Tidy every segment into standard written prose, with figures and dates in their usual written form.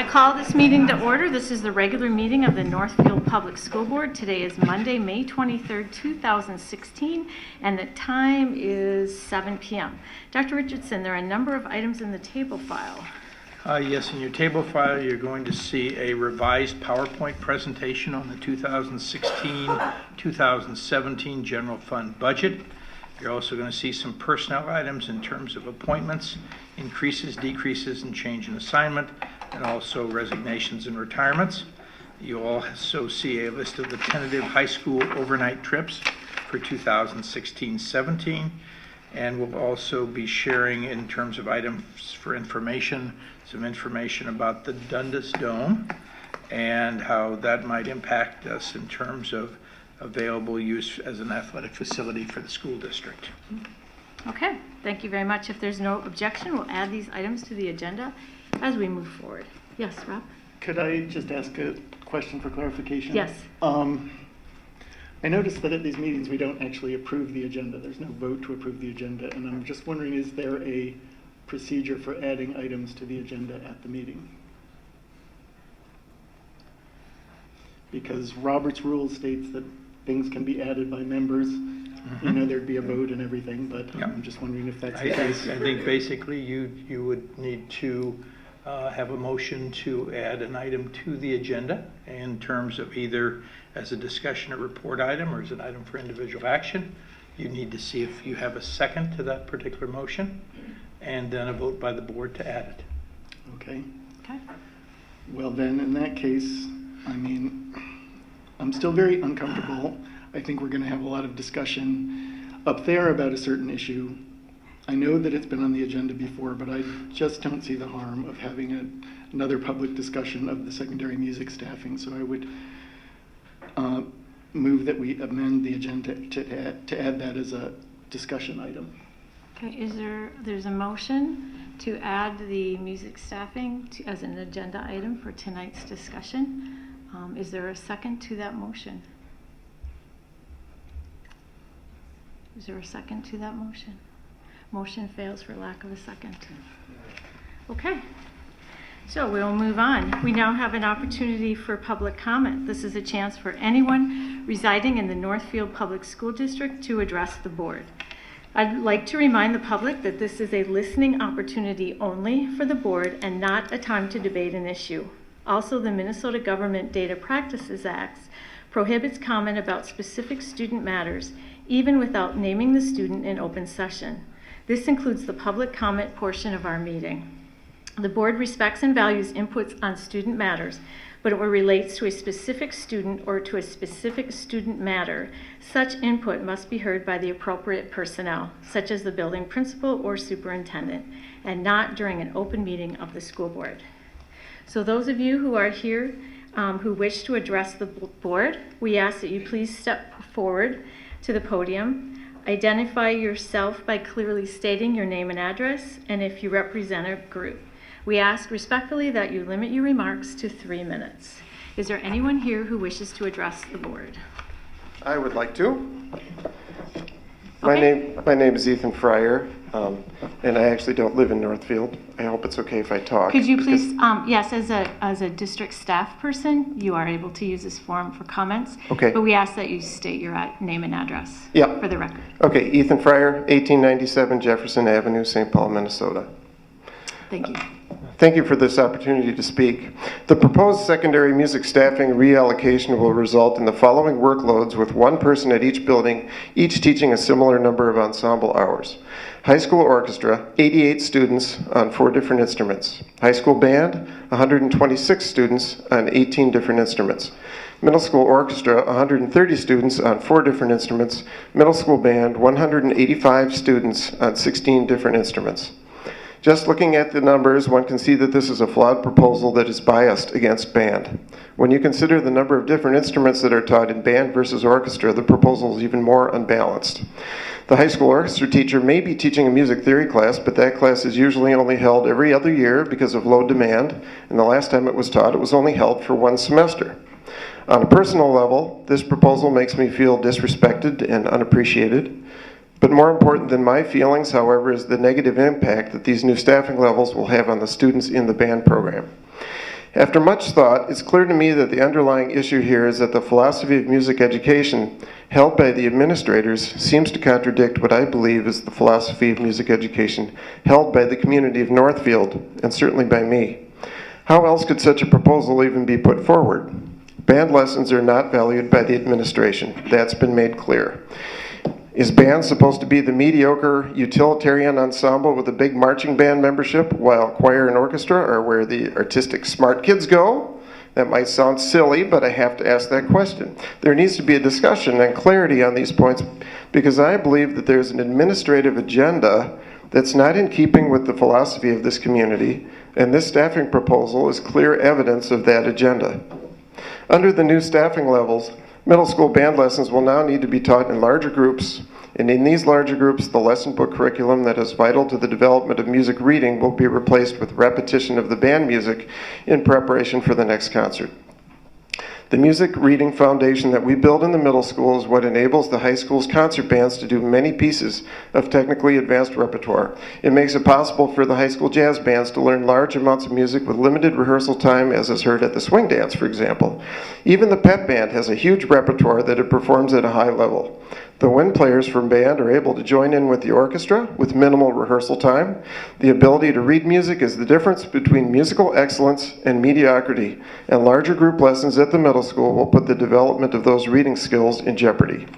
I call this meeting to order. This is the regular meeting of the Northfield Public School Board. Today is Monday, May 23rd, 2016, and the time is 7 p.m. Dr. Richardson, there are a number of items in the table file. Yes, in your table file, you're going to see a revised PowerPoint presentation on the 2016-2017 general fund budget. You're also going to see some personnel items in terms of appointments, increases, decreases, and change in assignment, and also resignations and retirements. You'll also see a list of the tentative high school overnight trips for 2016-17, and we'll also be sharing, in terms of items for information, some information about the Dundas Dome and how that might impact us in terms of available use as an athletic facility for the school district. Okay, thank you very much. If there's no objection, we'll add these items to the agenda as we move forward. Yes, Rob? Could I just ask a question for clarification? Yes. I noticed that at these meetings we don't actually approve the agenda. There's no vote to approve the agenda, and I'm just wondering, is there a procedure for adding items to the agenda at the meeting? Because Robert's rule states that things can be added by members. You know, there'd be a vote and everything, but Yep. I'm just wondering if that's the case. I think basically you would need to have a motion to add an item to the agenda in terms of either as a discussion or report item or as an item for individual action. You need to see if you have a second to that particular motion, and then a vote by the board to add it. Okay. Okay. Well, then, in that case, I mean, I'm still very uncomfortable. I think we're going to have a lot of discussion up there about a certain issue. I know that it's been on the agenda before, but I just don't see the harm of having another public discussion of the secondary music staffing. So I would move that we amend the agenda to add that as a discussion item. Okay, there's a motion to add the music staffing as an agenda item for tonight's discussion. Is there a second to that motion? Is there a second to that motion? Motion fails for lack of a second. Okay, so we'll move on. We now have an opportunity for public comment. This is a chance for anyone residing in the Northfield Public School District to address the board. I'd like to remind the public that this is a listening opportunity only for the board and not a time to debate an issue. Also, the Minnesota Government Data Practices Act prohibits comment about specific student matters, even without naming the student in open session. This includes the public comment portion of our meeting. The board respects and values inputs on student matters, but when it relates to a specific student or to a specific student matter, such input must be heard by the appropriate personnel, such as the building principal or superintendent, and not during an open meeting of the school board. So those of you who are here who wish to address the board, we ask that you please step forward to the podium. Identify yourself by clearly stating your name and address, and if you represent a group. We ask respectfully that you limit your remarks to 3 minutes. Is there anyone here who wishes to address the board? I would like to. Okay. My name is Ethan Fryer, and I actually don't live in Northfield. I hope it's okay if I talk. Could you please, yes, as a district staff person, you are able to use this forum for comments. Okay. But we ask that you state your name and address for the record. Okay, Ethan Fryer, 1897 Jefferson Avenue, St. Paul, Minnesota. Thank you. Thank you for this opportunity to speak. The proposed secondary music staffing reallocation will result in the following workloads with one person at each building, each teaching a similar number of ensemble hours. High school orchestra, 88 students on 4 different instruments. High school band, 126 students on 18 different instruments. Middle school orchestra, 130 students on 4 different instruments. Middle school band, 185 students on 16 different instruments. Just looking at the numbers, one can see that this is a flawed proposal that is biased against band. When you consider the number of different instruments that are taught in band versus orchestra, the proposal is even more unbalanced. The high school orchestra teacher may be teaching a music theory class, but that class is usually only held every other year because of low demand, and the last time it was taught, it was only held for 1 semester. On a personal level, this proposal makes me feel disrespected and unappreciated. But more important than my feelings, however, is the negative impact that these new staffing levels will have on the students in the band program. After much thought, it's clear to me that the underlying issue here is that the philosophy of music education held by the administrators seems to contradict what I believe is the philosophy of music education held by the community of Northfield, and certainly by me. How else could such a proposal even be put forward? Band lessons are not valued by the administration. That's been made clear. Is band supposed to be the mediocre utilitarian ensemble with a big marching band membership, while choir and orchestra are where the artistic smart kids go? That might sound silly, but I have to ask that question. There needs to be a discussion and clarity on these points, because I believe that there's an administrative agenda that's not in keeping with the philosophy of this community, and this staffing proposal is clear evidence of that agenda. Under the new staffing levels, middle school band lessons will now need to be taught in larger groups, and in these larger groups, the lesson book curriculum that is vital to the development of music reading will be replaced with repetition of the band music in preparation for the next concert. The music reading foundation that we build in the middle school is what enables the high school's concert bands to do many pieces of technically advanced repertoire. It makes it possible for the high school jazz bands to learn large amounts of music with limited rehearsal time, as is heard at the swing dance, for example. Even the pep band has a huge repertoire that it performs at a high level. The wind players from band are able to join in with the orchestra with minimal rehearsal time. The ability to read music is the difference between musical excellence and mediocrity, and larger group lessons at the middle school will put the development of those reading skills in jeopardy.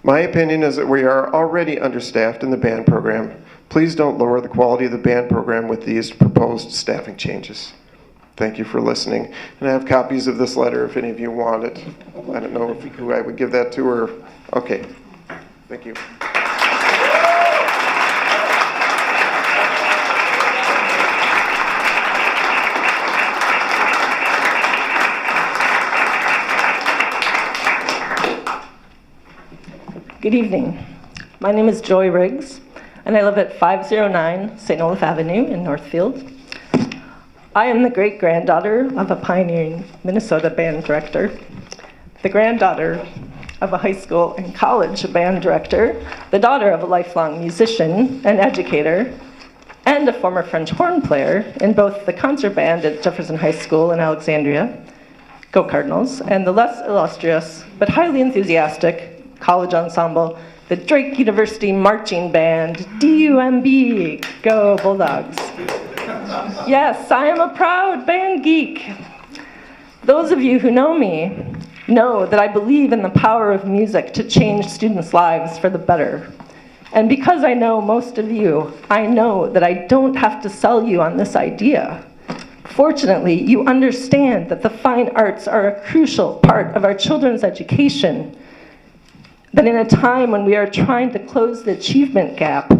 My opinion is that we are already understaffed in the band program. Please don't lower the quality of the band program with these proposed staffing changes. Thank you for listening. And I have copies of this letter if any of you want it. I don't know who I would give that to, or, okay. Thank you. Good evening. My name is Joy Riggs, and I live at 509 St. Olaf Avenue in Northfield. I am the great-granddaughter of a pioneering Minnesota band director, the granddaughter of a high school and college band director, the daughter of a lifelong musician and educator, and a former French horn player in both the concert band at Jefferson High School in Alexandria, go Cardinals, and the less illustrious but highly enthusiastic college ensemble, the Drake University Marching Band, DUMB, go Bulldogs. Yes, I am a proud band geek. Those of you who know me know that I believe in the power of music to change students' lives for the better. And because I know most of you, I know that I don't have to sell you on this idea. Fortunately, you understand that the fine arts are a crucial part of our children's education, that in a time when we are trying to close the achievement gap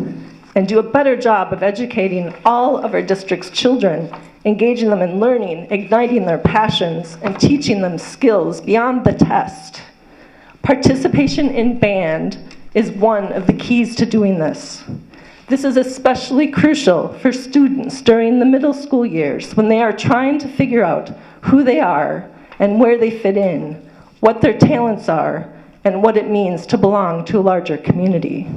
and do a better job of educating all of our district's children, engaging them in learning, igniting their passions, and teaching them skills beyond the test. Participation in band is one of the keys to doing this. This is especially crucial for students during the middle school years when they are trying to figure out who they are and where they fit in, what their talents are, and what it means to belong to a larger community.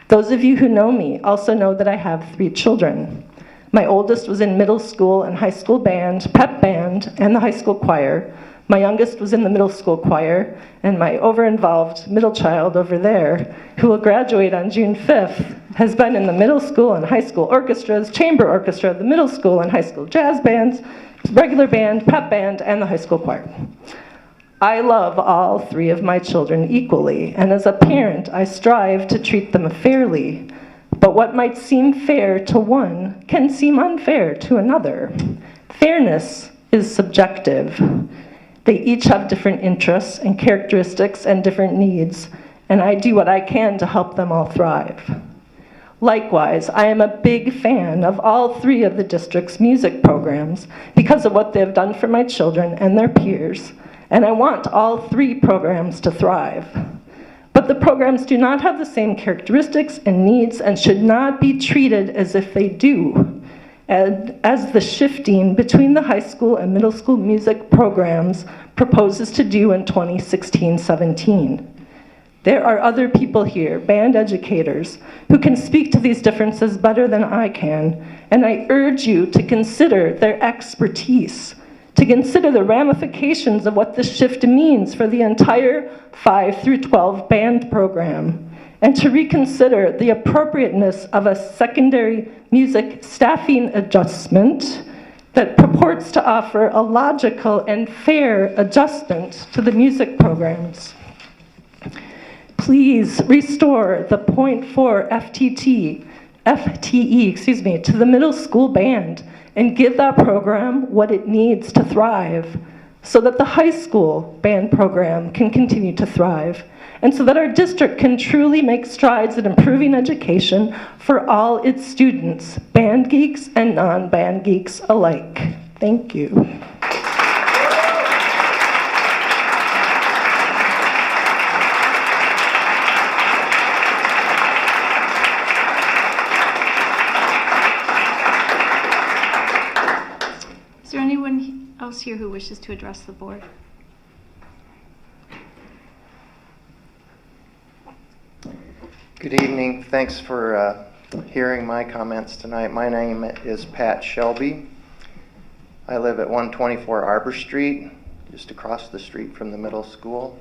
Those of you who know me also know that I have 3 children. My oldest was in middle school and high school band, pep band, and the high school choir. My youngest was in the middle school choir, and my over-involved middle child over there, who will graduate on June 5th, has been in the middle school and high school orchestras, chamber orchestra, the middle school and high school jazz bands, regular band, pep band, and the high school choir. I love all 3 of my children equally, and as a parent, I strive to treat them fairly. But what might seem fair to one can seem unfair to another. Fairness is subjective. They each have different interests and characteristics and different needs, and I do what I can to help them all thrive. Likewise, I am a big fan of all 3 of the district's music programs because of what they have done for my children and their peers, and I want all 3 programs to thrive. But the programs do not have the same characteristics and needs and should not be treated as if they do, as the shifting between the high school and middle school music programs proposes to do in 2016-17. There are other people here, band educators, who can speak to these differences better than I can, and I urge you to consider their expertise, to consider the ramifications of what this shift means for the entire 5 through 12 band program, and to reconsider the appropriateness of a secondary music staffing adjustment that purports to offer a logical and fair adjustment to the music programs. Please restore the .4 FTE, to the middle school band and give that program what it needs to thrive so that the high school band program can continue to thrive and so that our district can truly make strides in improving education for all its students, band geeks and non-band geeks alike. Thank you. Is there anyone else here who wishes to address the board? Good evening. Thanks for hearing my comments tonight. My name is Pat Shelby. I live at 124 Arbor Street, just across the street from the middle school.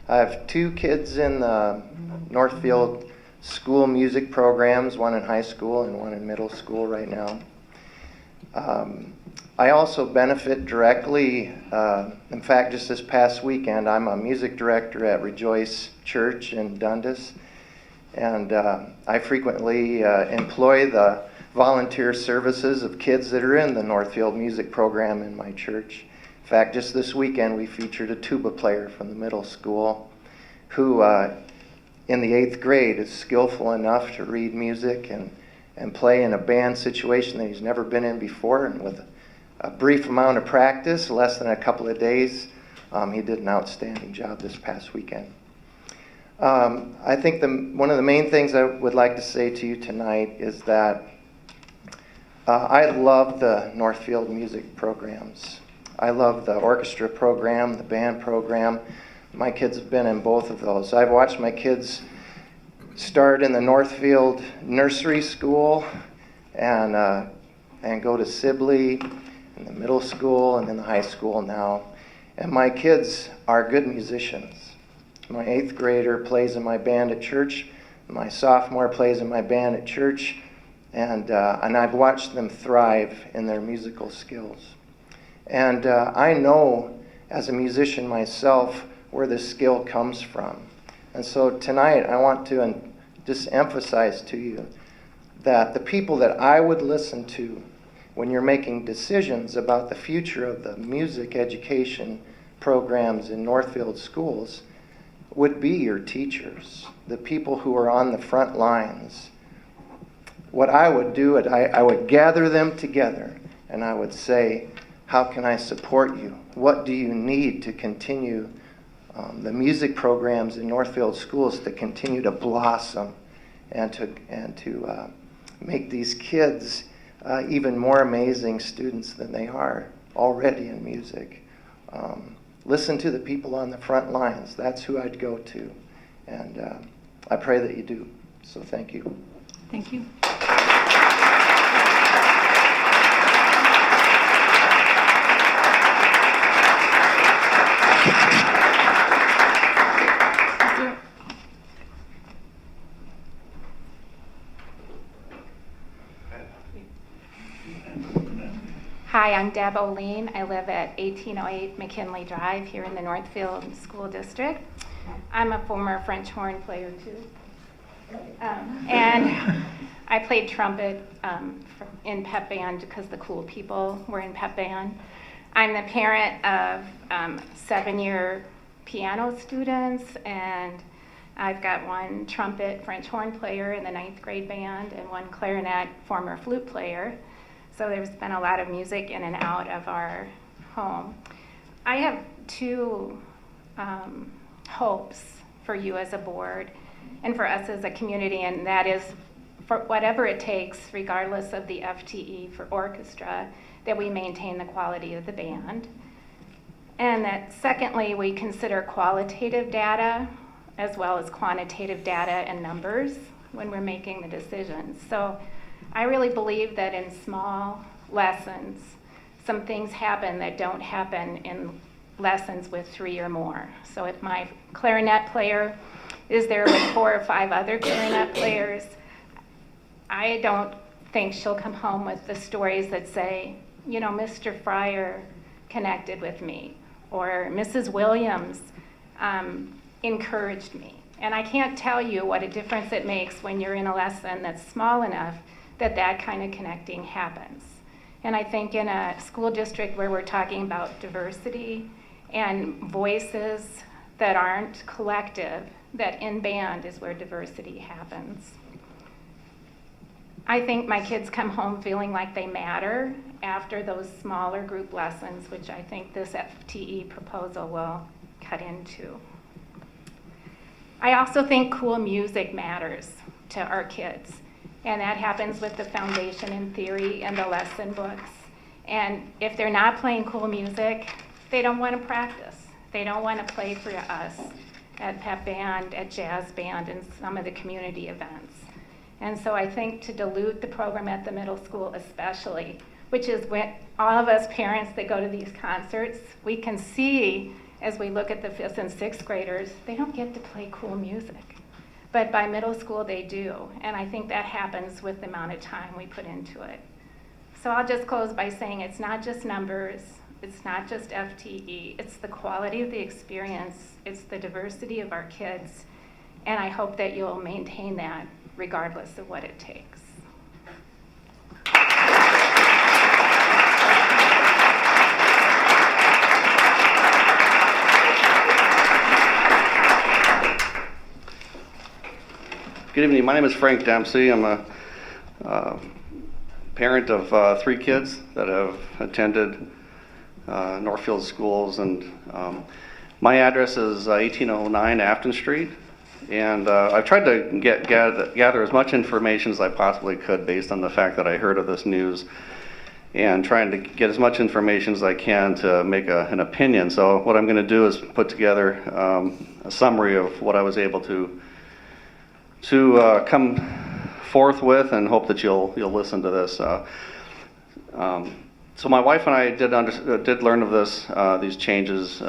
I have 2 kids in the Northfield school music programs, one in high school and one in middle school right now. I also benefit directly, in fact, just this past weekend, I'm a music director at Rejoice Church in Dundas. And I frequently employ the volunteer services of kids that are in the Northfield music program in my church. In fact, just this weekend we featured a tuba player from the middle school who in the 8th grade is skillful enough to read music and play in a band situation that he's never been in before. And with a brief amount of practice, less than a couple of days, he did an outstanding job this past weekend. I think one of the main things I would like to say to you tonight is that I love the Northfield music programs. I love the orchestra program, the band program. My kids have been in both of those. I've watched my kids start in the Northfield nursery school and go to Sibley in the middle school and in the high school now. And my kids are good musicians. My 8th grader plays in my band at church. My sophomore plays in my band at church. And I've watched them thrive in their musical skills. And I know, as a musician myself, where this skill comes from. And so tonight I want to just emphasize to you that the people that I would listen to when you're making decisions about the future of the music education programs in Northfield schools would be your teachers, the people who are on the front lines. What I would do, I would gather them together and I would say, how can I support you? What do you need to continue the music programs in Northfield schools to continue to blossom and to make these kids even more amazing students than they are already in music? Listen to the people on the front lines. That's who I'd go to. And I pray that you do. So thank you. Thank you. Hi, I'm Deb Oline. I live at 1808 McKinley Drive here in the Northfield School District. I'm a former French horn player too. And I played trumpet in pep band because the cool people were in pep band. I'm the parent of 7-year piano students, and I've got 1 trumpet French horn player in the 9th grade band and 1 clarinet former flute player. So there's been a lot of music in and out of our home. I have 2 hopes for you as a board and for us as a community, and that is for whatever it takes, regardless of the FTE for orchestra, that we maintain the quality of the band. And that secondly, we consider qualitative data as well as quantitative data and numbers when we're making the decisions. So I really believe that in small lessons, some things happen that don't happen in lessons with 3 or more. So if my clarinet player is there with 4 or 5 other clarinet players, I don't think she'll come home with the stories that say, you know, Mr. Fryer connected with me, or Mrs. Williams encouraged me. And I can't tell you what a difference it makes when you're in a lesson that's small enough that that kind of connecting happens. And I think in a school district where we're talking about diversity and voices that aren't collective, that in band is where diversity happens. I think my kids come home feeling like they matter after those smaller group lessons, which I think this FTE proposal will cut into. I also think cool music matters to our kids, and that happens with the foundation in theory and the lesson books. And if they're not playing cool music, they don't want to practice. They don't want to play for us at pep band, at jazz band, and some of the community events. And so I think to dilute the program at the middle school especially, which is when all of us parents that go to these concerts, we can see as we look at the 5th and 6th graders, they don't get to play cool music. But by middle school they do, and I think that happens with the amount of time we put into it. So I'll just close by saying it's not just numbers, it's not just FTE, it's the quality of the experience, it's the diversity of our kids, and I hope that you'll maintain that regardless of what it takes. Good evening. My name is Frank Dempsey. I'm a parent of 3 kids that have attended Northfield schools, and my address is 1809 Afton Street. And I've tried to gather as much information as I possibly could based on the fact that I heard of this news, and trying to get as much information as I can to make an opinion. So what I'm going to do is put together a summary of what I was able to come forth with, and hope that you'll listen to this. So my wife and I did learn of these changes,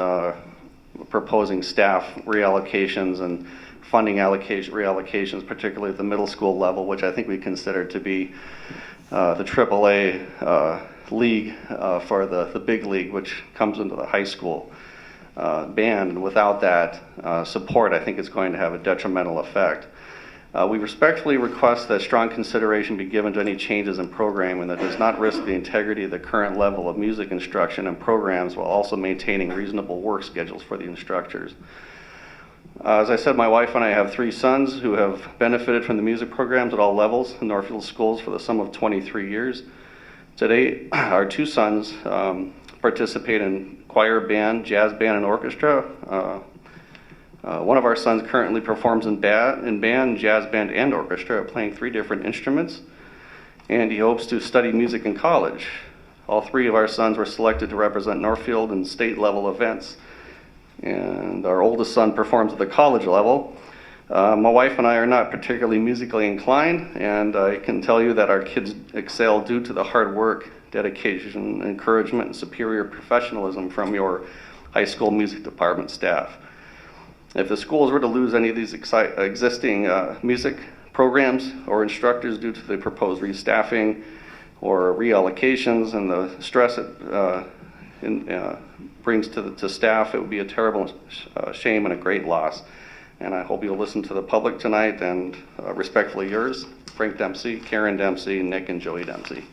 proposing staff reallocations and funding reallocations, particularly at the middle school level, which I think we consider to be the AAA league for the big league, which comes into the high school band. Without that support, I think it's going to have a detrimental effect. We respectfully request that strong consideration be given to any changes in programming that does not risk the integrity of the current level of music instruction and programs, while also maintaining reasonable work schedules for the instructors. As I said, my wife and I have 3 sons who have benefited from the music programs at all levels in Northfield schools for the sum of 23 years. Today, our 2 sons participate in choir, band, jazz band, and orchestra. One of our sons currently performs in band, jazz band, and orchestra, playing 3 different instruments, and he hopes to study music in college. All 3 of our sons were selected to represent Northfield in state-level events, and our oldest son performs at the college level. My wife and I are not particularly musically inclined, and I can tell you that our kids excel due to the hard work, dedication, encouragement, and superior professionalism from your high school music department staff. If the schools were to lose any of these existing music programs or instructors due to the proposed restaffing or reallocations and the stress it brings to staff, it would be a terrible shame and a great loss. And I hope you'll listen to the public tonight, and respectfully yours, Frank Dempsey, Karen Dempsey, Nick and Joey Dempsey.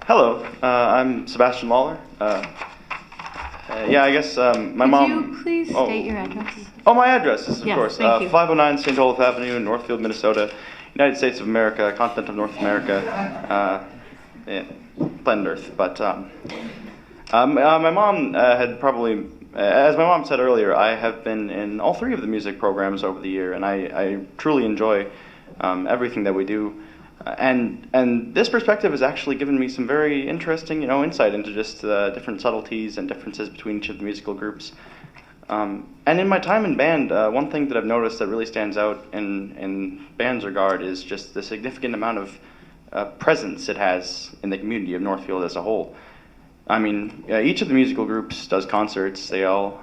Hello, I'm Sebastian Lawler. I guess my mom... Could you please state your address? Oh, my address is, of Yes, course, thank you. 509 St. Olaf Avenue in Northfield, Minnesota, United States of America, continent of North America, planet Earth. But my mom had probably, as my mom said earlier, I have been in all 3 of the music programs over the year, and I truly enjoy everything that we do. And this perspective has actually given me some very interesting, insight into just different subtleties and differences between each of the musical groups. And in my time in band, one thing that I've noticed that really stands out in band's regard is just the significant amount of presence it has in the community of Northfield as a whole. I mean, each of the musical groups does concerts. They all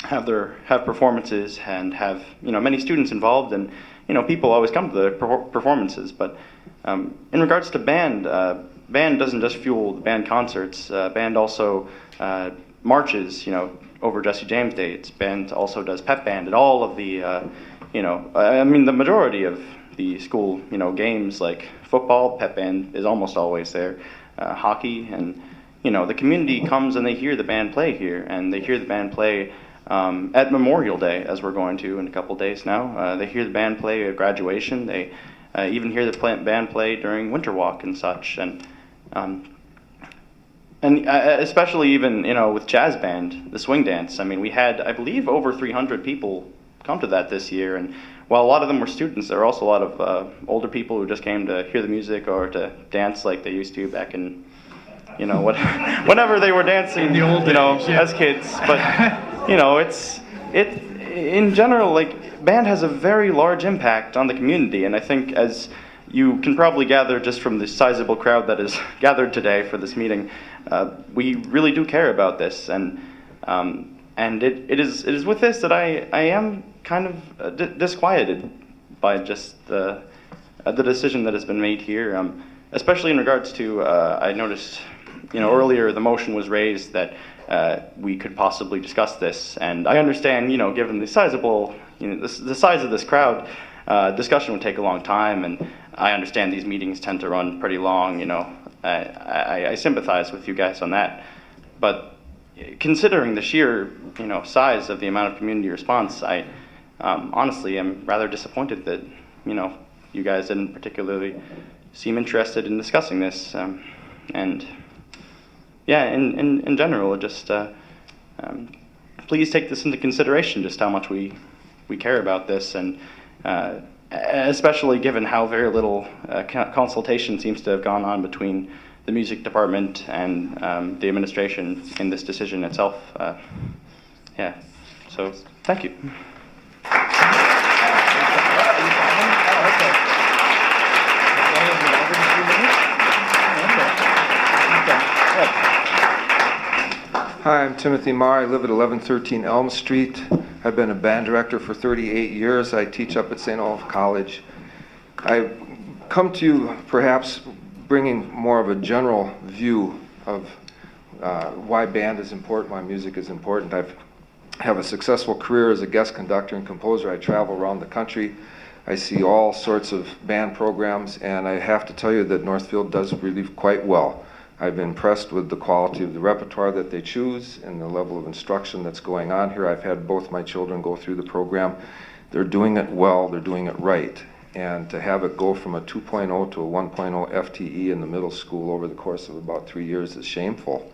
have performances and have many students involved, and people always come to the performances. But in regards to band, band doesn't just fuel the band concerts. Band also marches, over Jesse James Day. Band also does pep band and all of the, the majority of the school, games like football, pep band is almost always there. Hockey, and the community comes and they hear the band play here, and they hear the band play at Memorial Day, as we're going to in a couple days now. They hear the band play at graduation. They even hear the band play during winter walk and such, and especially even with jazz band, the swing dance. I mean, we had, I believe, over 300 people come to that this year, and while a lot of them were students, there were also a lot of older people who just came to hear the music or to dance like they used to back in, whenever they were dancing, in the old days, as kids. But it in general, like, band has a very large impact on the community, and I think, as you can probably gather just from the sizable crowd that is gathered today for this meeting, we really do care about this, and it is with this that I am kind of disquieted by just the decision that has been made here, especially in regards to I noticed earlier the motion was raised that we could possibly discuss this, and I understand given the sizable the size of this crowd, discussion would take a long time, and I understand these meetings tend to run pretty long. I sympathize with you guys on that, but considering the sheer size of the amount of community response, I honestly am rather disappointed that you guys didn't particularly seem interested in discussing this, and yeah, in general, just please take this into consideration, just how much we care about this, and especially given how very little consultation seems to have gone on between the music department and the administration in this decision itself. Yeah, so thank you. Hi, I'm Timothy Marr. I live at 1113 Elm Street. I've been a band director for 38 years. I teach up at St. Olaf College. I've come to you perhaps bringing more of a general view of why band is important, why music is important. I have a successful career as a guest conductor and composer. I travel around the country. I see all sorts of band programs, and I have to tell you that Northfield does really quite well. I've been impressed with the quality of the repertoire that they choose and the level of instruction that's going on here. I've had both my children go through the program. They're doing it well, they're doing it right. And to have it go from a 2.0 to a 1.0 FTE in the middle school over the course of about 3 years is shameful.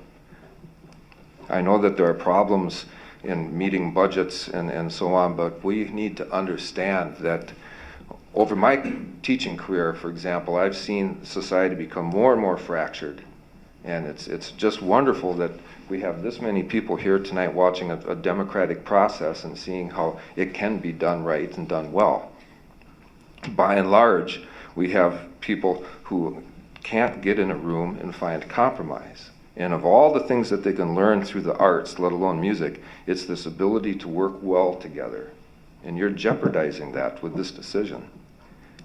I know that there are problems in meeting budgets and so on, but we need to understand that over my teaching career, for example, I've seen society become more and more fractured. And it's just wonderful that we have this many people here tonight watching a democratic process and seeing how it can be done right and done well. By and large, we have people who can't get in a room and find compromise. And of all the things that they can learn through the arts, let alone music, it's this ability to work well together. And you're jeopardizing that with this decision.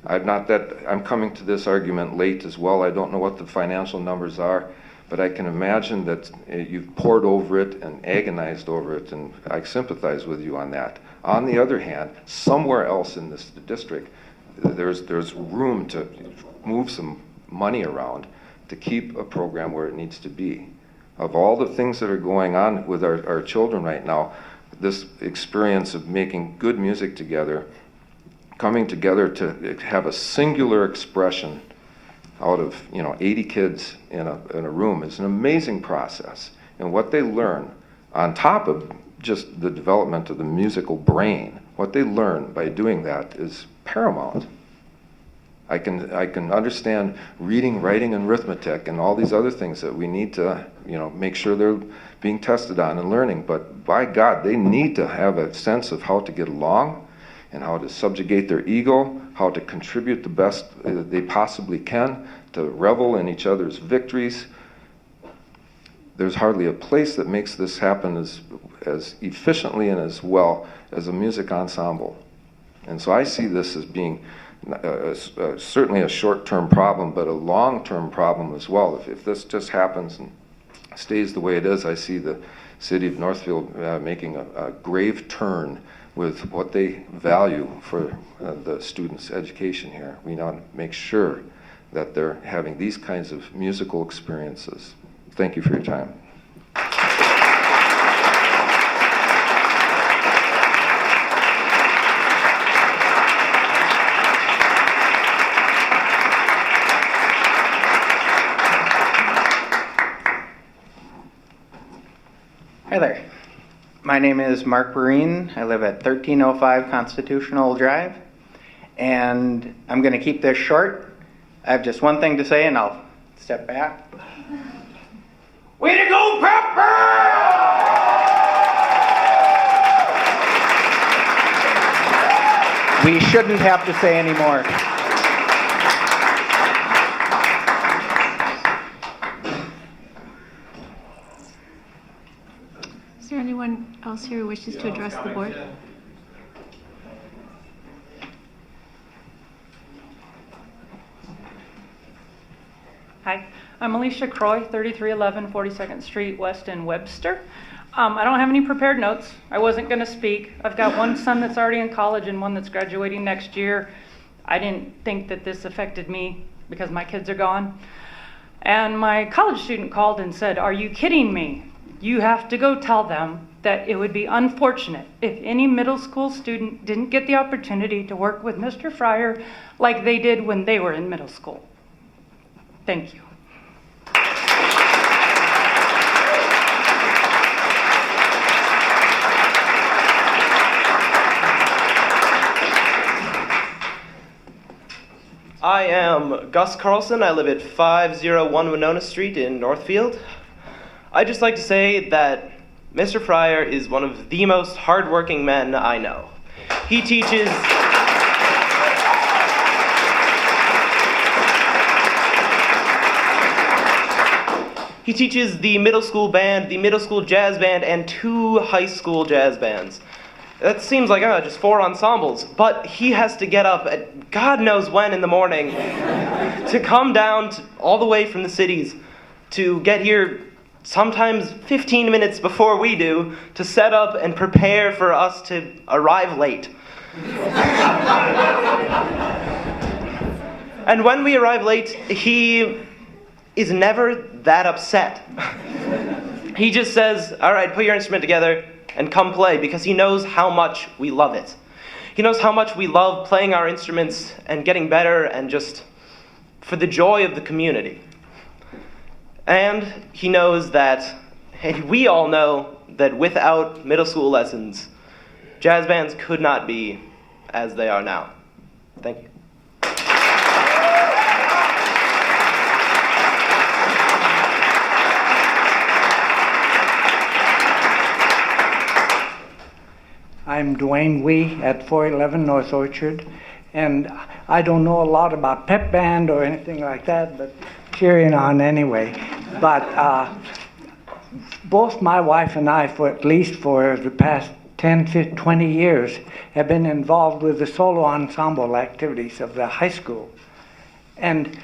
I'm coming to this argument late as well. I don't know what the financial numbers are, but I can imagine that you've pored over it and agonized over it, and I sympathize with you on that. On the other hand, somewhere else in this district, there's room to move some money around to keep a program where it needs to be. Of all the things that are going on with our children right now, this experience of making good music together, coming together to have a singular expression out of 80 kids in a room is an amazing process. And what they learn, on top of just the development of the musical brain, what they learn by doing that is paramount. I can understand reading, writing, and arithmetic and all these other things that we need to, make sure they're being tested on and learning. But by God, they need to have a sense of how to get along and how to subjugate their ego, how to contribute the best they possibly can, to revel in each other's victories. There's hardly a place that makes this happen as efficiently and as well as a music ensemble. And so I see this as being certainly a short-term problem, but a long-term problem as well. If this just happens and stays the way it is, I see the city of Northfield making a grave turn with what they value for the students' education here. We need to make sure that they're having these kinds of musical experiences. Thank you for your time. Hi there. My name is Mark Breen. I live at 1305 Constitutional Drive, and I'm going to keep this short. I have just one thing to say, and I'll step back. Way to go, Pepper! We shouldn't have to say any more. Is there anyone else here who wishes to address the board? Hi, I'm Alicia Croy, 3311 42nd Street West in Webster. I don't have any prepared notes. I wasn't going to speak. I've got one son that's already in college and one that's graduating next year. I didn't think that this affected me because my kids are gone. And my college student called and said, "Are you kidding me? You have to go tell them that it would be unfortunate if any middle school student didn't get the opportunity to work with Mr. Fryer like they did when they were in middle school." Thank you. I am Gus Carlson. I live at 501 Winona Street in Northfield. I'd just like to say that Mr. Fryer is one of the most hardworking men I know. He teaches the middle school band, the middle school jazz band, and 2 high school jazz bands. That seems like just 4 ensembles, but he has to get up at God knows when in the morning to come down all the way from the cities to get here sometimes 15 minutes before we do to set up and prepare for us to arrive late. And when we arrive late, he is never that upset. He just says, "All right, put your instrument together and come play," because he knows how much we love it. He knows how much we love playing our instruments and getting better and just for the joy of the community. And he knows that, and we all know that without middle school lessons, jazz bands could not be as they are now. Thank you. I'm Dwayne Wee at 411 North Orchard, and I don't know a lot about pep band or anything like that, but cheering on anyway. But both my wife and I, for at least for the past 10, 15, 20 years, have been involved with the solo ensemble activities of the high school. And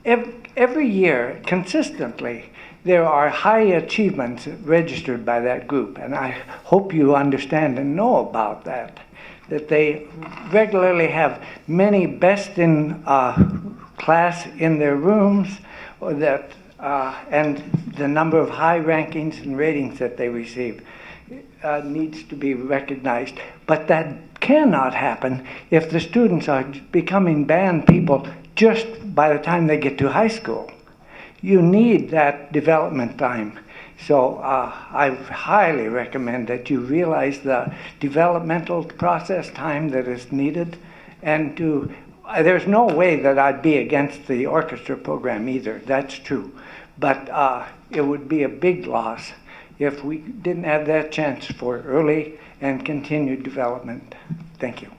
every year, consistently, there are high achievements registered by that group, and I hope you understand and know about that they regularly have many best in class in their rooms, or that, and the number of high rankings and ratings that they receive needs to be recognized. But that cannot happen if the students are becoming band people just by the time they get to high school. You need that development time. So I highly recommend that you realize the developmental process time that is needed and to there's no way that I'd be against the orchestra program either. That's true. But it would be a big loss if we didn't have that chance for early and continued development. Thank you.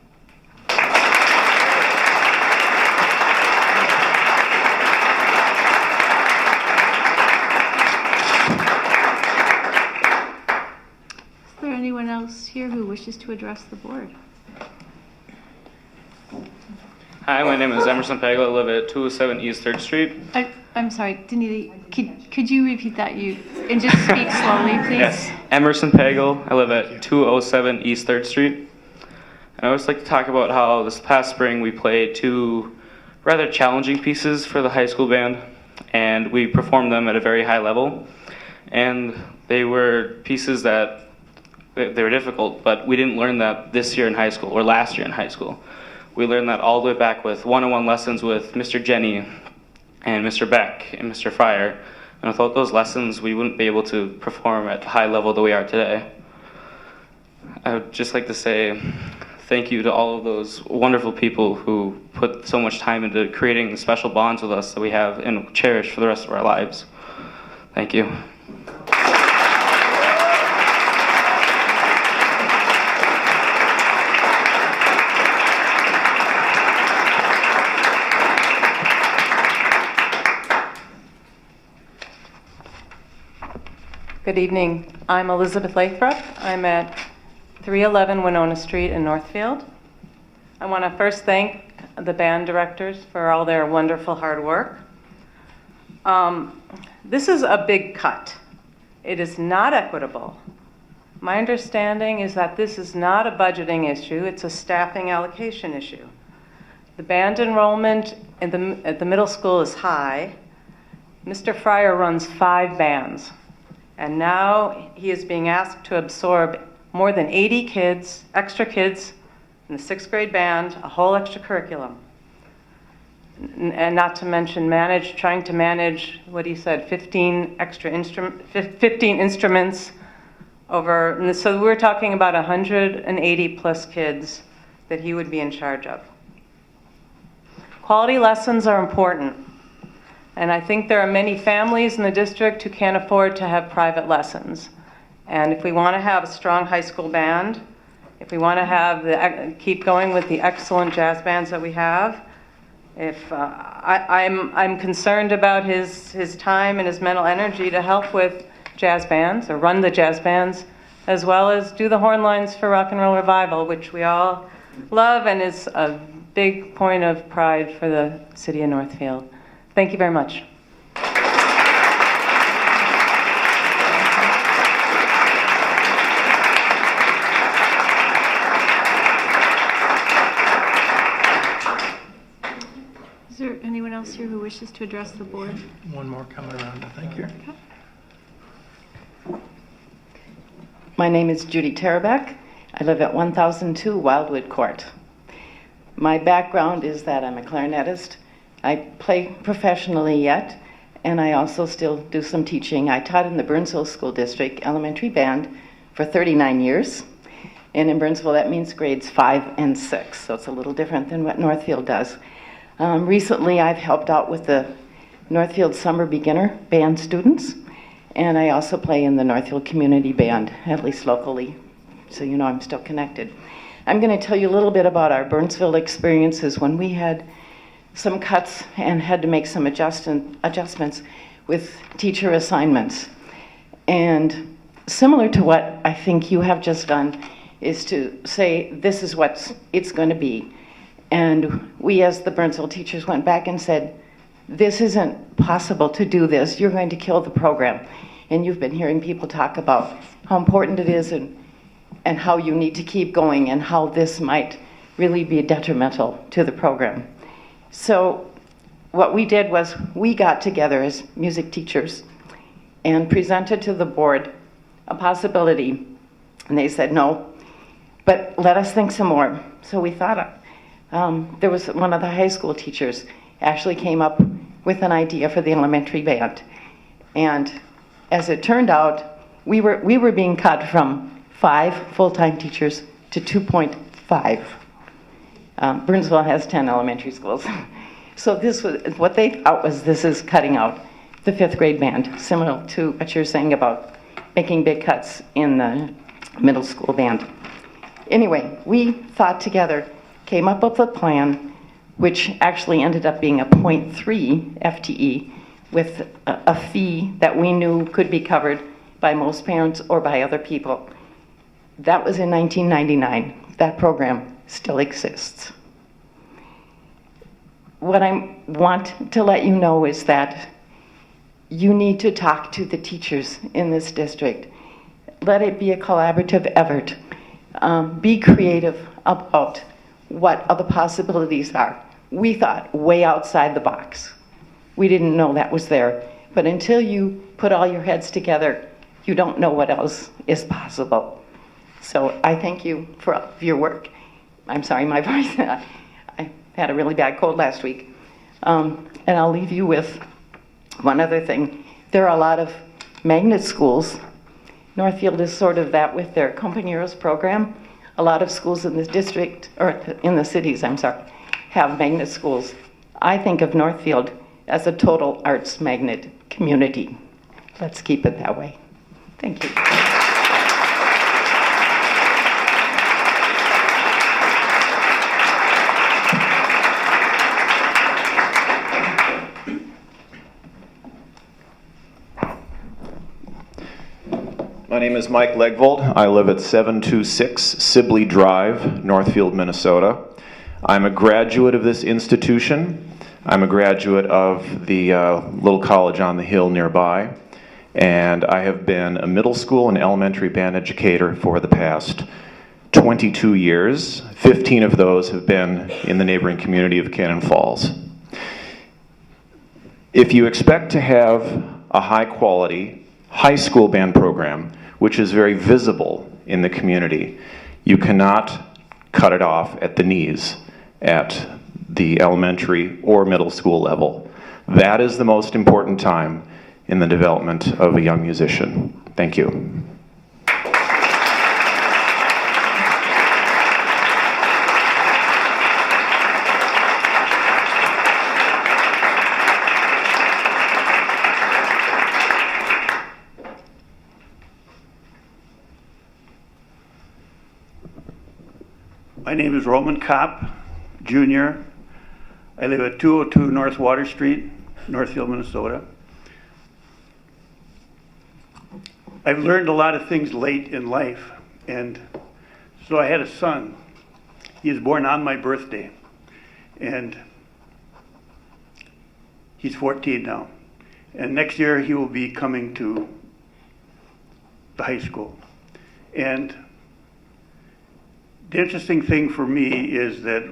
Is there anyone else here who wishes to address the board? Hi, my name is Emerson Pagel. I live at 207 East 3rd Street. I'm sorry, Danita, could you repeat that and just speak slowly, please? Yes, Emerson Pagel. I live at 207 East 3rd Street. And I always like to talk about how this past spring we played 2 rather challenging pieces for the high school band, and we performed them at a very high level. And they were pieces that they were difficult, but we didn't learn that this year in high school or last year in high school. We learned that all the way back with one-on-one lessons with Mr. Jenny and Mr. Beck and Mr. Fryer. And without those lessons, we wouldn't be able to perform at the high level that we are today. I would just like to say thank you to all of those wonderful people who put so much time into creating the special bonds with us that we have and cherish for the rest of our lives. Thank you. Good evening. I'm Elizabeth Lathrop. I'm at 311 Winona Street in Northfield. I want to first thank the band directors for all their wonderful hard work. This is a big cut. It is not equitable. My understanding is that this is not a budgeting issue, it's a staffing allocation issue. The band enrollment at the middle school is high. Mr. Fryer runs 5 bands. And now he is being asked to absorb more than 80 kids, extra kids in the 6th grade band, a whole extra curriculum. And not to mention trying to manage what he said, 15 instruments over, and so we're talking about 180 plus kids that he would be in charge of. Quality lessons are important. And I think there are many families in the district who can't afford to have private lessons. And if we want to have a strong high school band, if we want to keep going with the excellent jazz bands that we have, I'm concerned about his time and his mental energy to help with jazz bands or run the jazz bands, as well as do the horn lines for Rock and Roll Revival, which we all love and is a big point of pride for the city of Northfield. Thank you very much. Is there anyone else here who wishes to address the board? One more coming around, I think, here. My name is Judy Terabeck. I live at 1002 Wildwood Court. My background is that I'm a clarinetist. I play professionally yet, and I also still do some teaching. I taught in the Burnsville School District elementary band for 39 years. And in Burnsville, that means grades 5 and 6, so it's a little different than what Northfield does. Recently, I've helped out with the Northfield Summer Beginner Band students, and I also play in the Northfield Community Band, at least locally, so you know I'm still connected. I'm going to tell you a little bit about our Burnsville experiences when we had some cuts and had to make some adjustments with teacher assignments. And similar to what I think you have just done is to say, this is what it's going to be. And we as the Burnsville teachers went back and said, this isn't possible to do this. You're going to kill the program. And you've been hearing people talk about how important it is and how you need to keep going and how this might really be detrimental to the program. So what we did was we got together as music teachers and presented to the board a possibility. And they said, no, but let us think some more. So we thought, there was one of the high school teachers actually came up with an idea for the elementary band. And as it turned out, we were being cut from 5 full-time teachers to 2.5. Burnsville has 10 elementary schools. So this was, what they thought was this is cutting out the 5th grade band, similar to what you're saying about making big cuts in the middle school band. Anyway, we thought together, came up with a plan, which actually ended up being a 0.3 FTE with a fee that we knew could be covered by most parents or by other people. That was in 1999. That program still exists. What I want to let you know is that you need to talk to the teachers in this district. Let it be a collaborative effort. Be creative about what other possibilities are. We thought way outside the box. We didn't know that was there. But until you put all your heads together, you don't know what else is possible. So I thank you for your work. I'm sorry, my voice, I had a really bad cold last week. And I'll leave you with one other thing. There are a lot of magnet schools. Northfield is sort of that with their Compañeros program. A lot of schools in the district, or in the cities, I'm sorry, have magnet schools. I think of Northfield as a total arts magnet community. Let's keep it that way. Thank you. My name is Mike Legvold. I live at 726 Sibley Drive, Northfield, Minnesota. I'm a graduate of this institution. I'm a graduate of the little college on the hill nearby, and I have been a middle school and elementary band educator for the past 22 years. 15 of those have been in the neighboring community of Cannon Falls. If you expect to have a high-quality high school band program, which is very visible in the community, you cannot cut it off at the knees at the elementary or middle school level. That is the most important time in the development of a young musician. Thank you. My name is Roman Kopp, Jr. I live at 202 North Water Street, Northfield, Minnesota. I've learned a lot of things late in life, and so I had a son. He was born on my birthday, and he's 14 now. And next year he will be coming to the high school. And the interesting thing for me is that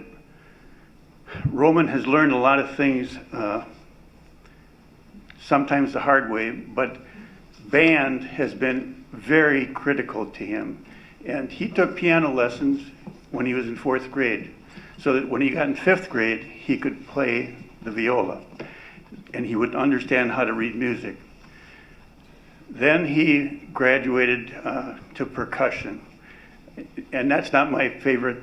Roman has learned a lot of things, sometimes the hard way, but band has been very critical to him. And he took piano lessons when he was in 4th grade, so that when he got in 5th grade, he could play the viola, and he would understand how to read music. Then he graduated to percussion. And that's not my favorite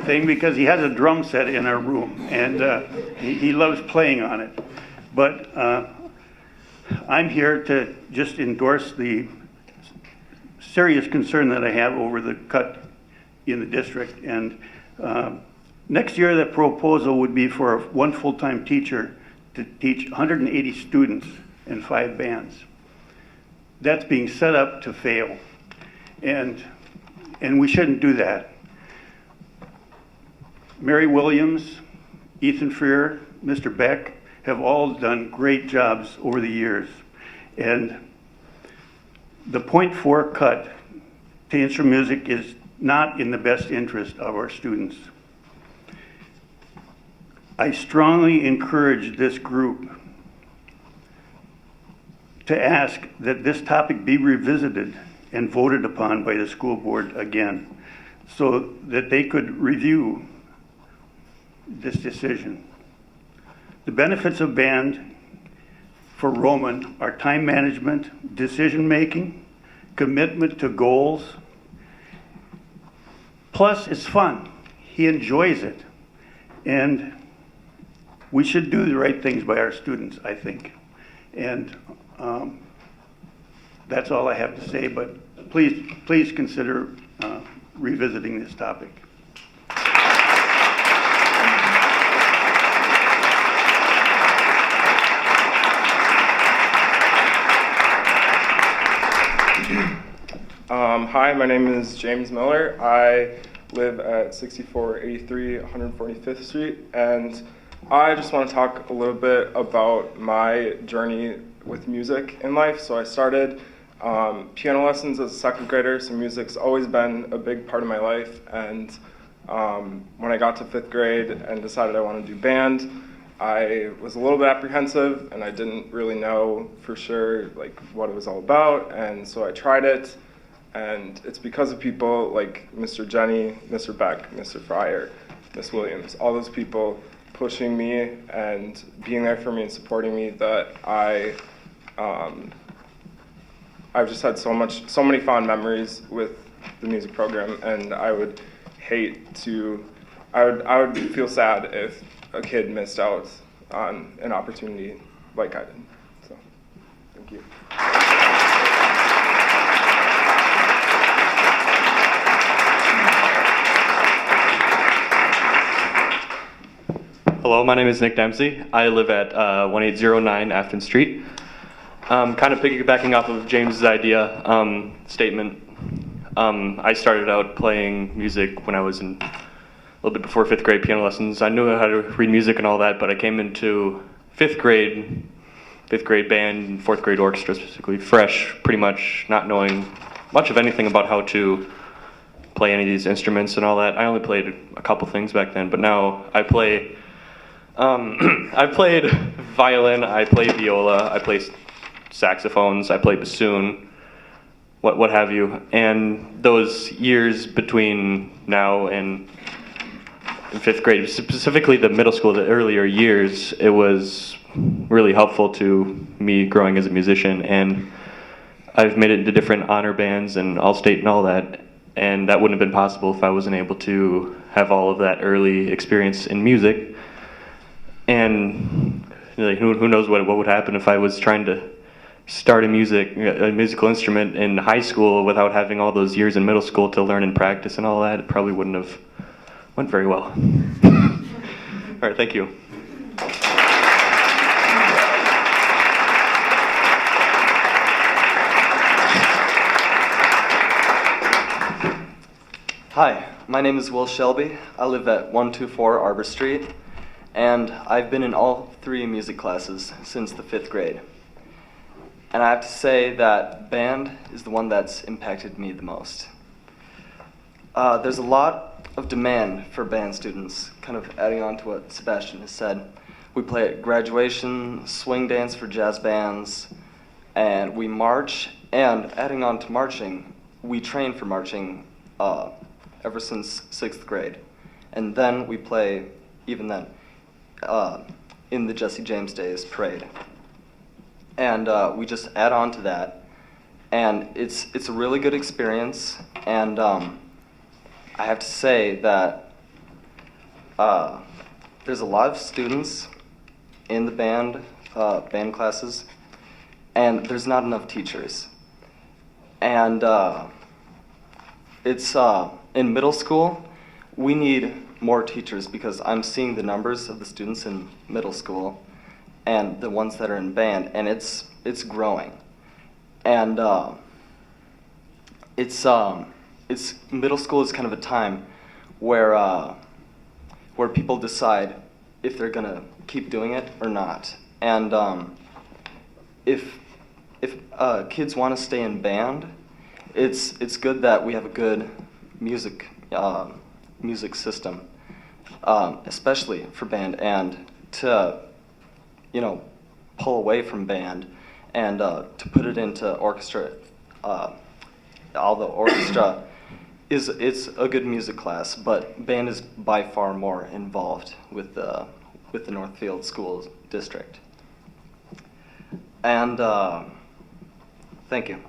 thing, because he has a drum set in our room, and he loves playing on it. But I'm here to just endorse the serious concern that I have over the cut in the district. And next year, the proposal would be for one full-time teacher to teach 180 students and 5 bands. That's being set up to fail, and we shouldn't do that. Mary Williams, Ethan Freer, Mr. Beck have all done great jobs over the years, and the 0.4 cut to instrument music is not in the best interest of our students. I strongly encourage this group to ask that this topic be revisited and voted upon by the school board again, so that they could review this decision. The benefits of band for Roman are time management, decision making, commitment to goals, Plus, it's fun. He enjoys it. And we should do the right things by our students, I think. And that's all I have to say, but please consider revisiting this topic. Hi, my name is James Miller. I live at 6483 145th Street, and I just want to talk a little bit about my journey with music in life. So I started piano lessons as a second grader, so music's always been a big part of my life. And when I got to 5th grade and decided I wanted to do band, I was a little bit apprehensive, and I didn't really know for sure like what it was all about. And so I tried it, and it's because of people like Mr. Jenny, Mr. Beck, Mr. Fryer, Miss Williams, all those people pushing me and being there for me and supporting me that I've just had so many fond memories with the music program, and I would feel sad if a kid missed out on an opportunity like I did. So, thank you. Hello, my name is Nick Dempsey. I live at 1809 Afton Street. Kind of piggybacking off of James's statement. I started out playing music when I was in a little bit before 5th grade piano lessons. I knew how to read music and all that, but I came into 5th grade band, and 4th grade orchestra specifically, fresh, pretty much not knowing much of anything about how to play any of these instruments and all that. I only played a couple things back then, but now I play. I played violin, I play viola, I play saxophones, I play bassoon, what have you. And those years between now and 5th grade, specifically the middle school, the earlier years, it was really helpful to me growing as a musician. And I've made it into different honor bands and All-State and all that. And that wouldn't have been possible if I wasn't able to have all of that early experience in music. And like, who knows what would happen if I was trying to start a musical instrument in high school without having all those years in middle school to learn and practice and all that. It probably wouldn't have went very well. All right, thank you. Hi, my name is Will Shelby. I live at 124 Arbor Street, and I've been in all 3 music classes since the 5th grade. And I have to say that band is the one that's impacted me the most. There's a lot of demand for band students, kind of adding on to what Sebastian has said. We play at graduation, swing dance for jazz bands, and we march, and adding on to marching, we train for marching ever since 6th grade. And then we play, even then, in the Jesse James Days parade. And we just add on to that. And it's a really good experience. And I have to say that there's a lot of students in the band classes, and there's not enough teachers. And it's in middle school, we need more teachers because I'm seeing the numbers of the students in middle school and the ones that are in band, and it's growing. And it's middle school is kind of a time where people decide if they're gonna keep doing it or not. And if kids want to stay in band, it's good that we have a good music system, especially for band, and to pull away from band and to put it into orchestra. Although orchestra it's a good music class, but band is by far more involved with the Northfield School District. And thank you.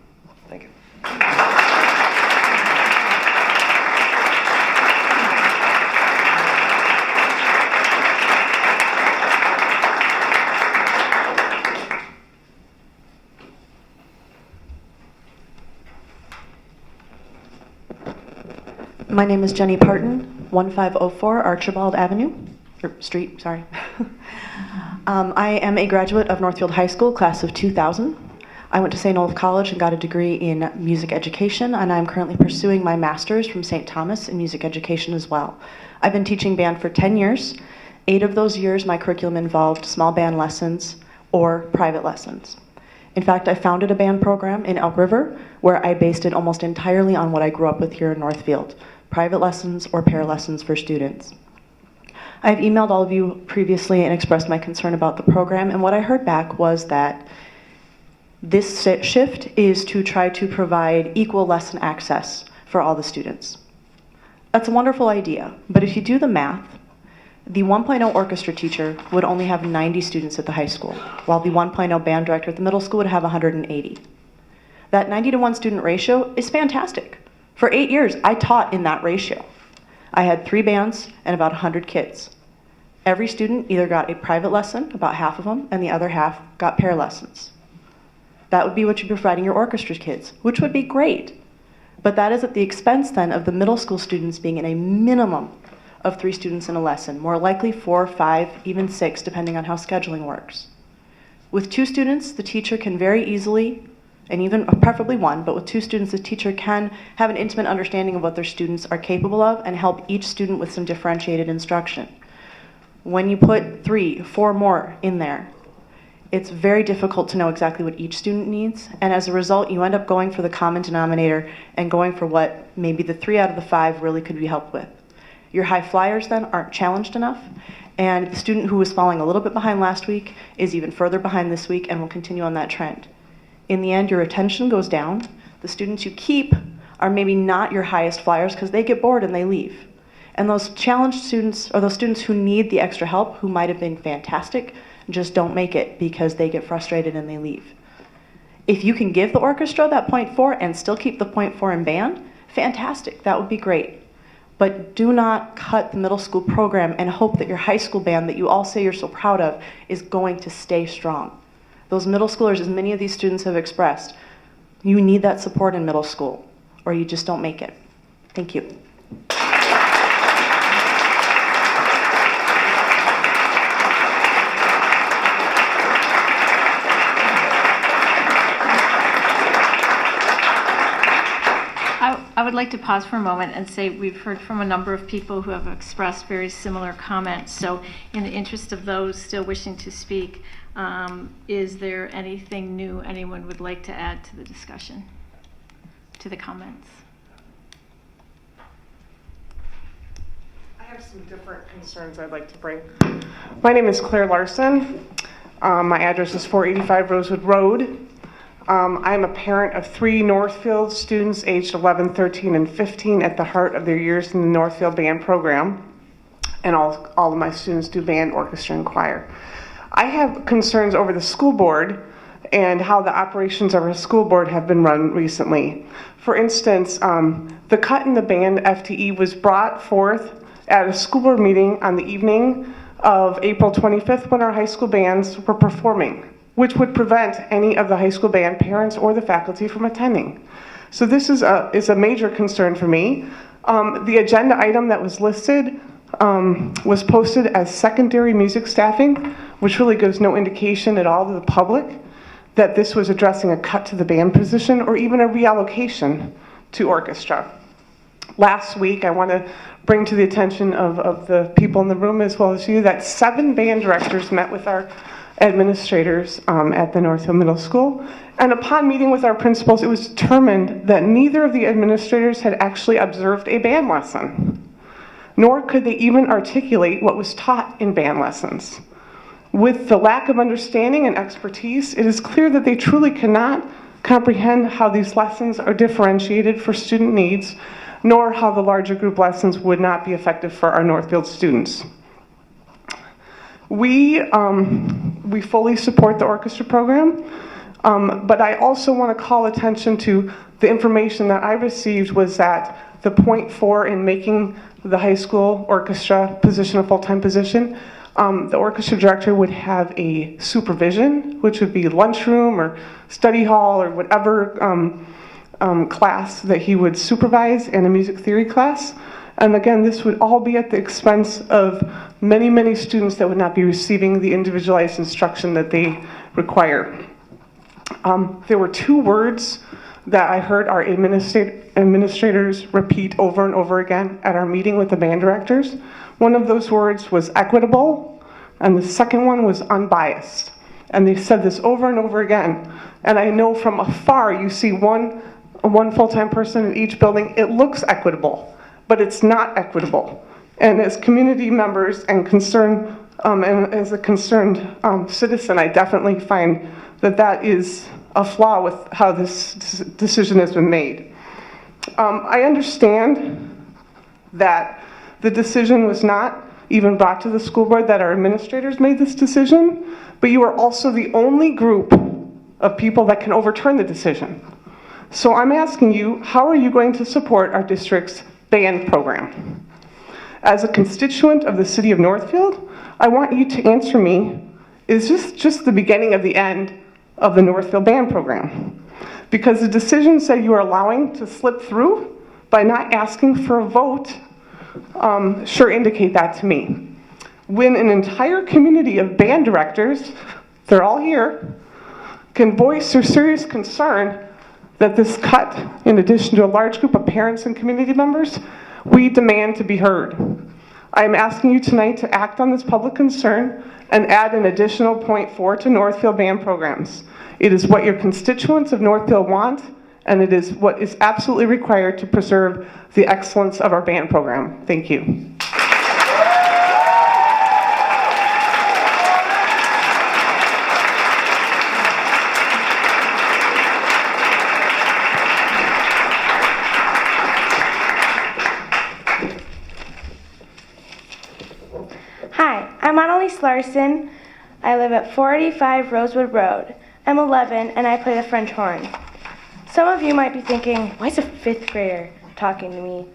My name is Jenny Parton, 1504 Archibald Avenue, or Street, sorry. I am a graduate of Northfield High School, class of 2000. I went to St. Olaf College and got a degree in music education, and I'm currently pursuing my master's from St. Thomas in music education as well. I've been teaching band for 10 years. 8 of those years, my curriculum involved small band lessons or private lessons. In fact, I founded a band program in Elk River where I based it almost entirely on what I grew up with here in Northfield, private lessons or pair lessons for students. I've emailed all of you previously and expressed my concern about the program, and what I heard back was that this shift is to try to provide equal lesson access for all the students. That's a wonderful idea, but if you do the math, the 1.0 orchestra teacher would only have 90 students at the high school, while the 1.0 band director at the middle school would have 180. That 90 to 1 student ratio is fantastic. For 8 years, I taught in that ratio. I had 3 bands and about 100 kids. Every student either got a private lesson, about half of them, and the other half got pair lessons. That would be what you'd be providing your orchestra kids, which would be great. But that is at the expense then of the middle school students being in a minimum of 3 students in a lesson, more likely 4, 5, even 6, depending on how scheduling works. With 2 students, the teacher can very easily, and even preferably 1, but with 2 students, the teacher can have an intimate understanding of what their students are capable of and help each student with some differentiated instruction. When you put 3, 4 more in there, it's very difficult to know exactly what each student needs, and as a result, you end up going for the common denominator and going for what maybe the 3 out of the 5 really could be helped with. Your high flyers then aren't challenged enough, and the student who was falling a little bit behind last week is even further behind this week and will continue on that trend. In the end, your retention goes down. The students you keep are maybe not your highest flyers because they get bored and they leave. And those challenged students, or those students who need the extra help, who might have been fantastic, just don't make it because they get frustrated and they leave. If you can give the orchestra that 0.4 and still keep the 0.4 in band, fantastic, that would be great. But do not cut the middle school program and hope that your high school band that you all say you're so proud of is going to stay strong. Those middle schoolers, as many of these students have expressed, you need that support in middle school or you just don't make it. Thank you. I would like to pause for a moment and say we've heard from a number of people who have expressed very similar comments. So in the interest of those still wishing to speak, is there anything new anyone would like to add to the discussion, to the comments? I have some different concerns I'd like to bring. My name is Claire Larson. My address is 485 Rosewood Road. I'm a parent of 3 Northfield students aged 11, 13, and 15 at the heart of their years in the Northfield band program. And all of my students do band, orchestra, and choir. I have concerns over the school board and how the operations of our school board have been run recently. For instance, the cut in the band FTE was brought forth at a school board meeting on the evening of April 25th when our high school bands were performing, which would prevent any of the high school band parents or the faculty from attending. So this is a major concern for me. The agenda item that was listed was posted as secondary music staffing, which really gives no indication at all to the public that this was addressing a cut to the band position or even a reallocation to orchestra. Last week, I want to bring to the attention of the people in the room as well as you that 7 band directors met with our administrators at the Northfield Middle School. And upon meeting with our principals, it was determined that neither of the administrators had actually observed a band lesson, nor could they even articulate what was taught in band lessons. With the lack of understanding and expertise, it is clear that they truly cannot comprehend how these lessons are differentiated for student needs, nor how the larger group lessons would not be effective for our Northfield students. We fully support the orchestra program, but I also want to call attention to the information that I received was that the 0.4 in making the high school orchestra position a full-time position, the orchestra director would have a supervision, which would be lunchroom or study hall or whatever class that he would supervise and a music theory class. And again, this would all be at the expense of many, many students that would not be receiving the individualized instruction that they require. There were 2 words that I heard our administrators repeat over and over again at our meeting with the band directors. One of those words was equitable, and the second one was unbiased. And they said this over and over again. And I know from afar, you see one full-time person in each building, it looks equitable, but it's not equitable. And as community members and and as a concerned citizen, I definitely find that that is a flaw with how this decision has been made. I understand that the decision was not even brought to the school board, that our administrators made this decision, but you are also the only group of people that can overturn the decision. So I'm asking you, how are you going to support our district's band program? As a constituent of the city of Northfield, I want you to answer me, is this just the beginning of the end of the Northfield band program? Because the decisions that you are allowing to slip through by not asking for a vote sure indicate that to me. When an entire community of band directors, they're all here, can voice their serious concern that this cut, in addition to a large group of parents and community members, we demand to be heard. I am asking you tonight to act on this public concern and add an additional 0.4 to Northfield band programs. It is what your constituents of Northfield want, and it is what is absolutely required to preserve the excellence of our band program. Thank you. Hi, I'm Annalise Larson. I live at 485 Rosewood Road. I'm 11 and I play the French horn. Some of you might be thinking, why is a 5th grader talking to me?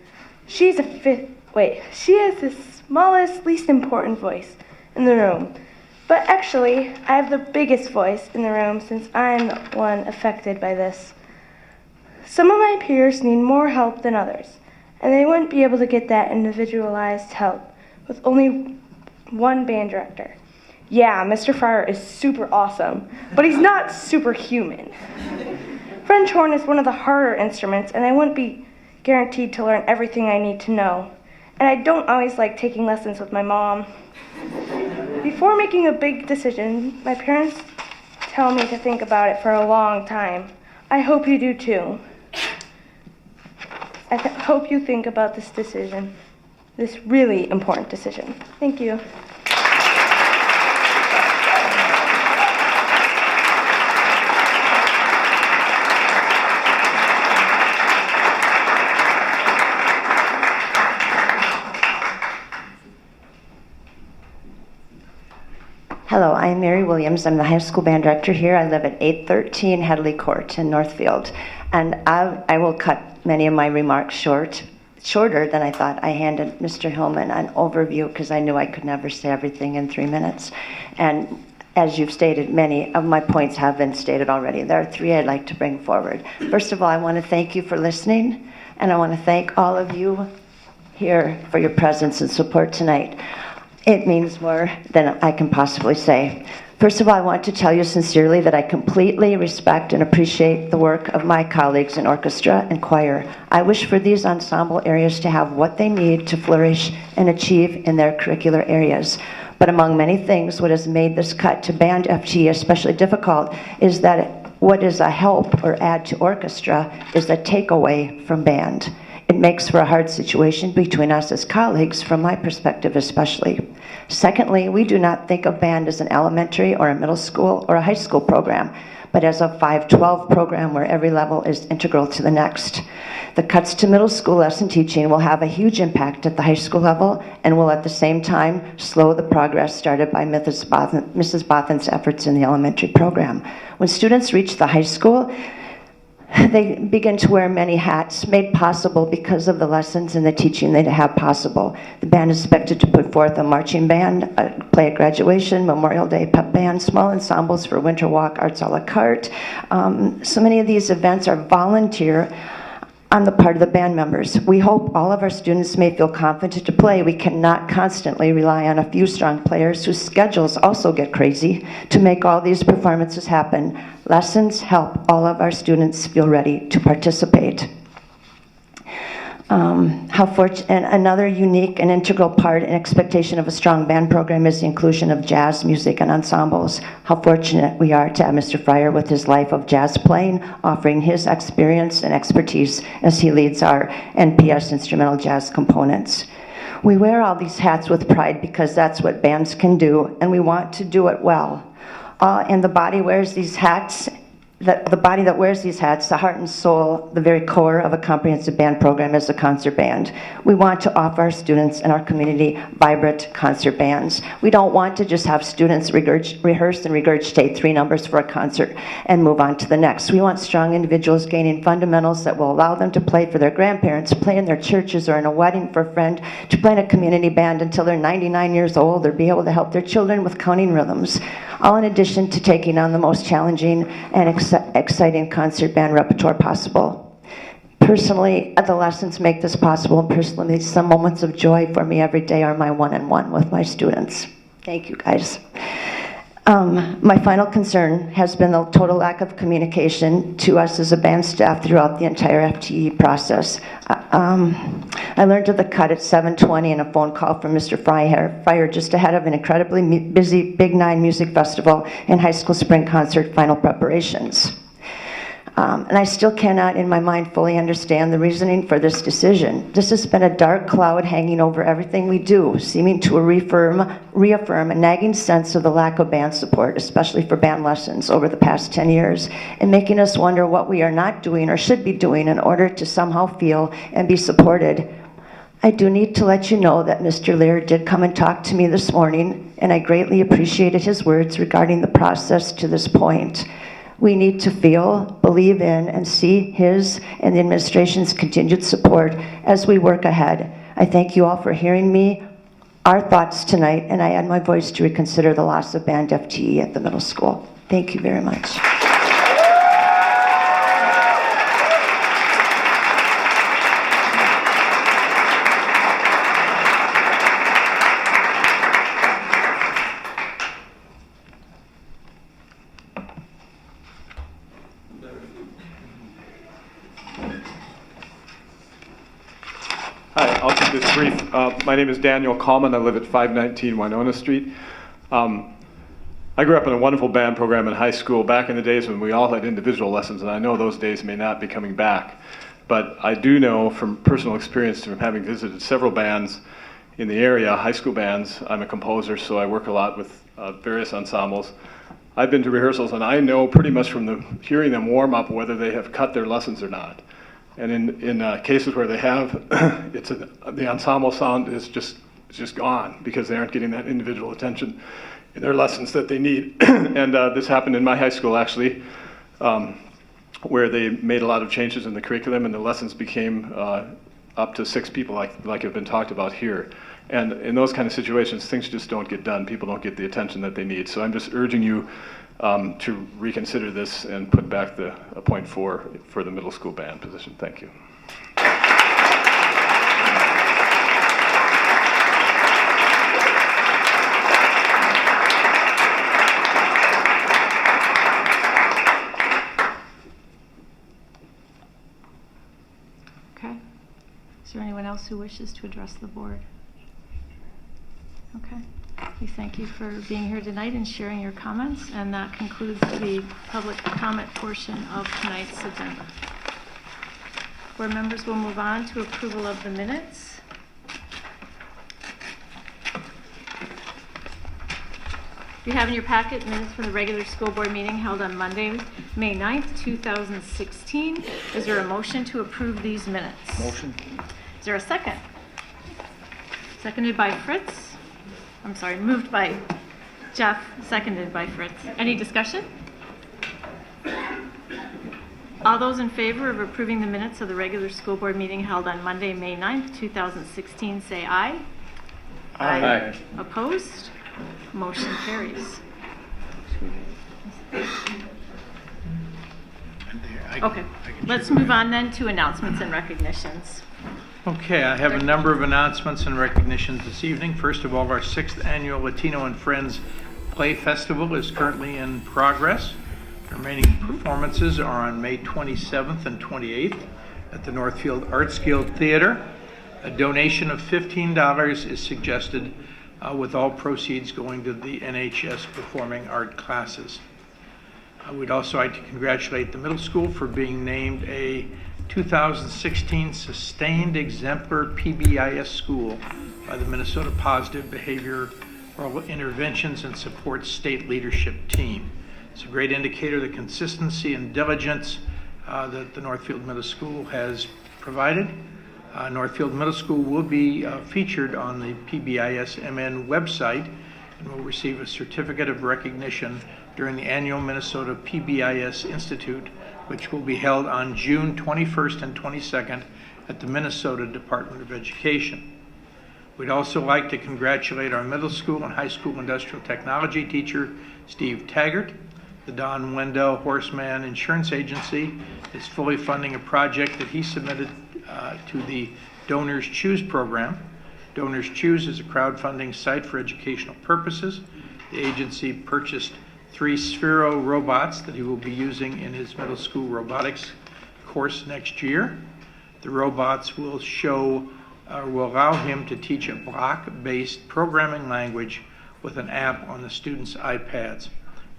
She has the smallest, least important voice in the room. But actually, I have the biggest voice in the room since I'm the one affected by this. Some of my peers need more help than others, and they wouldn't be able to get that individualized help with only one band director. Yeah, Mr. Fryer is super awesome, but he's not superhuman. French horn is one of the harder instruments, and I wouldn't be guaranteed to learn everything I need to know. And I don't always like taking lessons with my mom. Before making a big decision, my parents tell me to think about it for a long time. I hope you do too. I hope you think about this decision, this really important decision. Thank you. Hello, I'm Mary Williams. I'm the high school band director here. I live at 813 Headley Court in Northfield. And I will cut many of my remarks shorter than I thought. I handed Mr. Hillman an overview because I knew I could never say everything in 3 minutes. And as you've stated, many of my points have been stated already. There are 3 I'd like to bring forward. First of all, I want to thank you for listening, and I want to thank all of you here for your presence and support tonight. It means more than I can possibly say. First of all, I want to tell you sincerely that I completely respect and appreciate the work of my colleagues in orchestra and choir. I wish for these ensemble areas to have what they need to flourish and achieve in their curricular areas. But among many things, what has made this cut to band FTE especially difficult is that what is a help or add to orchestra is a takeaway from band. It makes for a hard situation between us as colleagues, from my perspective especially. Secondly, we do not think of band as an elementary or a middle school or a high school program, but as a 512 program where every level is integral to the next. The cuts to middle school lesson teaching will have a huge impact at the high school level and will at the same time slow the progress started by Mrs. Bothan's efforts in the elementary program. When students reach the high school, They begin to wear many hats, made possible because of the lessons and the teaching they have possible. The band is expected to put forth a marching band, a play at graduation, Memorial Day pep band, small ensembles for winter walk, arts a la carte. So many of these events are volunteer on the part of the band members. We hope all of our students may feel confident to play. We cannot constantly rely on a few strong players whose schedules also get crazy to make all these performances happen. Lessons help all of our students feel ready to participate. And another unique and integral part and expectation of a strong band program is the inclusion of jazz music and ensembles. How fortunate we are to have Mr. Fryer with his life of jazz playing, offering his experience and expertise as he leads our NPS instrumental jazz components. We wear all these hats with pride because that's what bands can do, and we want to do it well. And the body wears these hats. The body that wears these hats, the heart and soul, the very core of a comprehensive band program is a concert band. We want to offer our students and our community vibrant concert bands. We don't want to just have students rehearse and regurgitate 3 numbers for a concert and move on to the next. We want strong individuals gaining fundamentals that will allow them to play for their grandparents, play in their churches or in a wedding for a friend, to play in a community band until they're 99 years old, or be able to help their children with counting rhythms. All in addition to taking on the most challenging and exciting concert band repertoire possible. Personally, the lessons make this possible, and personally, some moments of joy for me every day are my one-on-one with my students. Thank you, guys. My final concern has been the total lack of communication to us as a band staff throughout the entire FTE process. I learned of the cut at 7:20 in a phone call from Mr. Fryer just ahead of an incredibly busy Big 9 Music Festival and high school spring concert final preparations. And I still cannot, in my mind, fully understand the reasoning for this decision. This has been a dark cloud hanging over everything we do, seeming to reaffirm a nagging sense of the lack of band support, especially for band lessons, over the past 10 years, and making us wonder what we are not doing or should be doing in order to somehow feel and be supported. I do need to let you know that Mr. Lear did come and talk to me this morning, and I greatly appreciated his words regarding the process to this point. We need to feel, believe in, and see his and the administration's continued support as we work ahead. I thank you all for hearing me, our thoughts tonight, and I add my voice to reconsider the loss of band FTE at the middle school. Thank you very much. Hi, I'll keep this brief. My name is Daniel Coleman. I live at 519 Winona Street. I grew up in a wonderful band program in high school back in the days when we all had individual lessons, and I know those days may not be coming back. But I do know from personal experience, from having visited several bands in the area, high school bands. I'm a composer, so I work a lot with various ensembles. I've been to rehearsals, and I know pretty much from hearing them warm up whether they have cut their lessons or not. And in cases where they have, the ensemble sound is just gone because they aren't getting that individual attention in their lessons that they need. And this happened in my high school, actually, where they made a lot of changes in the curriculum, and the lessons became up to 6 people, like have been talked about here. And in those kind of situations, things just don't get done. People don't get the attention that they need. So I'm just urging you to reconsider this and put back a .4 for the middle school band position. Thank you. Okay. Is there anyone else who wishes to address the board? Okay. We thank you for being here tonight and sharing your comments, and that concludes the public comment portion of tonight's agenda. Board members will move on to approval of the minutes. You have in your packet minutes from the regular school board meeting held on Monday, May 9th, 2016. Is there a motion to approve these minutes? Motion. Is there a second? Seconded by Fritz. I'm sorry, moved by Jeff, seconded by Fritz. Any discussion? All those in favor of approving the minutes of the regular school board meeting held on Monday, May 9th, 2016, say aye. Aye. Opposed? Motion carries. Okay, let's move on then to announcements and recognitions. Okay, I have a number of announcements and recognitions this evening. First of all, our 6th annual Latino and Friends Play Festival is currently in progress. The remaining performances are on May 27th and 28th at the Northfield Arts Guild Theater. A donation of $15 is suggested, with all proceeds going to the NHS Performing Art classes. We'd also like to congratulate the middle school for being named a 2016 Sustained Exemplar PBIS School by the Minnesota Positive Behavioral Interventions and Support State Leadership Team. It's a great indicator of the consistency and diligence that the Northfield Middle School has provided. Northfield Middle School will be featured on the PBIS MN website and will receive a certificate of recognition during the annual Minnesota PBIS Institute, which will be held on June 21st and 22nd at the Minnesota Department of Education. We'd also like to congratulate our middle school and high school industrial technology teacher, Steve Taggart. The Don Wendell Horseman Insurance Agency is fully funding a project that he submitted to the Donors Choose program. Donors Choose is a crowdfunding site for educational purposes. The agency purchased 3 Sphero robots that he will be using in his middle school robotics course next year. The robots will allow him to teach a block-based programming language with an app on the students' iPads.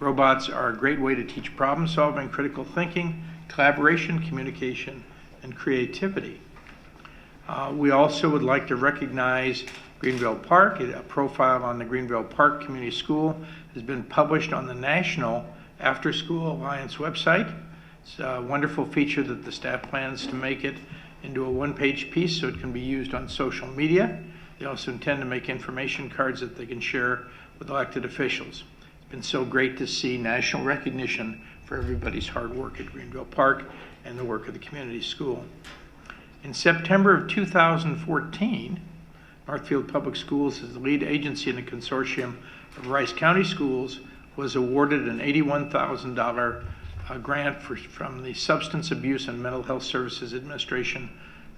Robots are a great way to teach problem solving, critical thinking, collaboration, communication, and creativity. We also would like to recognize Greenville Park. A profile on the Greenville Park Community School has been published on the National After School Alliance website. It's a wonderful feature that the staff plans to make it into a one-page piece so it can be used on social media. They also intend to make information cards that they can share with elected officials. It's been so great to see national recognition for everybody's hard work at Greenville Park and the work of the community school. In September of 2014, Northfield Public Schools, as the lead agency in a consortium of Rice County Schools, was awarded an $81,000 grant from the Substance Abuse and Mental Health Services Administration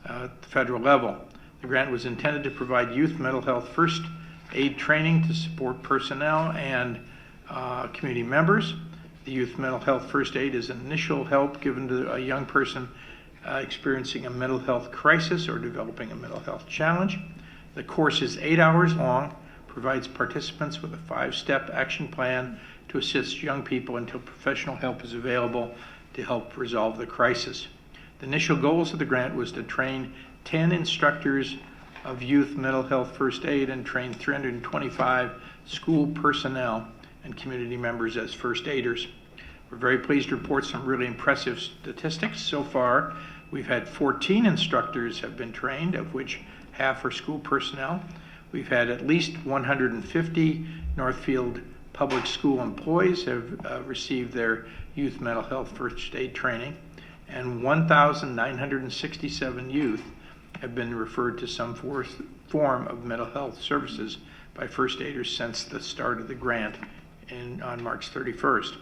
at the federal level. The grant was intended to provide youth mental health first aid training to support personnel and community members. The youth mental health first aid is initial help given to a young person experiencing a mental health crisis or developing a mental health challenge. The course is 8 hours long, provides participants with a 5-step action plan to assist young people until professional help is available to help resolve the crisis. The initial goals of the grant was to train 10 instructors of youth mental health first aid and train 325 school personnel and community members as first aiders. We're very pleased to report some really impressive statistics. So far, we've had 14 instructors have been trained, of which half are school personnel. We've had at least 150 Northfield public school employees have received their youth mental health first aid training, and 1,967 youth have been referred to some form of mental health services by first aiders since the start of the grant on March 31st.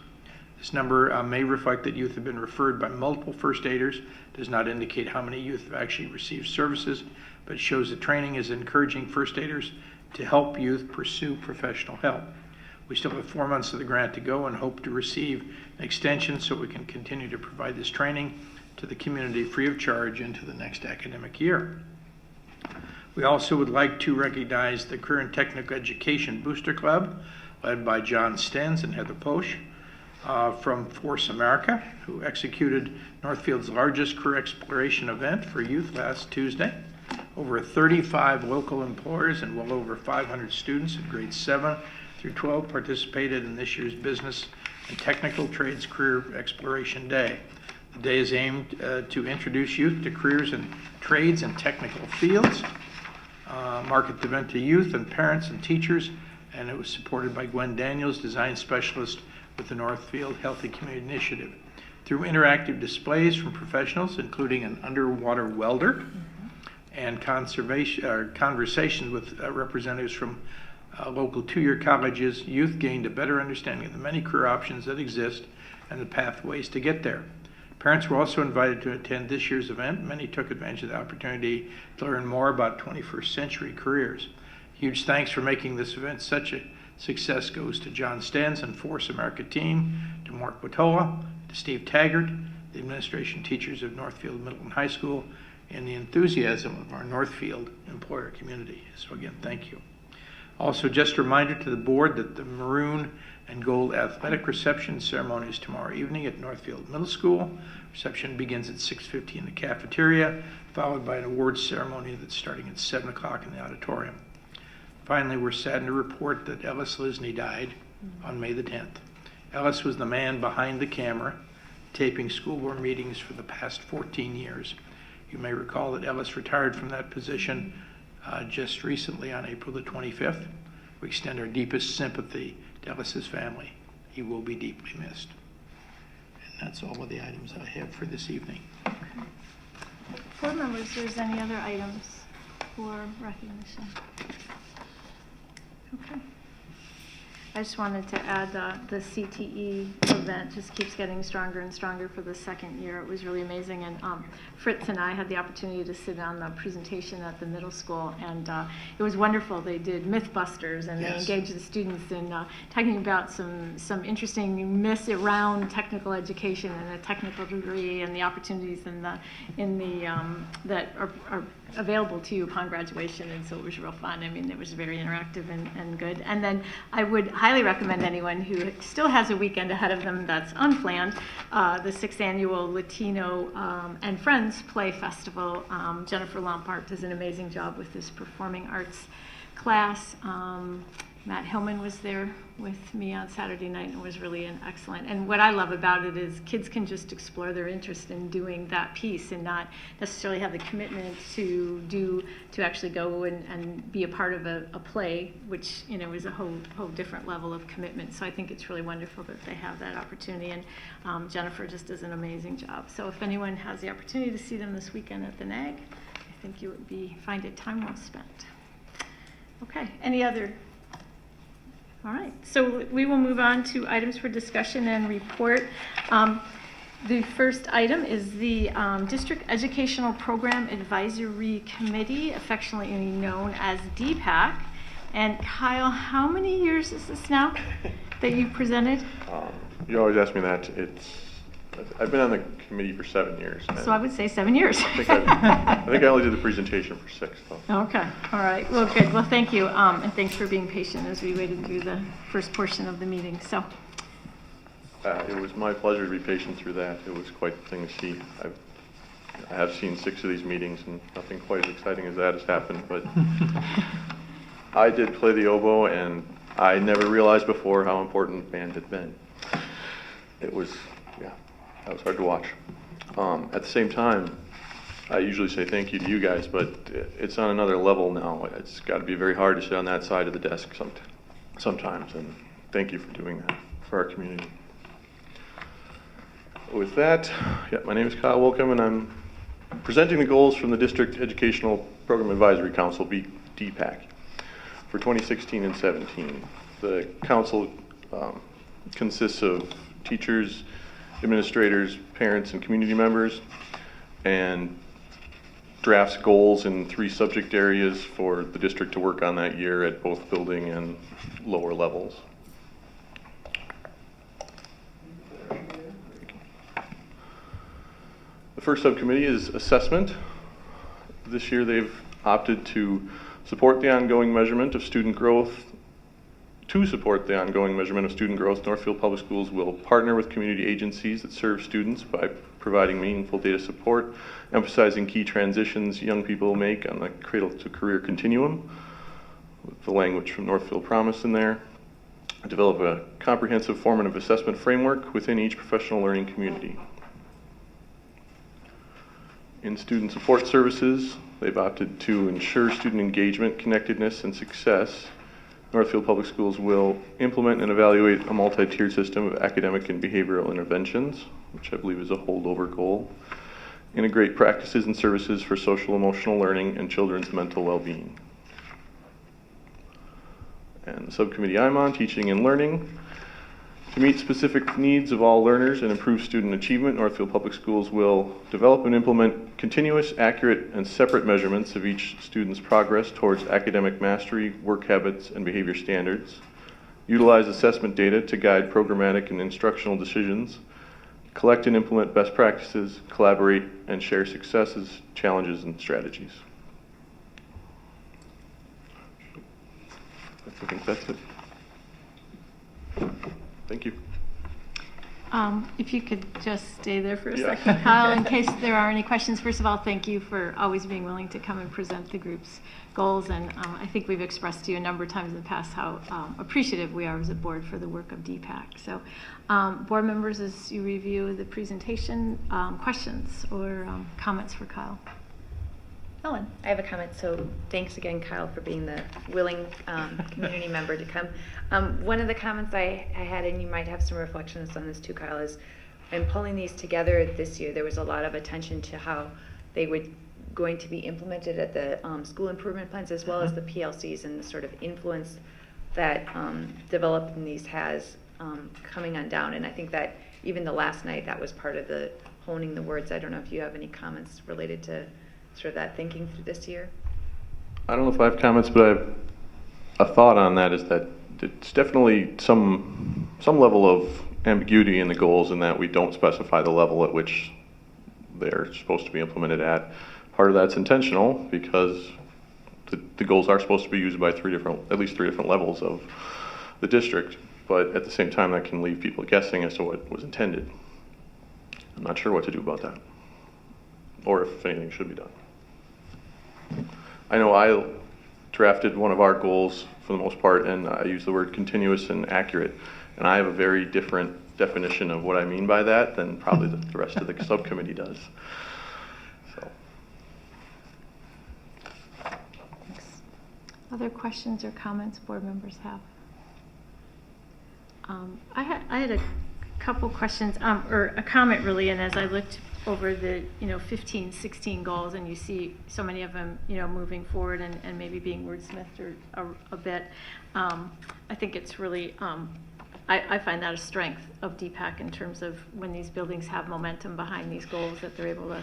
This number may reflect that youth have been referred by multiple first aiders, does not indicate how many youth have actually received services, but shows that training is encouraging first aiders to help youth pursue professional help. We still have 4 months of the grant to go and hope to receive an extension so we can continue to provide this training to the community free of charge into the next academic year. We also would like to recognize the Career and Technical Education Booster Club, led by John Stens and Heather Posch from Force America, who executed Northfield's largest career exploration event for youth last Tuesday. Over 35 local employers and well over 500 students in grades 7 through 12 participated in this year's Business and Technical Trades Career Exploration Day. The day is aimed to introduce youth to careers in trades and technical fields, market the event to youth and parents and teachers, and it was supported by Gwen Daniels, design specialist with the Northfield Healthy Community Initiative. through interactive displays from professionals, including an underwater welder, and conversations with representatives from local two-year colleges, youth gained a better understanding of the many career options that exist and the pathways to get there. Parents were also invited to attend this year's event. Many took advantage of the opportunity to learn more about 21st century careers. Huge thanks for making this event such a success goes to John Stans and Force America team, to Mark Botola, to Steve Taggart, the administration teachers of Northfield Middle and High School, and the enthusiasm of our Northfield employer community. So again, thank you. Also, just a reminder to the board that the maroon and gold athletic reception ceremony is tomorrow evening at Northfield Middle School. Reception begins at 6:50 in the cafeteria, followed by an awards ceremony that's starting at 7 o'clock in the auditorium. Finally, we're saddened to report that Ellis Lisney died on May the 10th. Ellis was the man behind the camera, taping school board meetings for the past 14 years. You may recall that Ellis retired from that position just recently on April the 25th. We extend our deepest sympathy to Ellis's family. He will be deeply missed. And that's all of the items I have for this evening. Board members, if there's any other items for recognition? Okay. I just wanted to add the CTE event just keeps getting stronger and stronger for the second year. It was really amazing. And Fritz and I had the opportunity to sit on the presentation at the middle school, and it was wonderful. They did Mythbusters, and they engaged the students in talking about some interesting myths around technical education and a technical degree and the opportunities that are available to you upon graduation. And so it was real fun. I mean, it was very interactive and good. And then I would highly recommend anyone who still has a weekend ahead of them that's unplanned, the 6th annual Latino and Friends Play Festival. Jennifer Lompart does an amazing job with this performing arts class. Matt Hillman was there with me on Saturday night and was really excellent. And what I love about it is kids can just explore their interest in doing that piece and not necessarily have the commitment to actually go and be a part of a play, which is a whole different level of commitment. So I think it's really wonderful that they have that opportunity, and Jennifer just does an amazing job. So if anyone has the opportunity to see them this weekend at the NAG, I think you would find it time well spent. Okay, any other? All right, so we will move on to items for discussion and report. The first item is the District Educational Program Advisory Committee, affectionately known as DPAC. And Kyle, how many years is this now that you've presented? You always ask me that. I've been on the committee for 7 years. So I would say 7 years. I think I only did the presentation for 6, though. Okay, all right. Well, good. Well, thank you, and thanks for being patient as we waited through the first portion of the meeting. So, it was my pleasure to be patient through that. It was quite the thing to see. I have seen 6 of these meetings, and nothing quite as exciting as that has happened. But I did play the oboe, and I never realized before how important band had been. It was. That was hard to watch. At the same time, I usually say thank you to you guys, but it's on another level now. It's got to be very hard to sit on that side of the desk sometimes, and thank you for doing that for our community. With that, my name is Kyle Wilkham, and I'm presenting the goals from the District Educational Program Advisory Council, DPAC, for 2016 and 17. The council consists of teachers, administrators, parents, and community members, and drafts goals in 3 subject areas for the district to work on that year at both building and lower levels. The first subcommittee is assessment. This year they've opted to support the ongoing measurement of student growth. To support the ongoing measurement of student growth, Northfield Public Schools will partner with community agencies that serve students by providing meaningful data support, emphasizing key transitions young people make on the cradle to career continuum, with the language from Northfield Promise in there, develop a comprehensive formative assessment framework within each professional learning community. In student support services, they've opted to ensure student engagement, connectedness, and success. Northfield Public Schools will implement and evaluate a multi-tiered system of academic and behavioral interventions which I believe is a holdover goal. Integrate practices and services for social emotional learning and children's mental well-being. And the subcommittee I'm on, teaching and learning. To meet specific needs of all learners and improve student achievement, Northfield Public Schools will develop and implement continuous, accurate, and separate measurements of each student's progress towards academic mastery, work habits, and behavior standards. Utilize assessment data to guide programmatic and instructional decisions. Collect and implement best practices, collaborate, and share successes, challenges, and strategies. I think that's it. Thank you. If you could just stay there for a Yeah. second, Kyle, in case there are any questions. First of all, thank you for always being willing to come and present the group's goals. And I think we've expressed to you a number of times in the past how appreciative we are as a board for the work of DPAC. So board members, as you review the presentation, questions or comments for Kyle? Ellen, I have a comment. So thanks again, Kyle, for being the willing community member to come. One of the comments I had, and you might have some reflections on this too, Kyle, is in pulling these together this year, there was a lot of attention to how they were going to be implemented at the school improvement plans as well as the PLCs and the sort of influence that developing these has coming on down. And I think that even the last night, that was part of the honing the words. I don't know if you have any comments related to sort of that thinking through this year. I don't know if I have comments, but I have a thought on that is that it's definitely some level of ambiguity in the goals in that we don't specify the level at which they're supposed to be implemented at. Part of that's intentional because the goals are supposed to be used by at least three different levels of the district, but at the same time that can leave people guessing as to what was intended. I'm not sure what to do about that, or if anything should be done. I know I drafted one of our goals for the most part, and I use the word continuous and accurate, and I have a very different definition of what I mean by that than probably the rest of the subcommittee does. So. Other questions or comments board members have? I had a couple questions, or a comment really, and as I looked over the 15, 16 goals, and you see so many of them moving forward and maybe being wordsmithed a bit, I think it's really I find that a strength of DPAC in terms of when these buildings have momentum behind these goals, that they're able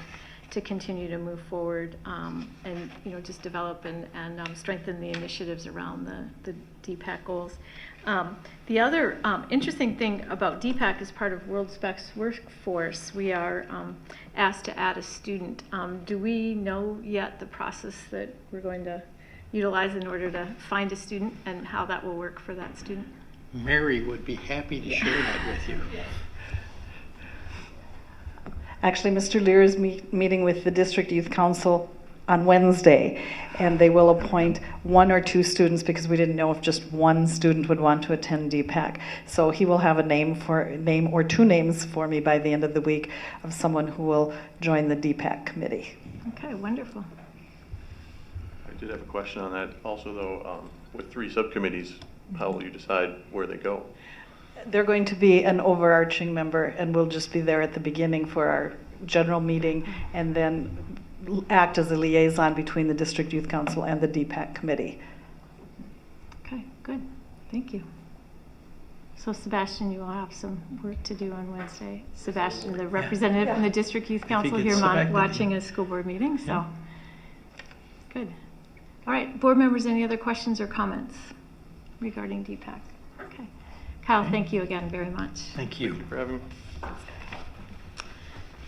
to continue to move forward and just develop and strengthen the initiatives around the DPAC goals. The other interesting thing about DPAC as part of World Spec's workforce, we are asked to add a student. Do we know yet the process that we're going to utilize in order to find a student and how that will work for that student? Mary would be happy to share that with you. Actually, Mr. Lear is meeting with the District Youth Council on Wednesday, and they will appoint one or two students because we didn't know if just one student would want to attend DPAC. So he will have a name or two names for me by the end of the week of someone who will join the DPAC committee. Okay, wonderful. I did have a question on that also, though. With three subcommittees, how will you decide where they go? They're going to be an overarching member, and we'll just be there at the beginning for our general meeting, and then act as a liaison between the District Youth Council and the DPAC committee. Okay, good. Thank you. So Sebastian, you will have some work to do on Wednesday. Sebastian, the representative from the District Youth Council here watching a school board meeting. So yeah. Good. All right, board members, any other questions or comments regarding DPAC? Okay. Kyle, thank you again very much. Thank you. Thank you for having me.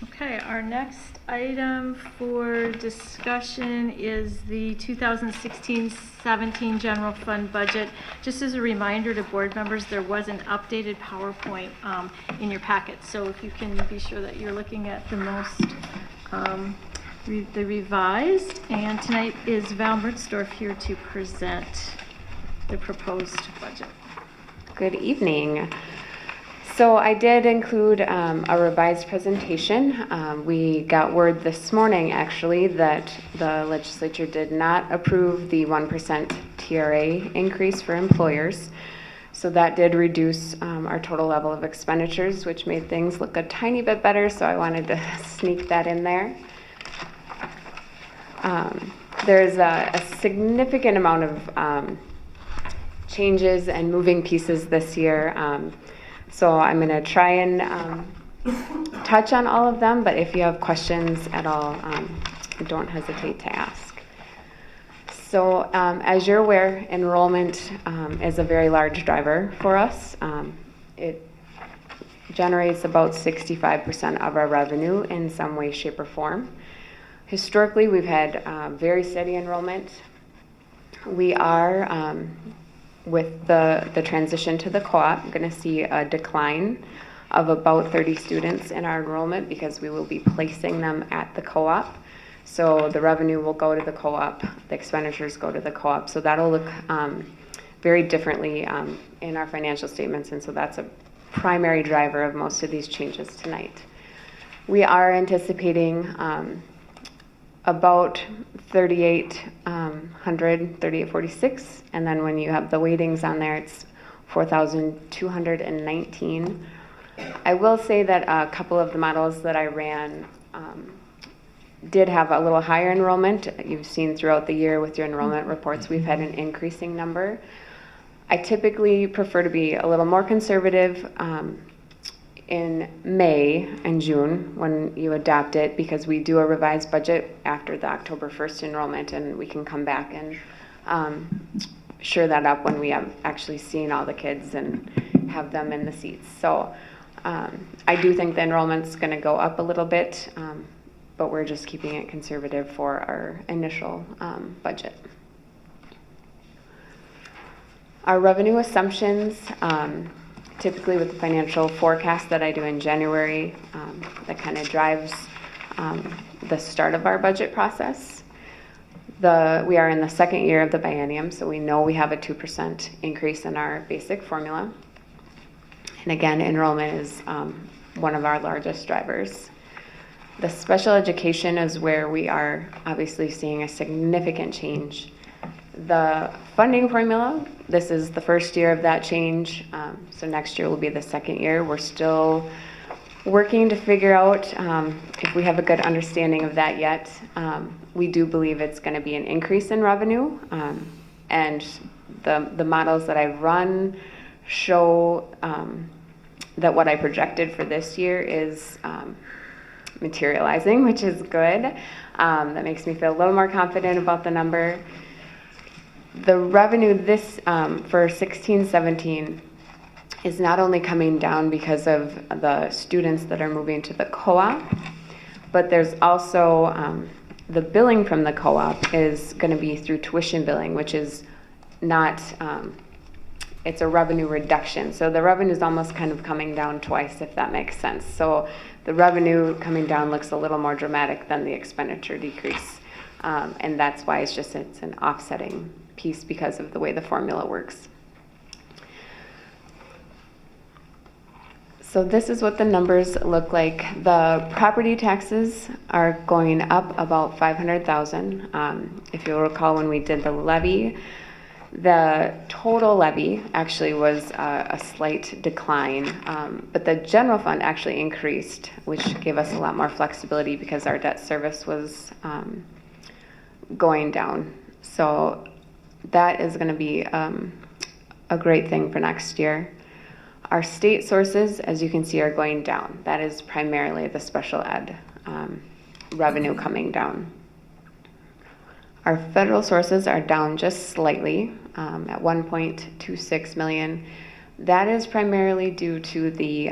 Okay, our next item for discussion is the 2016-17 general fund budget. Just as a reminder to board members, there was an updated PowerPoint in your packet. So if you can be sure that you're looking at the most, the revised. And tonight is Val Mertsdorf here to present the proposed budget. Good evening. So I did include a revised presentation. We got word this morning, actually, that the legislature did not approve the 1% TRA increase for employers. So that did reduce our total level of expenditures, which made things look a tiny bit better, so I wanted to sneak that in there. There's a significant amount of changes and moving pieces this year. So I'm going to try and touch on all of them, but if you have questions at all, don't hesitate to ask. So as you're aware, enrollment is a very large driver for us. It generates about 65% of our revenue in some way, shape, or form. Historically, we've had very steady enrollment. We are, with the transition to the co-op, going to see a decline of about 30 students in our enrollment because we will be placing them at the co-op. So the revenue will go to the co-op, the expenditures go to the co-op. So that'll look very differently in our financial statements, and so that's a primary driver of most of these changes tonight. We are anticipating about 3,846, and then when you have the weightings on there, it's 4,219. I will say that a couple of the models that I ran did have a little higher enrollment. You've seen throughout the year with your enrollment reports, we've had an increasing number. I typically prefer to be a little more conservative in May and June when you adopt it, because we do a revised budget after the October 1st enrollment, and we can come back and shore that up when we have actually seen all the kids and have them in the seats. So I do think the enrollment's going to go up a little bit, but we're just keeping it conservative for our initial budget. Our revenue assumptions, typically with the financial forecast that I do in January, that kind of drives the start of our budget process. We are in the second year of the biennium, so we know we have a 2% increase in our basic formula. And again, enrollment is one of our largest drivers. The special education is where we are obviously seeing a significant change. The funding formula, this is the first year of that change, so next year will be the second year. We're still working to figure out if we have a good understanding of that yet. We do believe it's going to be an increase in revenue, and the models that I've run show that what I projected for this year is materializing, which is good. That makes me feel a little more confident about the number. The revenue this for 16-17 is not only coming down because of the students that are moving to the co-op, but there's also the billing from the co-op is going to be through tuition billing, which is not, it's a revenue reduction. So the revenue is almost kind of coming down twice, if that makes sense. So the revenue coming down looks a little more dramatic than the expenditure decrease. And that's why it's an offsetting piece because of the way the formula works. So this is what the numbers look like. The property taxes are going up about $500,000. If you'll recall, when we did the levy, the total levy actually was a slight decline, but the general fund actually increased, which gave us a lot more flexibility because our debt service was going down. So that is going to be a great thing for next year. Our state sources, as you can see, are going down. That is primarily the special ed revenue coming down. Our federal sources are down just slightly at $1.26 million. That is primarily due to the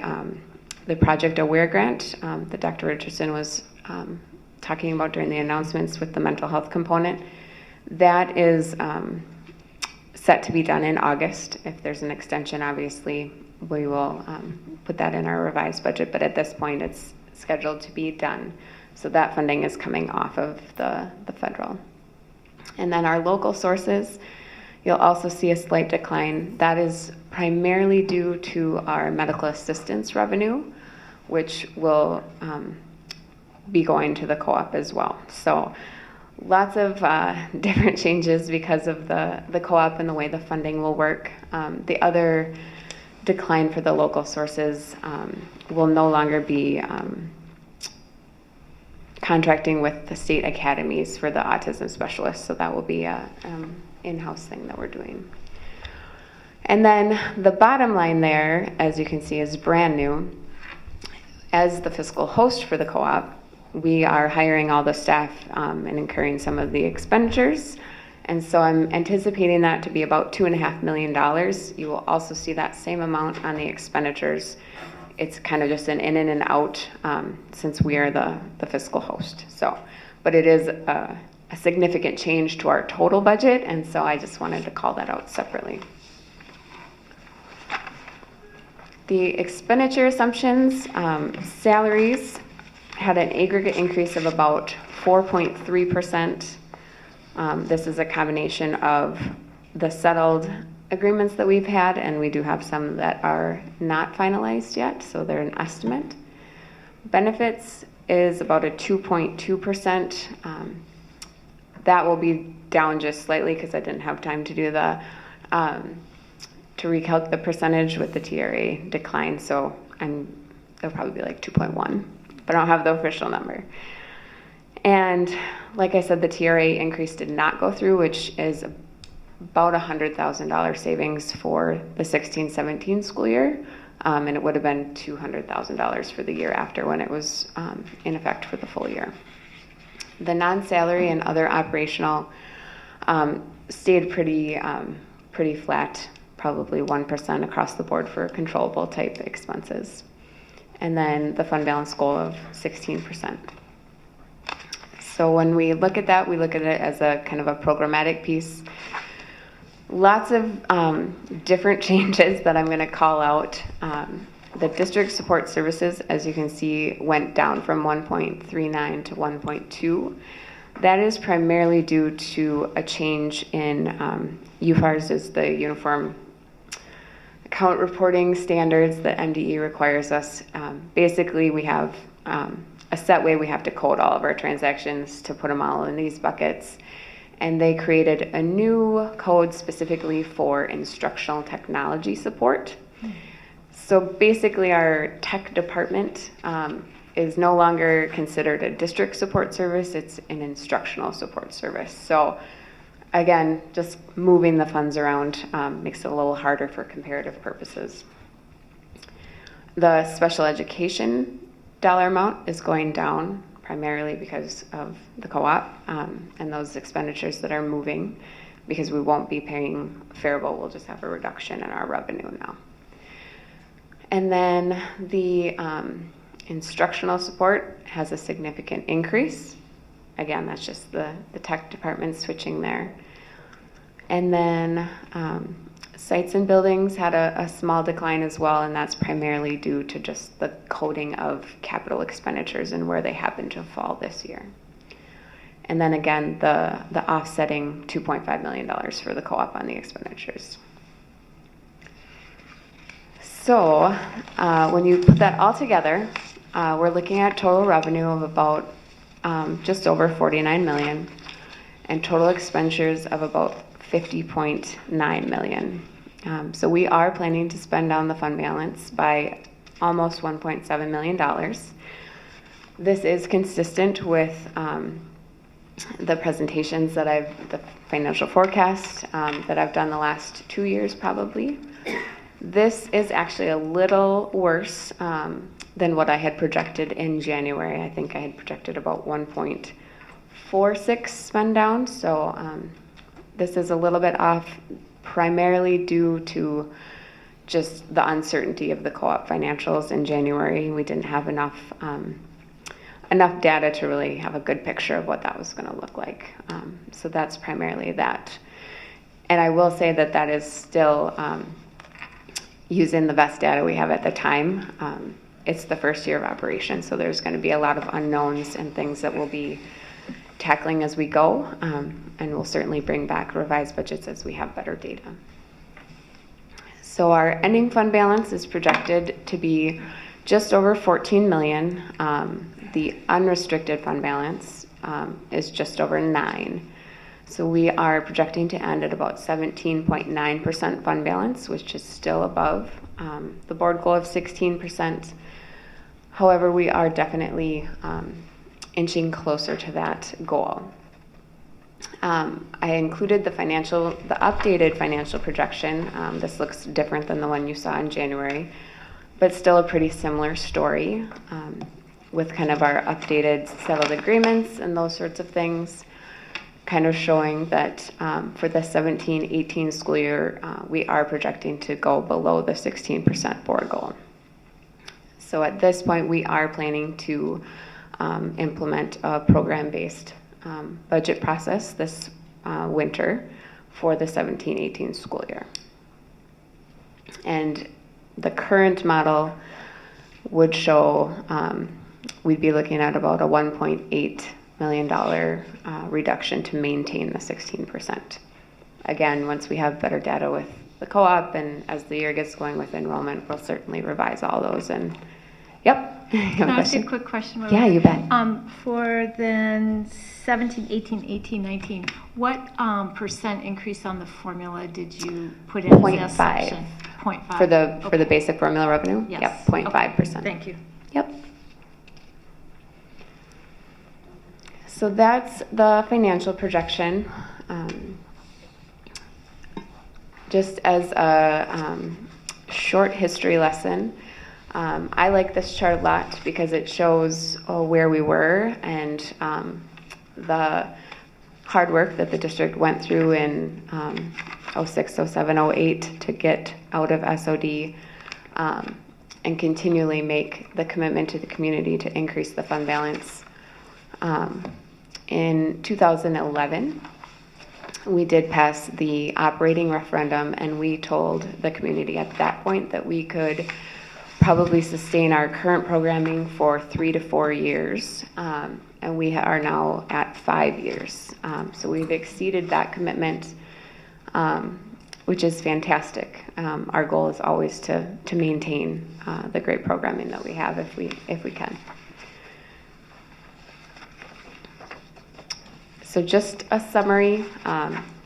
Project Aware grant that Dr. Richardson was talking about during the announcements with the mental health component. That is set to be done in August. If there's an extension, obviously, we will put that in our revised budget, but at this point, it's scheduled to be done. So that funding is coming off of the federal. And then our local sources, you'll also see a slight decline. That is primarily due to our medical assistance revenue, which will be going to the co-op as well. So lots of different changes because of the co-op and the way the funding will work. The other decline for the local sources will no longer be contracting with the state academies for the autism specialists, so that will be a in-house thing that we're doing. And then the bottom line there, as you can see, is brand new. As the fiscal host for the co-op, we are hiring all the staff and incurring some of the expenditures. And so I'm anticipating that to be about $2.5 million. You will also see that same amount on the expenditures. It's kind of just an in and out since we are the fiscal host. So, but it is a significant change to our total budget, and so I just wanted to call that out separately. The expenditure assumptions, salaries had an aggregate increase of about 4.3%. This is a combination of the settled agreements that we've had, and we do have some that are not finalized yet, so they're an estimate. Benefits is about a 2.2%. That will be down just slightly because I didn't have time to do the to recalculate the percentage with the TRA decline, so it'll probably be like 2.1, but I don't have the official number. And like I said, the TRA increase did not go through, which is about $100,000 savings for the 16-17 school year, and it would have been $200,000 for the year after when it was in effect for the full year. The non-salary and other operational stayed pretty flat, probably 1% across the board for controllable type expenses. And then the fund balance goal of 16%. So when we look at that, we look at it as a kind of a programmatic piece. Lots of different changes that I'm going to call out. The district support services, as you can see, went down from 1.39 to 1.2. That is primarily due to a change in UFARS, is the Uniform Account Reporting Standards that MDE requires us. Basically, we have a set way we have to code all of our transactions to put them all in these buckets. And they created a new code specifically for instructional technology support. So basically our tech department is no longer considered a district support service, it's an instructional support service. So again, just moving the funds around makes it a little harder for comparative purposes. The special education dollar amount is going down primarily because of the co-op and those expenditures that are moving, because we won't be paying Faribault, we'll just have a reduction in our revenue now. And then the instructional support has a significant increase. Again, that's just the tech department switching there. And then sites and buildings had a small decline as well, and that's primarily due to just the coding of capital expenditures and where they happen to fall this year. And then again, the offsetting $2.5 million for the co-op on the expenditures. So when you put that all together, we're looking at total revenue of about just over $49 million and total expenditures of about $50.9 million. So we are planning to spend down the fund balance by almost $1.7 million. This is consistent with the presentations that the financial forecast that I've done the last 2 years probably. This is actually a little worse than what I had projected in January. I think I had projected about 1.46 spend down. So this is a little bit off, primarily due to just the uncertainty of the co-op financials in January. We didn't have enough data to really have a good picture of what that was going to look like. So that's primarily that. And I will say that that is still using the best data we have at the time. It's the first year of operation, so there's going to be a lot of unknowns and things that we'll be tackling as we go, and we'll certainly bring back revised budgets as we have better data. So our ending fund balance is projected to be just over $14 million. The unrestricted fund balance is just over 9. So we are projecting to end at about 17.9% fund balance, which is still above the board goal of 16%. However, we are definitely inching closer to that goal. I included the updated financial projection. This looks different than the one you saw in January, but still a pretty similar story with kind of our updated settled agreements and those sorts of things, kind of showing that for the 17-18 school year, we are projecting to go below the 16% board goal. So at this point, we are planning to implement a program-based budget process this winter for the 17-18 school year. And the current model would show we'd be looking at about a $1.8 million reduction to maintain the 16%. Again, once we have better data with the co-op and as the year gets going with enrollment, we'll certainly revise all those. And yep. Can I ask you a quick question? Yeah, you bet. For the 17, 18, 18, 19, what percent increase on the formula did you put in? 0.5. 0.5. For the basic formula revenue? Yes. Yep, 0.5%. Thank you. Yep. So that's the financial projection. Just as a short history lesson, I like this chart a lot because it shows where we were and the hard work that the district went through in 06, 07, 08 to get out of SOD and continually make the commitment to the community to increase the fund balance. In 2011, we did pass the operating referendum, and we told the community at that point that we could probably sustain our current programming for 3 to 4 years, and we are now at 5 years. So we've exceeded that commitment, which is fantastic. Our goal is always to maintain the great programming that we have if we can. So just a summary,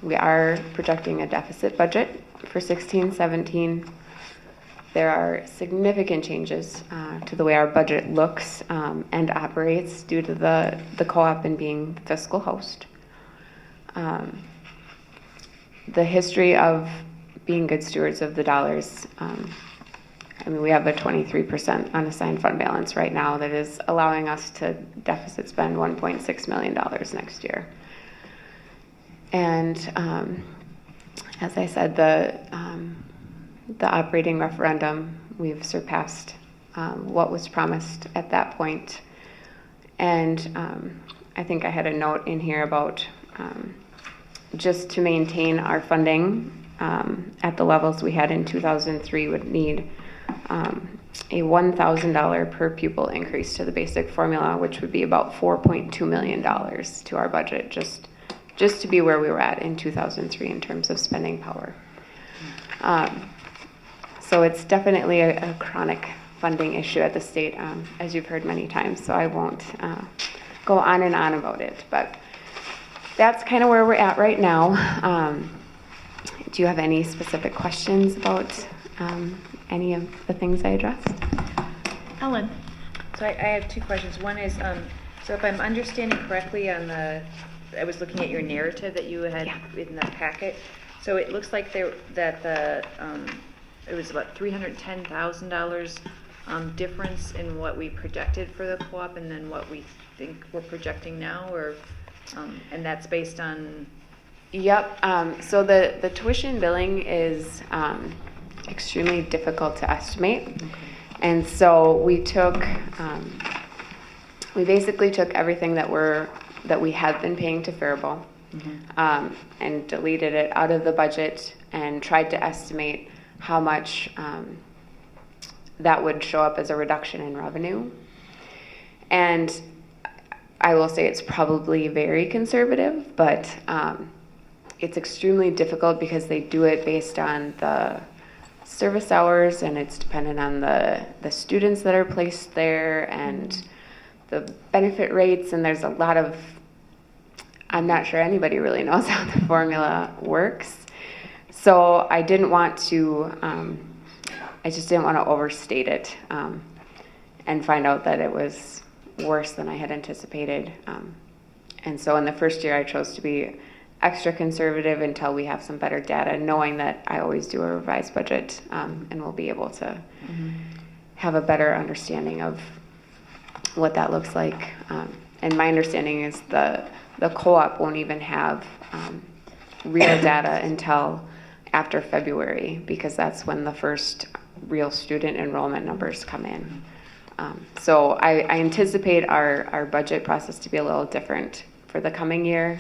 we are projecting a deficit budget for 16-17. There are significant changes to the way our budget looks and operates due to the co-op and being the fiscal host. The history of being good stewards of the dollars. We have a 23% unassigned fund balance right now that is allowing us to deficit spend $1.6 million next year. And as I said, the operating referendum, we've surpassed what was promised at that point. And I think I had a note in here about just to maintain our funding at the levels we had in 2003 would need a $1,000 per pupil increase to the basic formula, which would be about $4.2 million to our budget, just to be where we were at in 2003 in terms of spending power. So it's definitely a chronic funding issue at the state, as you've heard many times, so I won't go on and on about it. But that's kind of where we're at right now. Do you have any specific questions about any of the things I addressed? Ellen. So I have two questions. One is, so if I'm understanding correctly I was looking at your narrative that you had in the packet. So it looks like it was about $310,000 difference in what we projected for the co-op and then what we think we're projecting now, or and that's based on. Yep. So the tuition billing is extremely difficult to estimate. Okay. And so we basically took everything that we had been paying to Faribault, and deleted it out of the budget and tried to estimate how much that would show up as a reduction in revenue. And I will say it's probably very conservative, but it's extremely difficult because they do it based on the service hours, and it's dependent on the students that are placed there and the benefit rates, and there's a lot of I'm not sure anybody really knows how the formula works. So I didn't want to, I just didn't want to overstate it and find out that it was worse than I had anticipated. And so in the first year, I chose to be extra conservative until we have some better data, knowing that I always do a revised budget and we'll be able to have a better understanding of what that looks like. And my understanding is the co-op won't even have real data until after February, because that's when the first real student enrollment numbers come in. So I anticipate our budget process to be a little different for the coming year.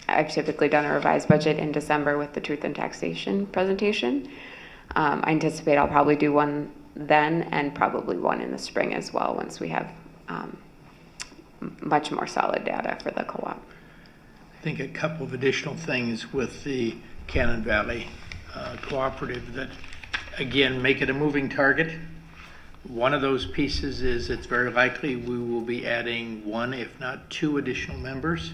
I've typically done a revised budget in December with the truth and taxation presentation. I anticipate I'll probably do one then and probably one in the spring as well once we have much more solid data for the co-op. I think a couple of additional things with the Cannon Valley Cooperative that, again, make it a moving target. One of those pieces is it's very likely we will be adding one, if not two, additional members.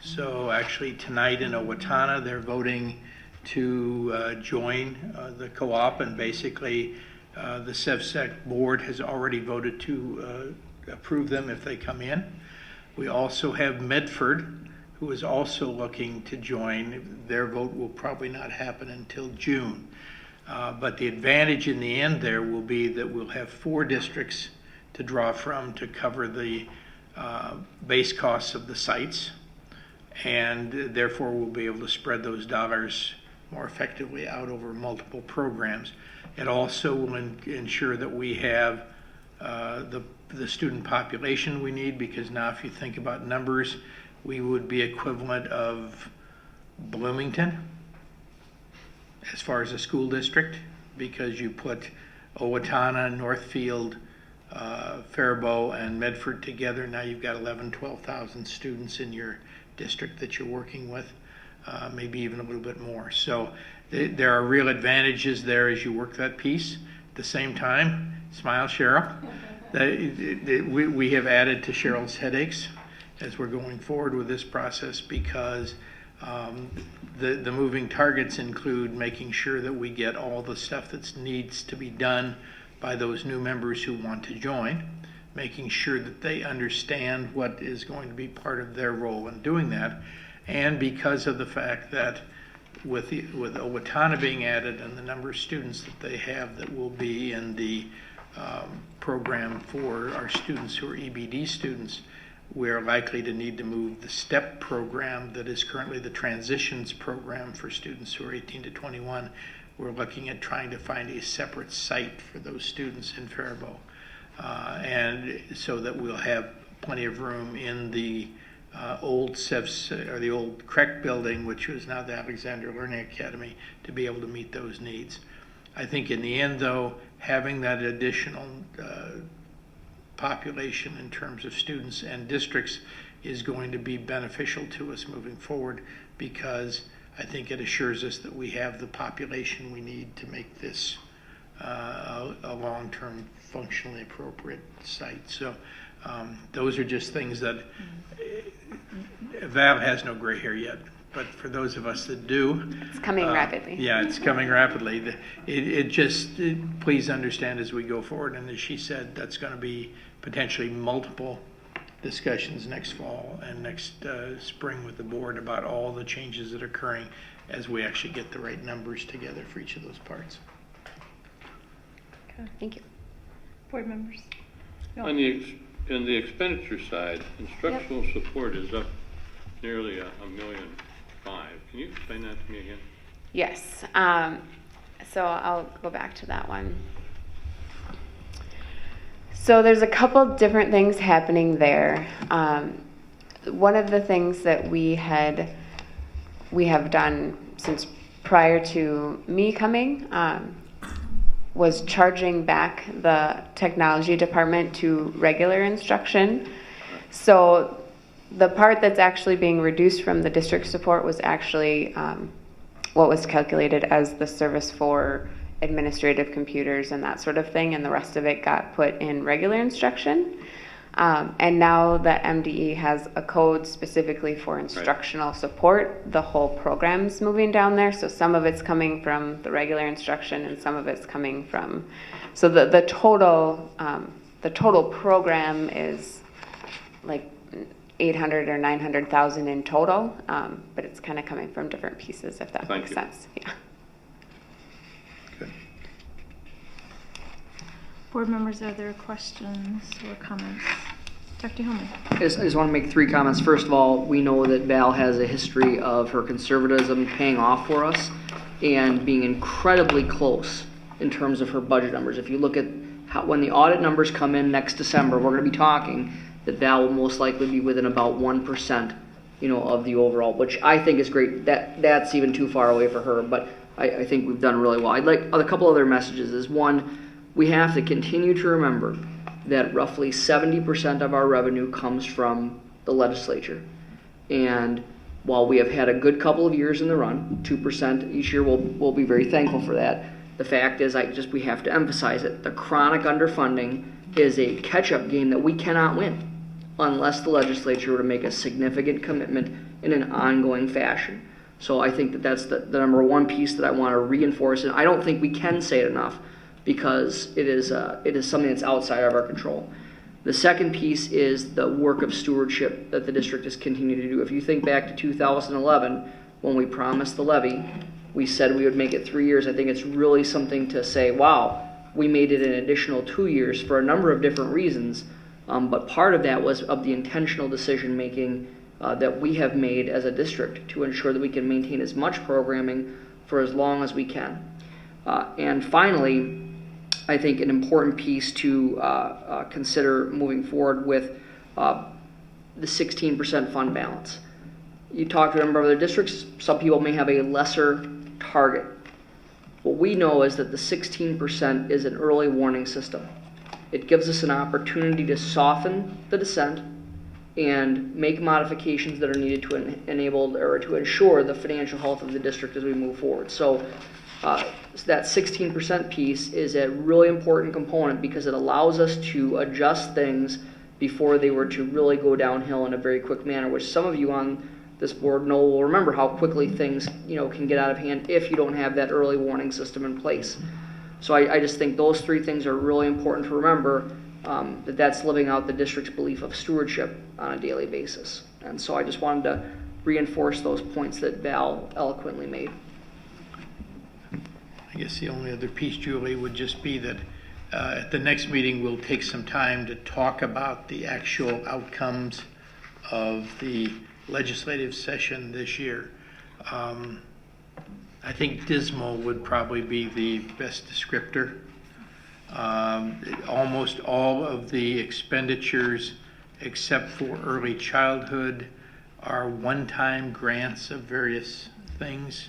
So actually tonight in Owatonna, they're voting to join the co-op, and basically the SEVSEC board has already voted to approve them if they come in. We also have Medford, who is also looking to join. Their vote will probably not happen until June. But the advantage in the end there will be that we'll have 4 districts to draw from to cover the base costs of the sites, and therefore we'll be able to spread those dollars more effectively out over multiple programs. It also will ensure that we have the student population we need, because now if you think about numbers, we would be equivalent of Bloomington as far as a school district, because you put Owatonna, Northfield, Faribault, and Medford together. Now you've got 12,000 students in your district that you're working with, maybe even a little bit more. So there are real advantages there as you work that piece. At the same time, smile, Cheryl. We have added to Cheryl's headaches as we're going forward with this process, because the moving targets include making sure that we get all the stuff that needs to be done by those new members who want to join, making sure that they understand what is going to be part of their role in doing that. And because of the fact that with Owatonna being added and the number of students that they have that will be in the program for our students who are EBD students, we're likely to need to move the STEP program that is currently the transitions program for students who are 18 to 21. We're looking at trying to find a separate site for those students in Faribault. And so that we'll have plenty of room in the old SEVS, or the old CREC building, which is now the Alexander Learning Academy, to be able to meet those needs. I think in the end, though, having that additional population in terms of students and districts is going to be beneficial to us moving forward, because I think it assures us that we have the population we need to make this a long-term functionally appropriate site. So those are just things that Val has no gray hair yet, but for those of us that do, it's coming rapidly. Yeah, it's coming rapidly. Please understand as we go forward, and as she said, that's going to be potentially multiple discussions next fall and next spring with the board about all the changes that are occurring as we actually get the right numbers together for each of those parts. Okay, thank you. Board members? No. On the expenditure side, instructional support is up nearly $1.5 million. Can you explain that to me again? Yes. So I'll go back to that one. So there's a couple different things happening there. One of the things that we have done since prior to me coming was charging back the technology department to regular instruction. So the part that's actually being reduced from the district support was actually what was calculated as the service for administrative computers and that sort of thing, and the rest of it got put in regular instruction. And now that MDE has a code specifically for instructional support, the whole program's moving down there. So some of it's coming from the regular instruction and some of it's coming from, so the total program is like 800 or 900,000 in total, but it's kind of coming from different pieces, if that makes sense. Yeah. Board members, are there questions or comments? Dr. Hillman. I just want to make 3 comments. First of all, we know that Val has a history of her conservatism paying off for us and being incredibly close in terms of her budget numbers. If you look at how, when the audit numbers come in next December, we're going to be talking that Val will most likely be within about 1%, of the overall, which I think is great. That's even too far away for her, but I think we've done really well. I'd like a couple other messages. Is one, we have to continue to remember that roughly 70% of our revenue comes from the legislature. And while we have had a good couple of years in the run, 2% each year, we'll be very thankful for that. The fact is, we have to emphasize it. The chronic underfunding is a catch-up game that we cannot win unless the legislature were to make a significant commitment in an ongoing fashion. So I think that's the number one piece that I want to reinforce. And I don't think we can say it enough, because it is something that's outside of our control. The second piece is the work of stewardship that the district has continued to do. If you think back to 2011, when we promised the levy, we said we would make it 3 years. I think it's really something to say, wow, we made it an additional 2 years for a number of different reasons, but part of that was of the intentional decision making that we have made as a district to ensure that we can maintain as much programming for as long as we can. And finally, I think an important piece to consider moving forward with the 16% fund balance. You talk to a number of other districts, some people may have a lesser target. What we know is that the 16% is an early warning system. It gives us an opportunity to soften the descent and make modifications that are needed to enable or to ensure the financial health of the district as we move forward. So that 16% piece is a really important component because it allows us to adjust things before they were to really go downhill in a very quick manner, which some of you on this board will remember how quickly things can get out of hand if you don't have that early warning system in place. So I just think those 3 things are really important to remember, that's living out the district's belief of stewardship on a daily basis. And so I just wanted to reinforce those points that Val eloquently made. I guess the only other piece, Julie, would just be that at the next meeting, we'll take some time to talk about the actual outcomes of the legislative session this year. I think dismal would probably be the best descriptor. Almost all of the expenditures, except for early childhood, are one-time grants of various things.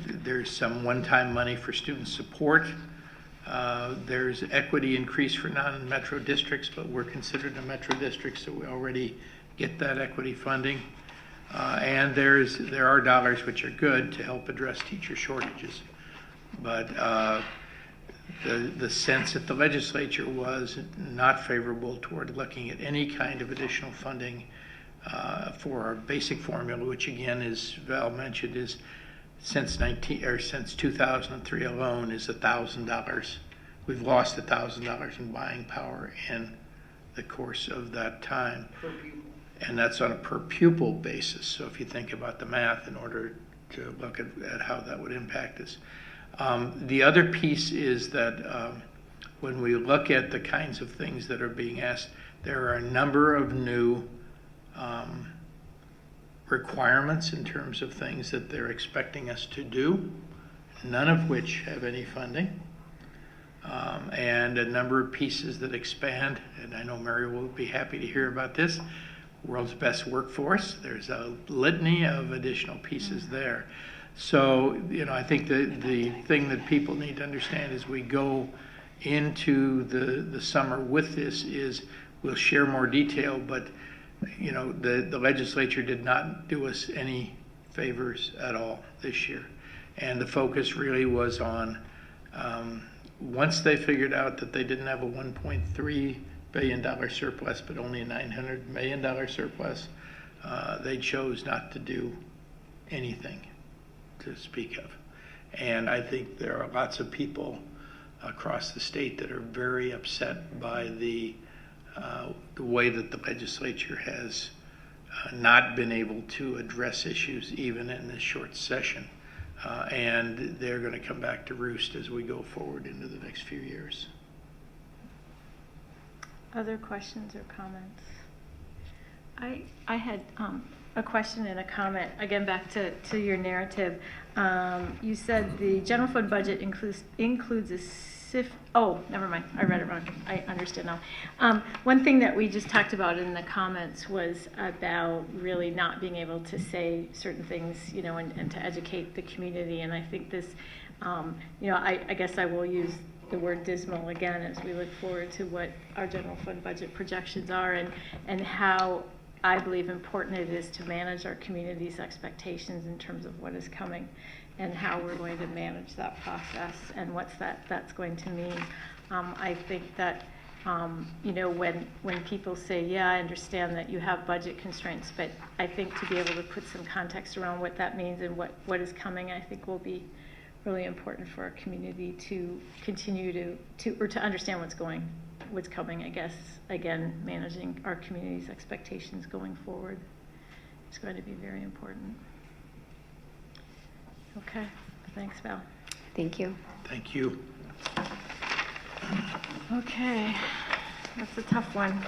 There's some one-time money for student support. There's equity increase for non-metro districts, but we're considered a metro district, so we already get that equity funding. And there are dollars which are good to help address teacher shortages. But the sense at the legislature was not favorable toward looking at any kind of additional funding for our basic formula, which again, as Val mentioned, is since 2003 alone is $1,000. We've lost $1,000 in buying power in the course of that time. Per pupil. And that's on a per pupil basis. So if you think about the math in order to look at how that would impact us. The other piece is that when we look at the kinds of things that are being asked, there are a number of new requirements in terms of things that they're expecting us to do, none of which have any funding, and a number of pieces that expand, and I know Mary will be happy to hear about this, world's best workforce. There's a litany of additional pieces there. So, I think the thing that people need to understand as we go into the summer with this is we'll share more detail, but the legislature did not do us any favors at all this year. And the focus really was on, once they figured out that they didn't have a $1.3 billion surplus, but only a $900 million surplus. They chose not to do anything to speak of. And I think there are lots of people across the state that are very upset by the way that the legislature has not been able to address issues even in this short session. And they're going to come back to roost as we go forward into the next few years. Other questions or comments? I had a question and a comment, again, back to your narrative. You said the general fund budget includes a oh, never mind, I read it wrong. I understand now. One thing that we just talked about in the comments was about really not being able to say certain things, you know, and to educate the community. And I think this, you know, I guess I will use the word dismal again as we look forward to what our general fund budget projections are and how I believe important it is to manage our community's expectations in terms of what is coming and how we're going to manage that process and what's that's going to mean. I think that you know, when people say, yeah, I understand that you have budget constraints, but I think to be able to put some context around what that means and what is coming, I think will be really important for our community to continue to understand what's coming, I guess. Again, managing our community's expectations going forward is going to be very important. Okay, thanks, Val. Thank you. Thank you. Okay, that's a tough one.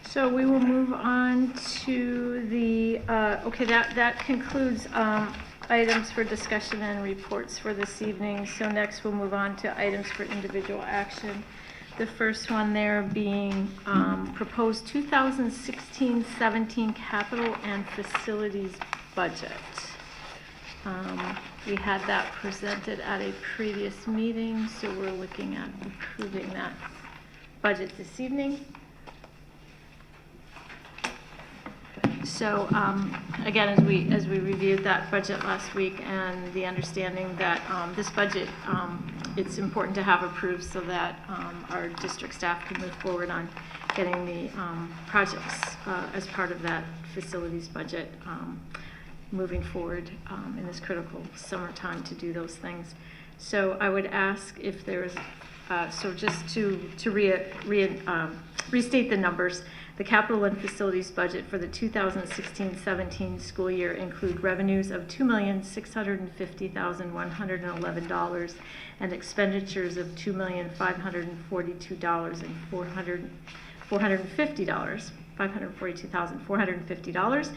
So we will move on to the, okay, that concludes items for discussion and reports for this evening. So next we'll move on to items for individual action. The first one there being proposed 2016-17 capital and facilities budget. We had that presented at a previous meeting, so we're looking at approving that budget this evening. So again, as we reviewed that budget last week, and the understanding that this budget, it's important to have approved so that our district staff can move forward on getting the projects as part of that facilities budget moving forward in this critical summertime to do those things. So I would ask if there's, so just to restate the numbers, the capital and facilities budget for the 2016-17 school year include revenues of $2,650,111 and expenditures of $542,450.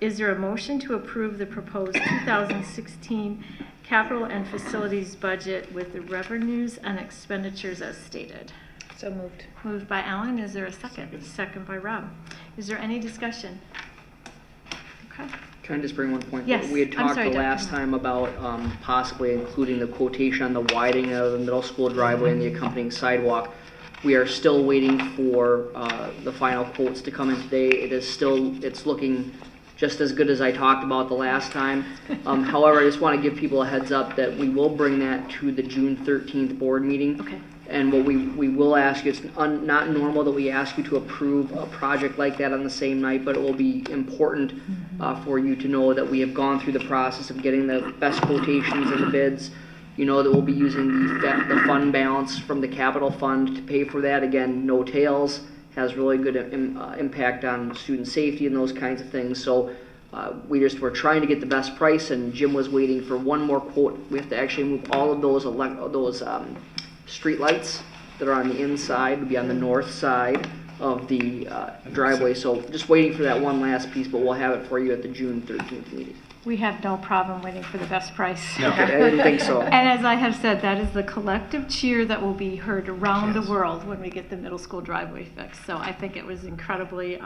Is there a motion to approve the proposed 2016 capital and facilities budget with the revenues and expenditures as stated? So moved. Moved by Alan. Is there a second? Second by Rob. Is there any discussion? Okay. Can I just bring one point? Yes. We had talked sorry, the last time about possibly including the quotation on the widening of the middle school driveway and the accompanying sidewalk. We are still waiting for the final quotes to come in today. It's looking just as good as I talked about the last time. However, I just want to give people a heads up that we will bring that to the June 13th board meeting. Okay. And what we will ask you, it's not normal that we ask you to approve a project like that on the same night, but it will be important for you to know that we have gone through the process of getting the best quotations and the bids. You know that we'll be using the fund balance from the capital fund to pay for that. Again, no tails, has really good impact on student safety and those kinds of things. So we're trying to get the best price, and Jim was waiting for one more quote. We have to actually move all of those street lights that are on the inside to be on the north side of the driveway. So just waiting for that one last piece, but we'll have it for you at the June 13th meeting. We have no problem waiting for the best price. No. Okay, I didn't think so. And as I have said, that is the collective cheer that will be heard around the world when we get the middle school driveway fixed. So I think it was incredibly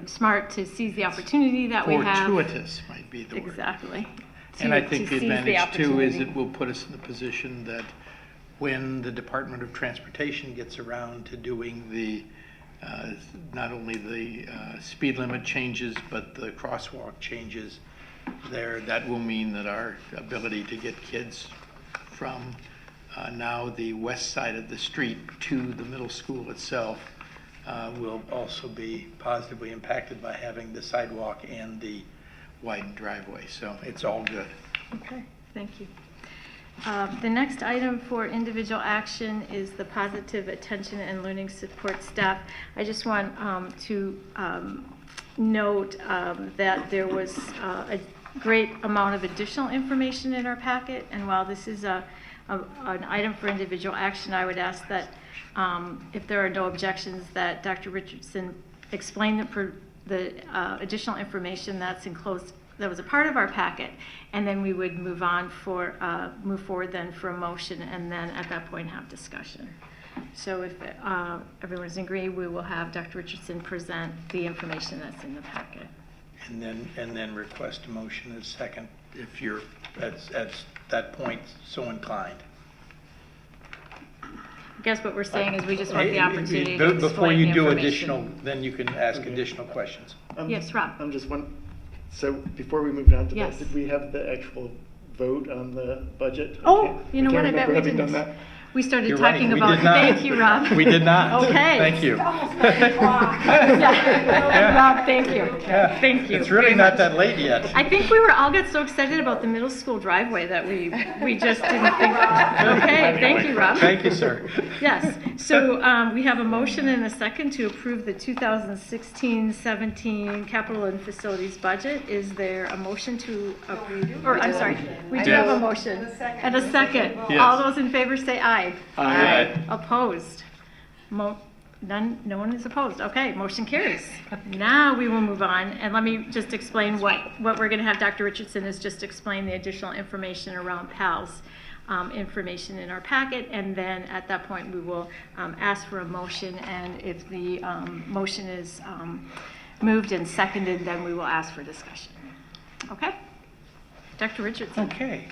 smart to seize the opportunity that we have. Fortuitous might be the word. Exactly. And I think the advantage too is it will put us in the position that when the Department of Transportation gets around to doing the not only the speed limit changes but the crosswalk changes there, that will mean that our ability to get kids from now the west side of the street to the middle school itself will also be positively impacted by having the sidewalk and the widened driveway. So it's all good. Okay, thank you. The next item for individual action is the positive attention and learning support staff. I just want to note that there was a great amount of additional information in our packet, and while this is an item for individual action, I would ask that if there are no objections, that Dr. Richardson explain the additional information that's enclosed, that was a part of our packet, and then we would move forward then for a motion, and then at that point have discussion. So if everyone's agreed, we will have Dr. Richardson present the information that's in the packet. And then request a motion as second if you're at that point so inclined. I guess what we're saying is we just want the opportunity to explain before you the do information. additional, then you can ask additional questions. Yes, Rob. I'm just one. So before we moved on to Yes. that, did we have the actual vote on the budget? Oh, you know what? I bet we having didn't. done that. We started You're talking right, we about. did not. Thank you, Rob. We did not. Okay. Thank you. Yeah. Rob, thank you. Yeah. Thank you. It's really not that late yet. I think we were all got so excited about the middle school driveway that we just didn't think. Okay, thank you, Rob. Thank you, sir. Yes. So we have a motion and a second to approve the 2016-17 capital and facilities budget. Is there a motion to approve? Or I'm sorry, we do have a motion and a second. Yes. All those in favor say aye. Aye. Opposed? None. No one is opposed. Okay, motion carries. Now we will move on, and let me just explain what we're going to have Dr. Richardson is just explain the additional information around PALS. Information in our packet, and then at that point we will ask for a motion, and if the motion is moved and seconded, then we will ask for discussion. Okay? Dr. Richardson. Okay.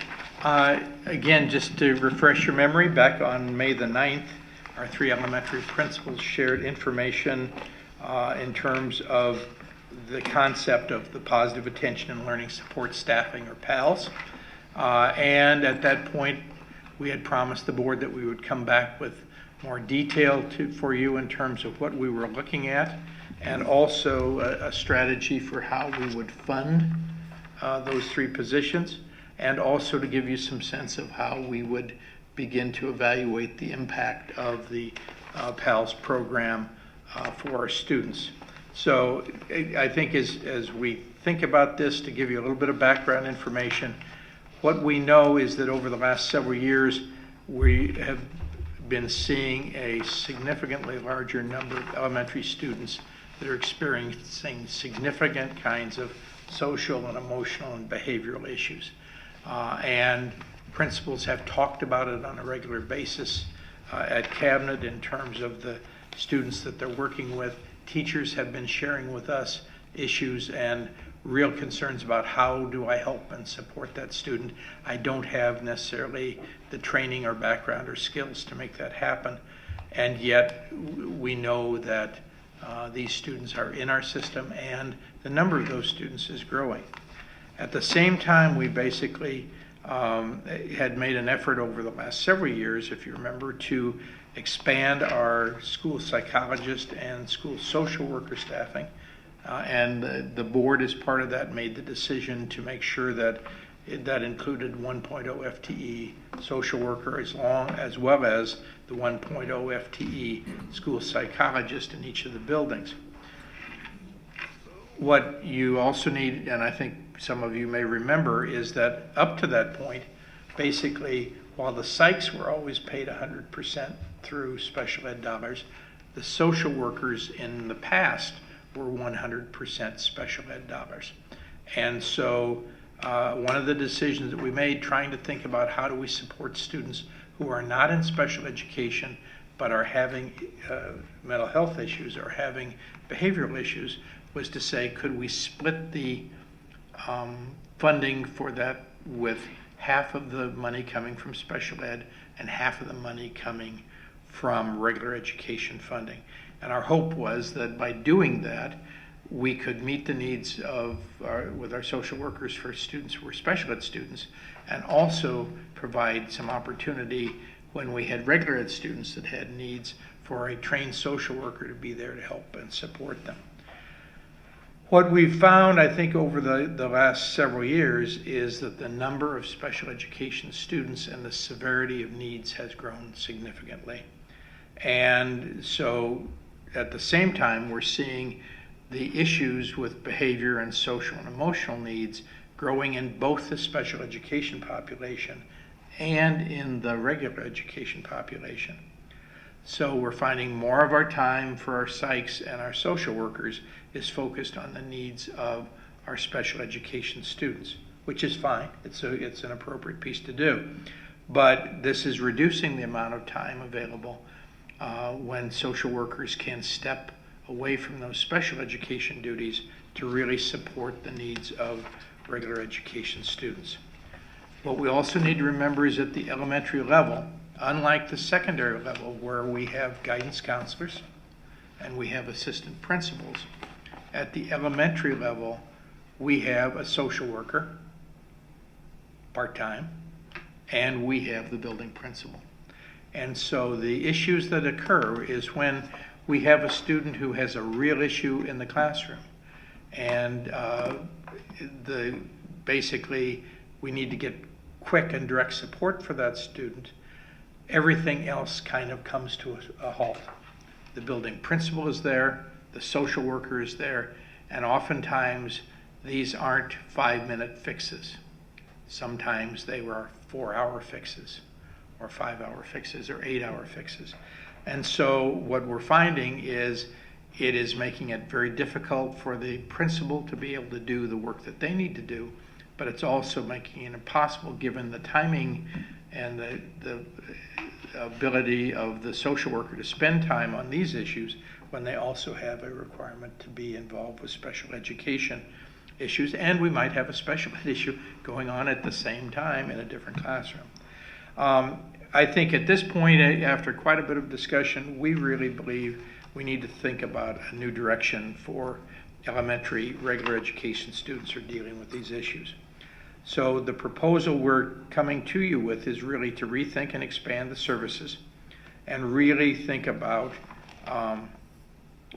Again, just to refresh your memory, back on May the 9th, our 3 elementary principals shared information in terms of the concept of the positive attention and learning support staffing, or PALS. And at that point, we had promised the board that we would come back with more detail for you in terms of what we were looking at, and also a strategy for how we would fund those 3 positions, and also to give you some sense of how we would begin to evaluate the impact of the PALS program for our students. So I think as we think about this, to give you a little bit of background information, what we know is that over the last several years, we have been seeing a significantly larger number of elementary students that are experiencing significant kinds of social and emotional and behavioral issues. And principals have talked about it on a regular basis at Cabinet in terms of the students that they're working with. Teachers have been sharing with us issues and real concerns about how do I help and support that student. I don't have necessarily the training or background or skills to make that happen. And yet we know that these students are in our system, and the number of those students is growing. At the same time, we basically had made an effort over the last several years, if you remember, to expand our school psychologist and school social worker staffing. And the board, as part of that, made the decision to make sure that that included 1.0 FTE social worker as well as the 1.0 FTE school psychologist in each of the buildings. What you also need, and I think some of you may remember, is that up to that point, basically, while the psychs were always paid 100% through special ed dollars, the social workers in the past were 100% special ed dollars. And so one of the decisions that we made, trying to think about how do we support students who are not in special education but are having mental health issues or having behavioral issues, was to say, could we split the funding for that with half of the money coming from special ed and half of the money coming from regular education funding. And our hope was that by doing that, we could meet the needs of with our social workers for students who were special ed students, and also provide some opportunity when we had regular ed students that had needs for a trained social worker to be there to help and support them. What we've found, I think, over the last several years is that the number of special education students and the severity of needs has grown significantly. And so at the same time, we're seeing the issues with behavior and social and emotional needs growing in both the special education population and in the regular education population. So we're finding more of our time for our psychs and our social workers is focused on the needs of our special education students, which is fine. It's an appropriate piece to do. But this is reducing the amount of time available when social workers can step away from those special education duties to really support the needs of regular education students. What we also need to remember is at the elementary level, unlike the secondary level where we have guidance counselors and we have assistant principals, at the elementary level we have a social worker, part-time, and we have the building principal. And so the issues that occur is when we have a student who has a real issue in the classroom and basically we need to get quick and direct support for that student, everything else kind of comes to a halt. The building principal is there, the social worker is there, and oftentimes these aren't 5-minute fixes. Sometimes they were 4-hour fixes or 5-hour fixes or 8-hour fixes. And so what we're finding is it is making it very difficult for the principal to be able to do the work that they need to do, but it's also making it impossible given the timing and the ability of the social worker to spend time on these issues when they also have a requirement to be involved with special education issues, and we might have a special ed issue going on at the same time in a different classroom. I think at this point, after quite a bit of discussion, we really believe we need to think about a new direction for elementary regular education students who are dealing with these issues. So the proposal we're coming to you with is really to rethink and expand the services and really think about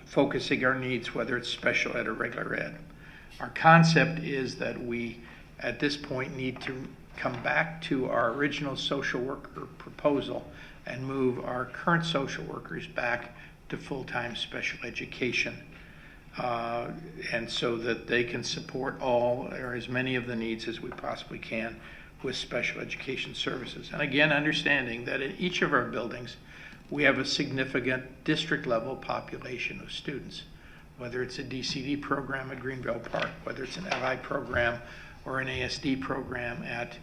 focusing our needs, whether it's special ed or regular ed. Our concept is that we, at this point, need to come back to our original social worker proposal and move our current social workers back to full-time special education, and so that they can support all or as many of the needs as we possibly can with special education services. And again, understanding that in each of our buildings, we have a significant district-level population of students, whether it's a DCD program at Greenville Park, whether it's an LI program or an ASD program at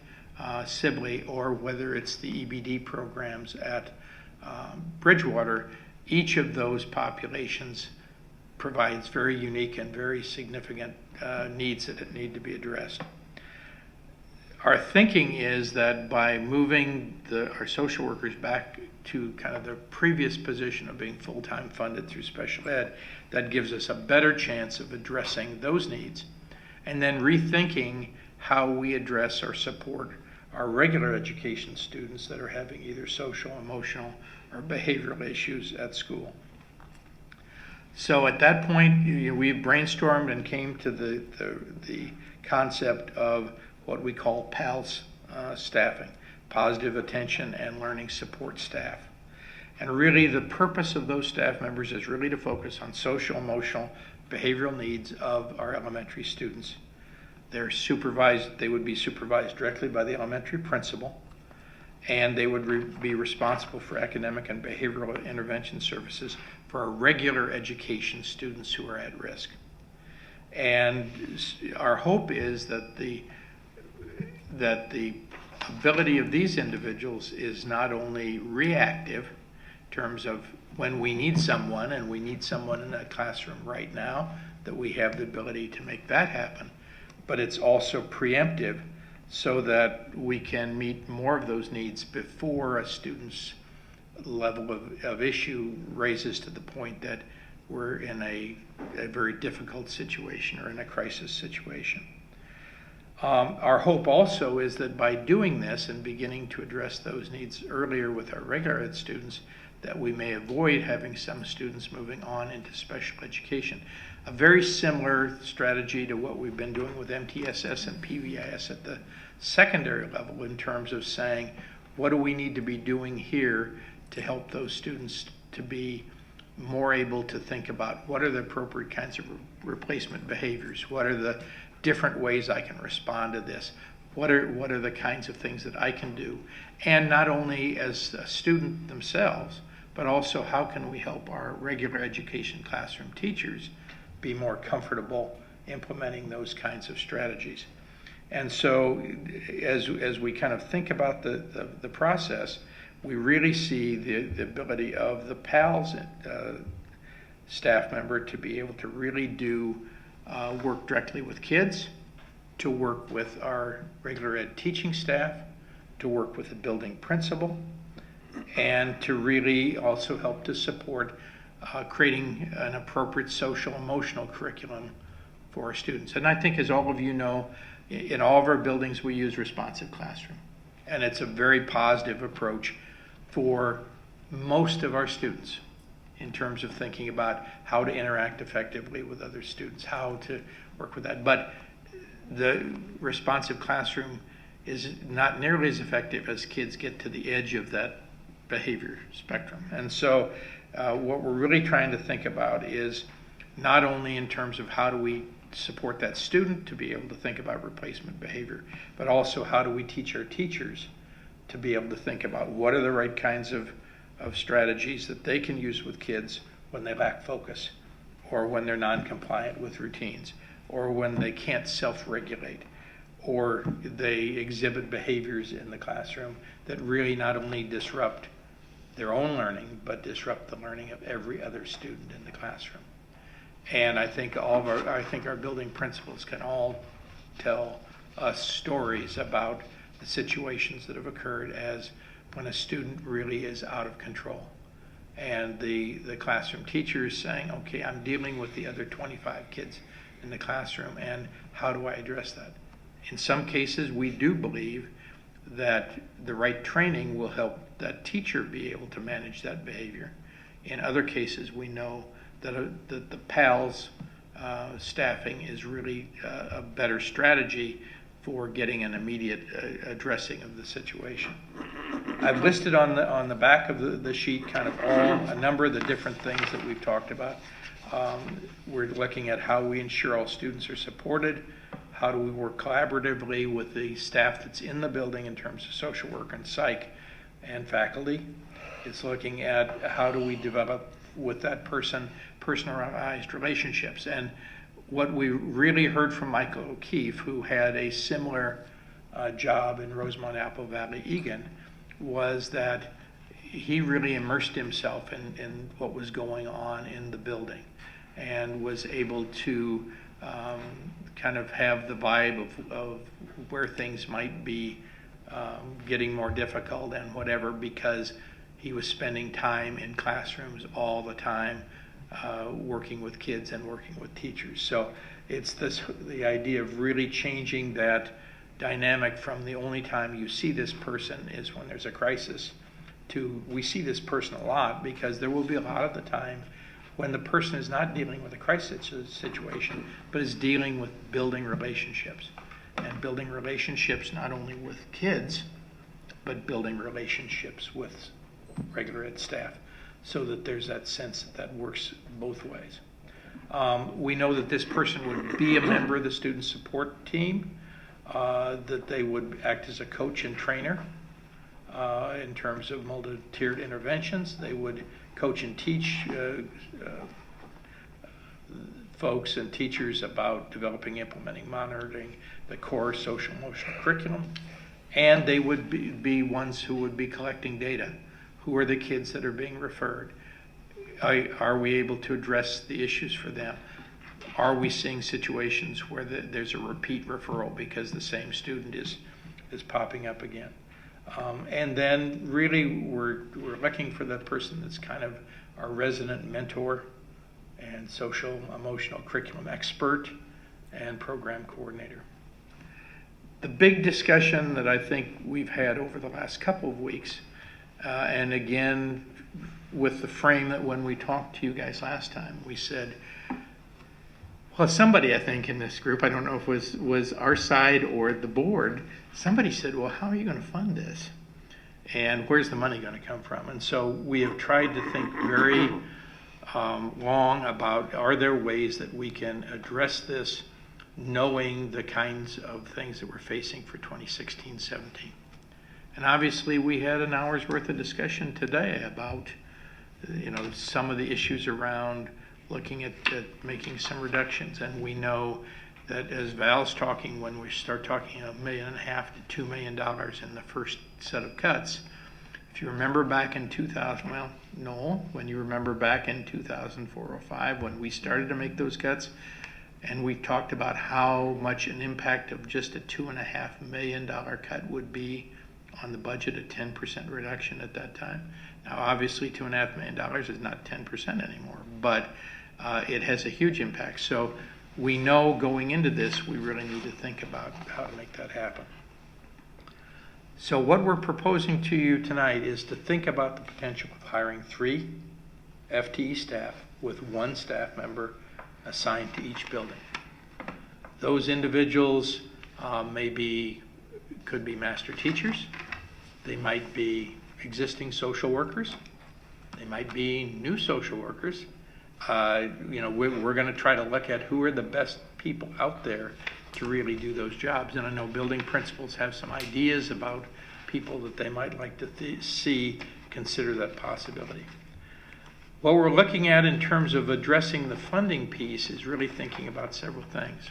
Sibley, or whether it's the EBD programs at Bridgewater. Each of those populations provides very unique and very significant needs that need to be addressed. Our thinking is that by moving our social workers back to kind of their previous position of being full-time funded through special ed, that gives us a better chance of addressing those needs, and then rethinking how we address or support our regular education students that are having either social, emotional, or behavioral issues at school. So at that point, we've brainstormed and came to the concept of what we call PALS staffing, positive attention and learning support staff. And really the purpose of those staff members is really to focus on social, emotional, behavioral needs of our elementary students. They would be supervised directly by the elementary principal, and they would be responsible for academic and behavioral intervention services for our regular education students who are at risk. And our hope is that the ability of these individuals is not only reactive in terms of when we need someone, and we need someone in that classroom right now, that we have the ability to make that happen, but it's also preemptive so that we can meet more of those needs before a student's level of issue raises to the point that we're in a very difficult situation or in a crisis situation. Our hope also is that by doing this and beginning to address those needs earlier with our regular ed students, that we may avoid having some students moving on into special education. A very similar strategy to what we've been doing with MTSS and PVIS at the secondary level in terms of saying, what do we need to be doing here to help those students to be more able to think about what are the appropriate kinds of replacement behaviors, what are the different ways I can respond to this, what are the kinds of things that I can do, and not only as a student themselves, but also how can we help our regular education classroom teachers be more comfortable implementing those kinds of strategies. And so as we kind of think about the process, we really see the ability of the PALS staff member to be able to really do work directly with kids, to work with our regular ed teaching staff, to work with the building principal, and to really also help to support creating an appropriate social emotional curriculum for our students. And I think, as all of you know, in all of our buildings we use responsive classroom, and it's a very positive approach for most of our students in terms of thinking about how to interact effectively with other students, how to work with that. But the responsive classroom is not nearly as effective as kids get to the edge of that behavior spectrum. And so what we're really trying to think about is not only in terms of how do we support that student to be able to think about replacement behavior, but also how do we teach our teachers to be able to think about what are the right kinds of strategies that they can use with kids when they lack focus, or when they're non-compliant with routines, or when they can't self-regulate, or they exhibit behaviors in the classroom that really not only disrupt their own learning, but disrupt the learning of every other student in the classroom. And I think our building principals can all tell us stories about the situations that have occurred as when a student really is out of control. And the classroom teacher is saying, okay, I'm dealing with the other 25 kids in the classroom, and how do I address that? In some cases, we do believe that the right training will help that teacher be able to manage that behavior. In other cases, we know that the PALS staffing is really a better strategy for getting an immediate addressing of the situation. I've listed on the back of the sheet kind of a number of the different things that we've talked about. We're looking at how we ensure all students are supported, how do we work collaboratively with the staff that's in the building in terms of social work and psych and faculty. It's looking at how do we develop with that person personalized relationships. And what we really heard from Michael O'Keefe, who had a similar job in Rosemont, Apple Valley, Egan, was that he really immersed himself in what was going on in the building and was able to kind of have the vibe of where things might be getting more difficult and whatever, because he was spending time in classrooms all the time, working with kids and working with teachers. So it's the idea of really changing that dynamic from the only time you see this person is when there's a crisis to we see this person a lot, because there will be a lot of the time when the person is not dealing with a crisis situation, but is dealing with building relationships. And building relationships not only with kids, but building relationships with regular ed staff, so that there's that sense that works both ways. We know that this person would be a member of the student support team, that they would act as a coach and trainer in terms of multi-tiered interventions. They would coach and teach folks and teachers about developing, implementing, monitoring the core social emotional curriculum. And they would be ones who would be collecting data. Who are the kids that are being referred? Are we able to address the issues for them? Are we seeing situations where there's a repeat referral because the same student is popping up again? And then really we're looking for the person that's kind of our resident mentor and social emotional curriculum expert and program coordinator. The big discussion that I think we've had over the last couple of weeks, and again, with the frame that when we talked to you guys last time, we said, well, somebody I think in this group, I don't know if it was our side or the board, somebody said, well, how are you going to fund this? And where's the money going to come from? And so we have tried to think very long about, are there ways that we can address this knowing the kinds of things that we're facing for 2016-17. And obviously we had an hour's worth of discussion today about some of the issues around looking at making some reductions. And we know that as Val's talking, when we start talking $1.5 million to $2 million in the first set of cuts, if you remember back in 2000, well, Noel, when you remember back in 2004-05 when we started to make those cuts, and we talked about how much an impact of just a $2.5 million cut would be on the budget, a 10% reduction at that time. Now, obviously, $2.5 million is not 10% anymore, but it has a huge impact. So we know going into this, we really need to think about how to make that happen. So what we're proposing to you tonight is to think about the potential of hiring 3 FTE staff with 1 staff member assigned to each building. Those individuals could be master teachers. They might be existing social workers. They might be new social workers. We're going to try to look at who are the best people out there to really do those jobs. And I know building principals have some ideas about people that they might like to consider that possibility. What we're looking at in terms of addressing the funding piece is really thinking about several things.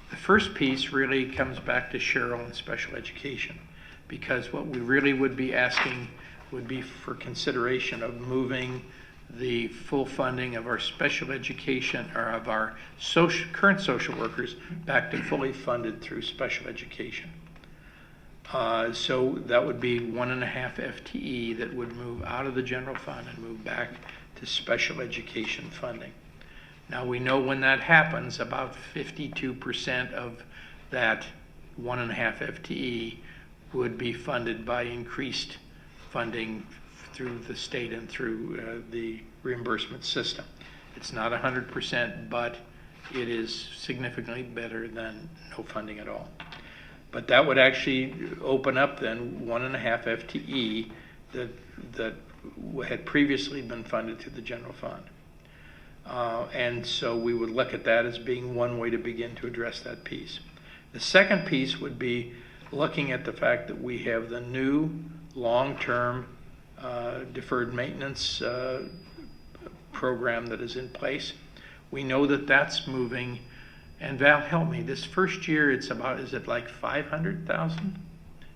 The first piece really comes back to Cheryl and special education, because what we really would be asking would be for consideration of moving the full funding of our special education or of our current social workers back to fully funded through special education. So that would be 1.5 FTE that would move out of the general fund and move back to special education funding. Now we know when that happens, about 52% of that 1.5 FTE would be funded by increased funding through the state and through the reimbursement system. It's not 100%, but it is significantly better than no funding at all. But that would actually open up then 1.5 FTE that had previously been funded through the general fund. And so we would look at that as being one way to begin to address that piece. The second piece would be looking at the fact that we have the new long-term deferred maintenance program that is in place. We know that that's moving. And Val, help me, this first year it's about, is it like 500,000?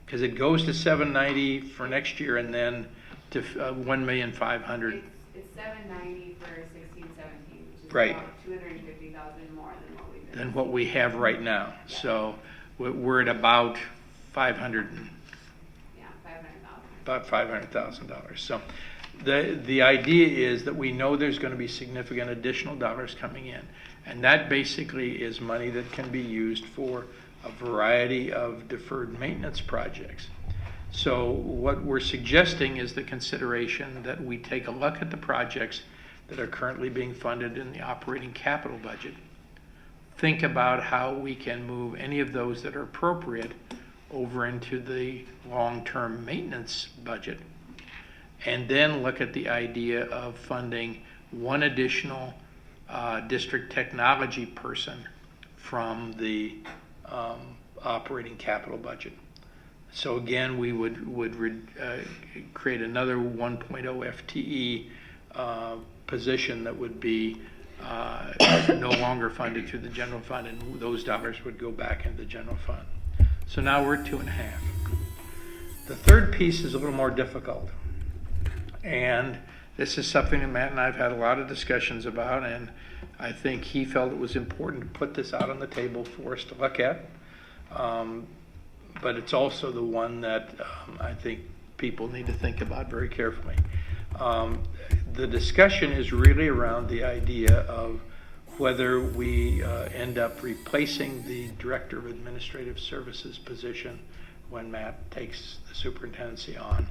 Because it goes to 790 for next year and then to 1,500,000. It's 790 for 16-17, which is right. about 250,000 more than what we have right now. Yeah. So we're at about $500,000. About $500,000. So the idea is that we know there's going to be significant additional dollars coming in. And that basically is money that can be used for a variety of deferred maintenance projects. So what we're suggesting is the consideration that we take a look at the projects that are currently being funded in the operating capital budget. Think about how we can move any of those that are appropriate over into the long-term maintenance budget. And then look at the idea of funding one additional district technology person from the operating capital budget. So again, we would create another 1.0 FTE position that would be no longer funded through the general fund, and those dollars would go back into the general fund. So now we're at 2.5. The third piece is a little more difficult. And this is something that Matt and I have had a lot of discussions about, and I think he felt it was important to put this out on the table for us to look at. But it's also the one that I think people need to think about very carefully. The discussion is really around the idea of whether we end up replacing the Director of Administrative Services position when Matt takes the superintendency on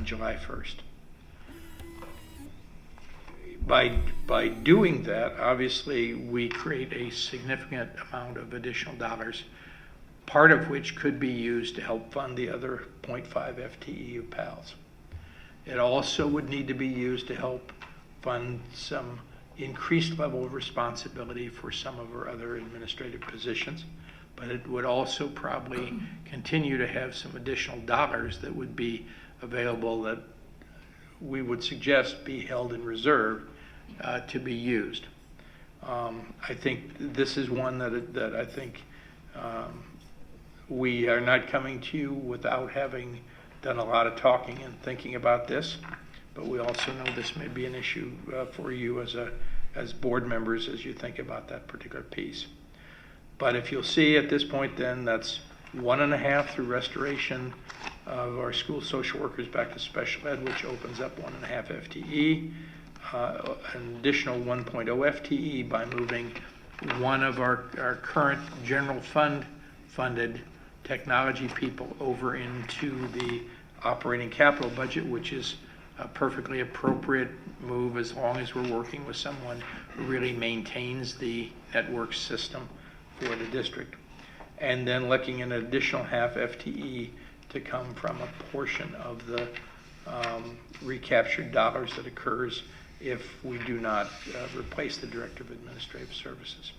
July 1st. By doing that, obviously, we create a significant amount of additional dollars, part of which could be used to help fund the other 0.5 FTE of PALS. It also would need to be used to help fund some increased level of responsibility for some of our other administrative positions, but it would also probably continue to have some additional dollars that would be available that we would suggest be held in reserve to be used. I think this is one that I think we are not coming to you without having done a lot of talking and thinking about this, but we also know this may be an issue for you as board members as you think about that particular piece. But if you'll see at this point, then that's 1.5 through restoration of our school social workers back to special ed, which opens up 1.5 FTE, an additional 1.0 FTE by moving one of our current general fund funded technology people over into the operating capital budget, which is a perfectly appropriate move as long as we're working with someone who really maintains the network system for the district. And then looking at an additional 0.5 FTE to come from a portion of the recaptured dollars that occurs if we do not replace the Director of Administrative Services.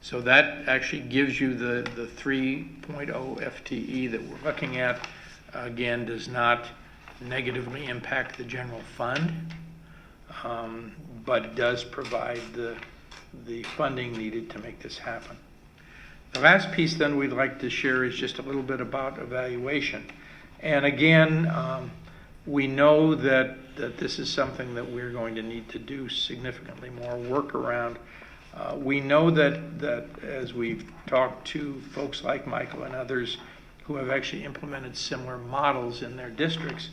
So that actually gives you the 3.0 FTE that we're looking at. Again, does not negatively impact the general fund, but does provide the funding needed to make this happen. The last piece then we'd like to share is just a little bit about evaluation. And again, we know that this is something that we're going to need to do significantly more work around. We know that as we've talked to folks like Michael and others who have actually implemented similar models in their districts,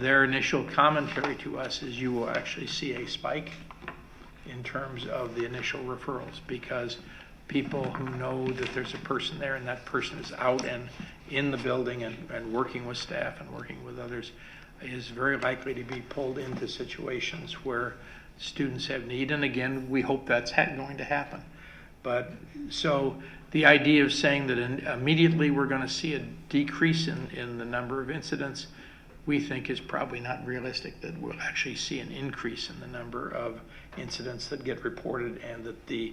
their initial commentary to us is you will actually see a spike in terms of the initial referrals, because people who know that there's a person there and that person is out and in the building and working with staff and working with others is very likely to be pulled into situations where students have need. And again, we hope that's going to happen. But so the idea of saying that immediately we're going to see a decrease in the number of incidents, we think is probably not realistic, that we'll actually see an increase in the number of incidents that get reported and that the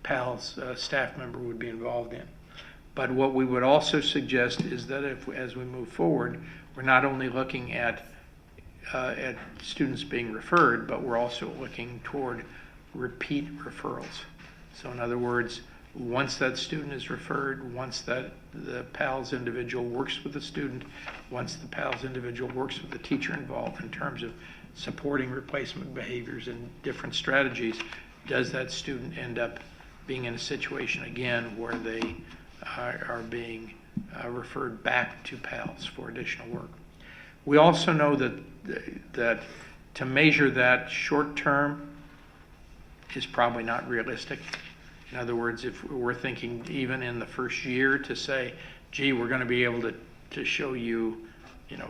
PALS staff member would be involved in. But what we would also suggest is that as we move forward, we're not only looking at students being referred, but we're also looking toward repeat referrals. So in other words, once that student is referred, once that the PALS individual works with the student, once the PALS individual works with the teacher involved in terms of supporting replacement behaviors and different strategies, does that student end up being in a situation again where they are being referred back to PALS for additional work. We also know that to measure that short term is probably not realistic. In other words, if we're thinking even in the first year to say, gee, we're going to be able to show you,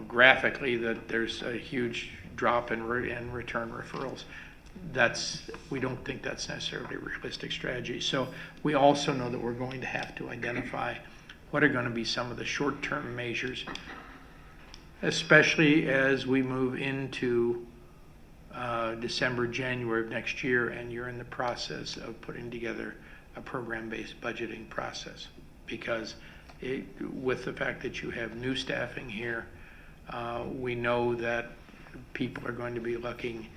graphically that there's a huge drop in return referrals, we don't think that's necessarily a realistic strategy. So we also know that we're going to have to identify what are going to be some of the short-term measures, especially as we move into December, January of next year, and you're in the process of putting together a program-based budgeting process. Because with the fact that you have new staffing here, we know that people are going to be looking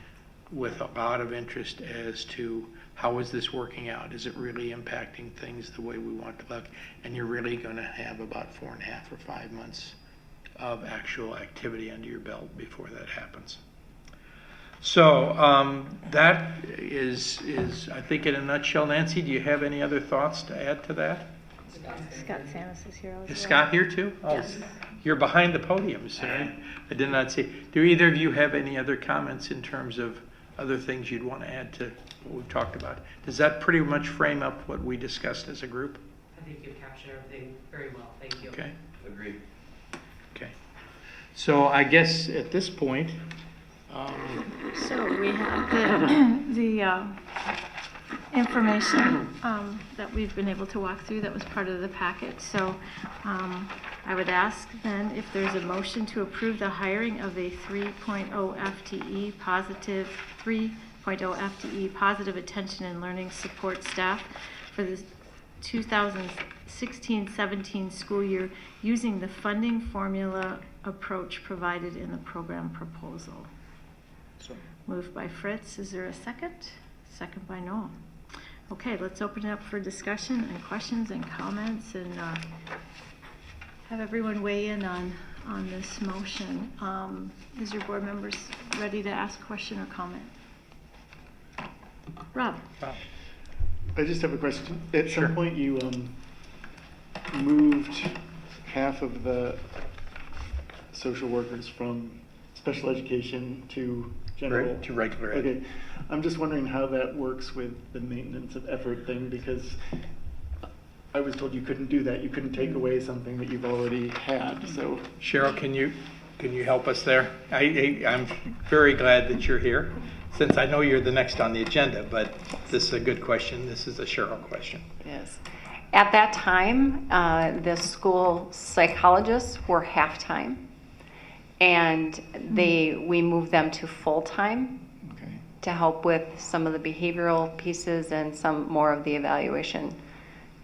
with a lot of interest as to how is this working out? Is it really impacting things the way we want to look? And you're really going to have about 4.5 or 5 months of actual activity under your belt before that happens. So that is, I think, in a nutshell. Nancy, do you have any other thoughts to add to that? Scott Samus is here. Is Scott here too? Oh, yes. You're behind the podium, sir. I did not see. Do either of you have any other comments in terms of other things you'd want to add to what we've talked about. Does that pretty much frame up what we discussed as a group? I think you've captured everything very well. Thank you. Okay. Agreed. Okay. So I guess at this point, So we have the information that we've been able to walk through that was part of the packet. So I would ask then if there's a motion to approve the hiring of a 3.0 FTE positive 3.0 FTE positive attention and learning support staff for the 2016-17 school year using the funding formula approach provided in the program proposal. Moved by Fritz. Is there a second? Second by Noel. Okay, let's open it up for discussion and questions and comments and have everyone weigh in on this motion. Is your board members ready to ask a question or comment? Rob. I just have a question. At some point you moved half of the social workers from special education to general. To regular ed. Okay. I'm just wondering how that works with the maintenance of effort thing, because I was told you couldn't do that. You couldn't take away something that you've already had. So Cheryl, can you help us there? I'm very glad that you're here, since I know you're the next on the agenda, but this is a good question. This is a Cheryl question. Yes. At that time, the school psychologists were half-time, and we moved them to full-time to help with some of the behavioral pieces and some more of the evaluation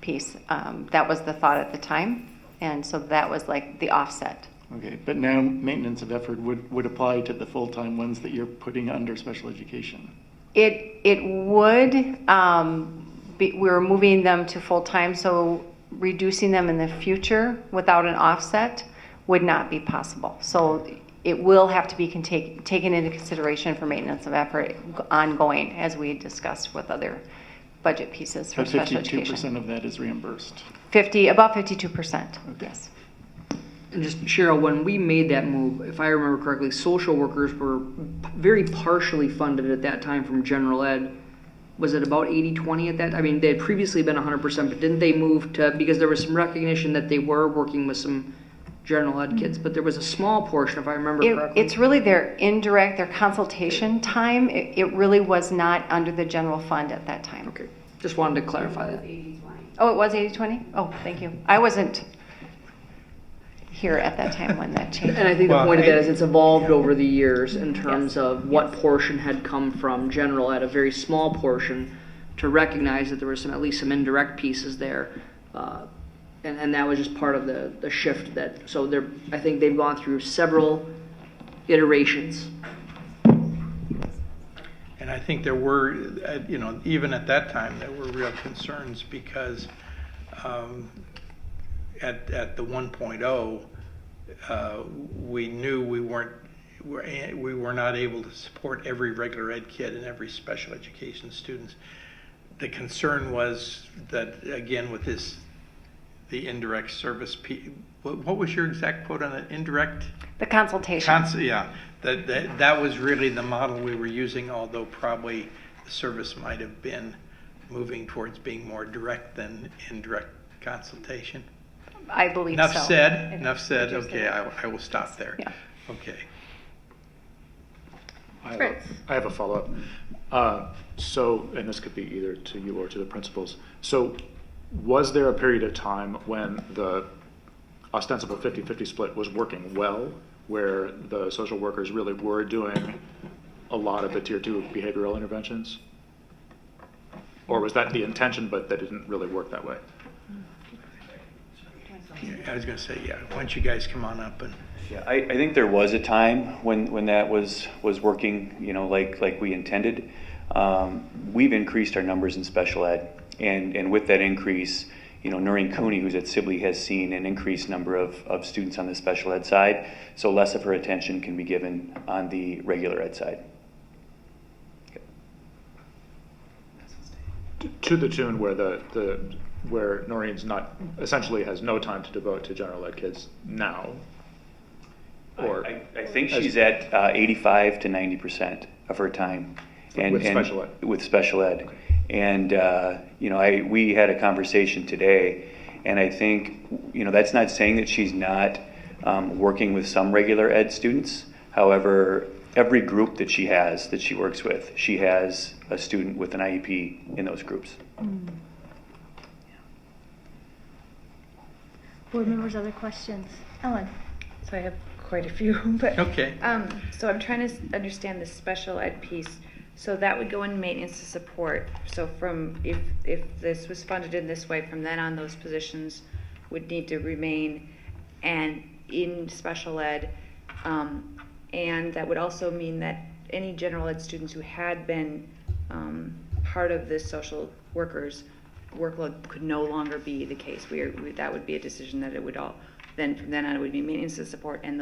piece. That was the thought at the time, and so that was like the offset. okay, but now maintenance of effort would apply to the full-time ones that you're putting under special education. It would. We're moving them to full-time, so reducing them in the future without an offset would not be possible. So it will have to be taken into consideration for maintenance of effort ongoing, as we discussed with other budget pieces for But special education. 52% of that is reimbursed. About 52%. Yes. And just, Cheryl, when we made that move, if I remember correctly, social workers were very partially funded at that time from general ed. Was it about 80-20 at that? I mean, they had previously been 100%, but didn't they move to, because there was some recognition that they were working with some general ed kids, but there was a small portion, if I remember correctly. It's really their consultation time. It really was not under the general fund at that time. Okay. Just wanted to clarify that. Oh, it was 80-20? Oh, thank you. I wasn't here at that time when that changed. And I think the point of that is it's evolved over the years in terms of what portion had come from general ed, a very small portion, to recognize that there were at least some indirect pieces there. And that was just part of the shift I think they've gone through several iterations. And I think there were, even at that time, there were real concerns because at the 1.0, we knew we were not able to support every regular ed kid and every special education student. The concern was that, again, with the indirect service, what was your exact quote on it? Indirect? The consultation. Yeah, that was really the model we were using, although probably the service might have been moving towards being more direct than indirect consultation. I believe Enough so. said. Okay, I will stop there. Yeah. Okay. Fritz. I have a follow-up. So, and this could be either to you or to the principals. So, was there a period of time when the ostensible 50-50 split was working well, where the social workers really were doing a lot of the Tier 2 behavioral interventions? Or was that the intention, but that didn't really work that way? I was going to say, yeah, why don't you guys come on up and... Yeah, I think there was a time when that was working, like we intended. We've increased our numbers in special ed, and with that increase, Noreen Cooney, who's at Sibley, has seen an increased number of students on the special ed side, so less of her attention can be given on the regular ed side. To the tune where where Noreen's essentially has no time to devote to general ed kids now. Or I think she's at 85 to 90% of her time With special ed. With special ed. And, we had a conversation today, and I think, that's not saying that she's not working with some regular ed students. However, every group that she works with, she has a student with an IEP in those groups. Board members, other questions? Ellen? So I have quite a few, but. Okay. So I'm trying to understand the special ed piece. So that would go in maintenance to support. So if this was funded in this way, from then on, those positions would need to remain and in special ed. And that would also mean that any general ed students who had been part of this social workers workload could no longer be the case. That would be a decision that it would all, then from then on it would be maintenance to support, and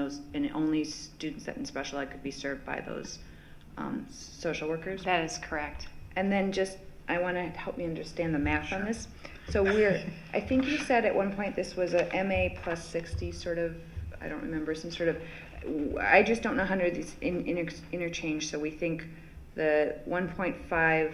only students that in special ed could be served by those social workers. That is correct. And then I want to help me understand the math on this. So I think you said at one point this was a MA plus 60 sort of, I don't remember, some sort of, I just don't know how these interchange. So we think the 1.5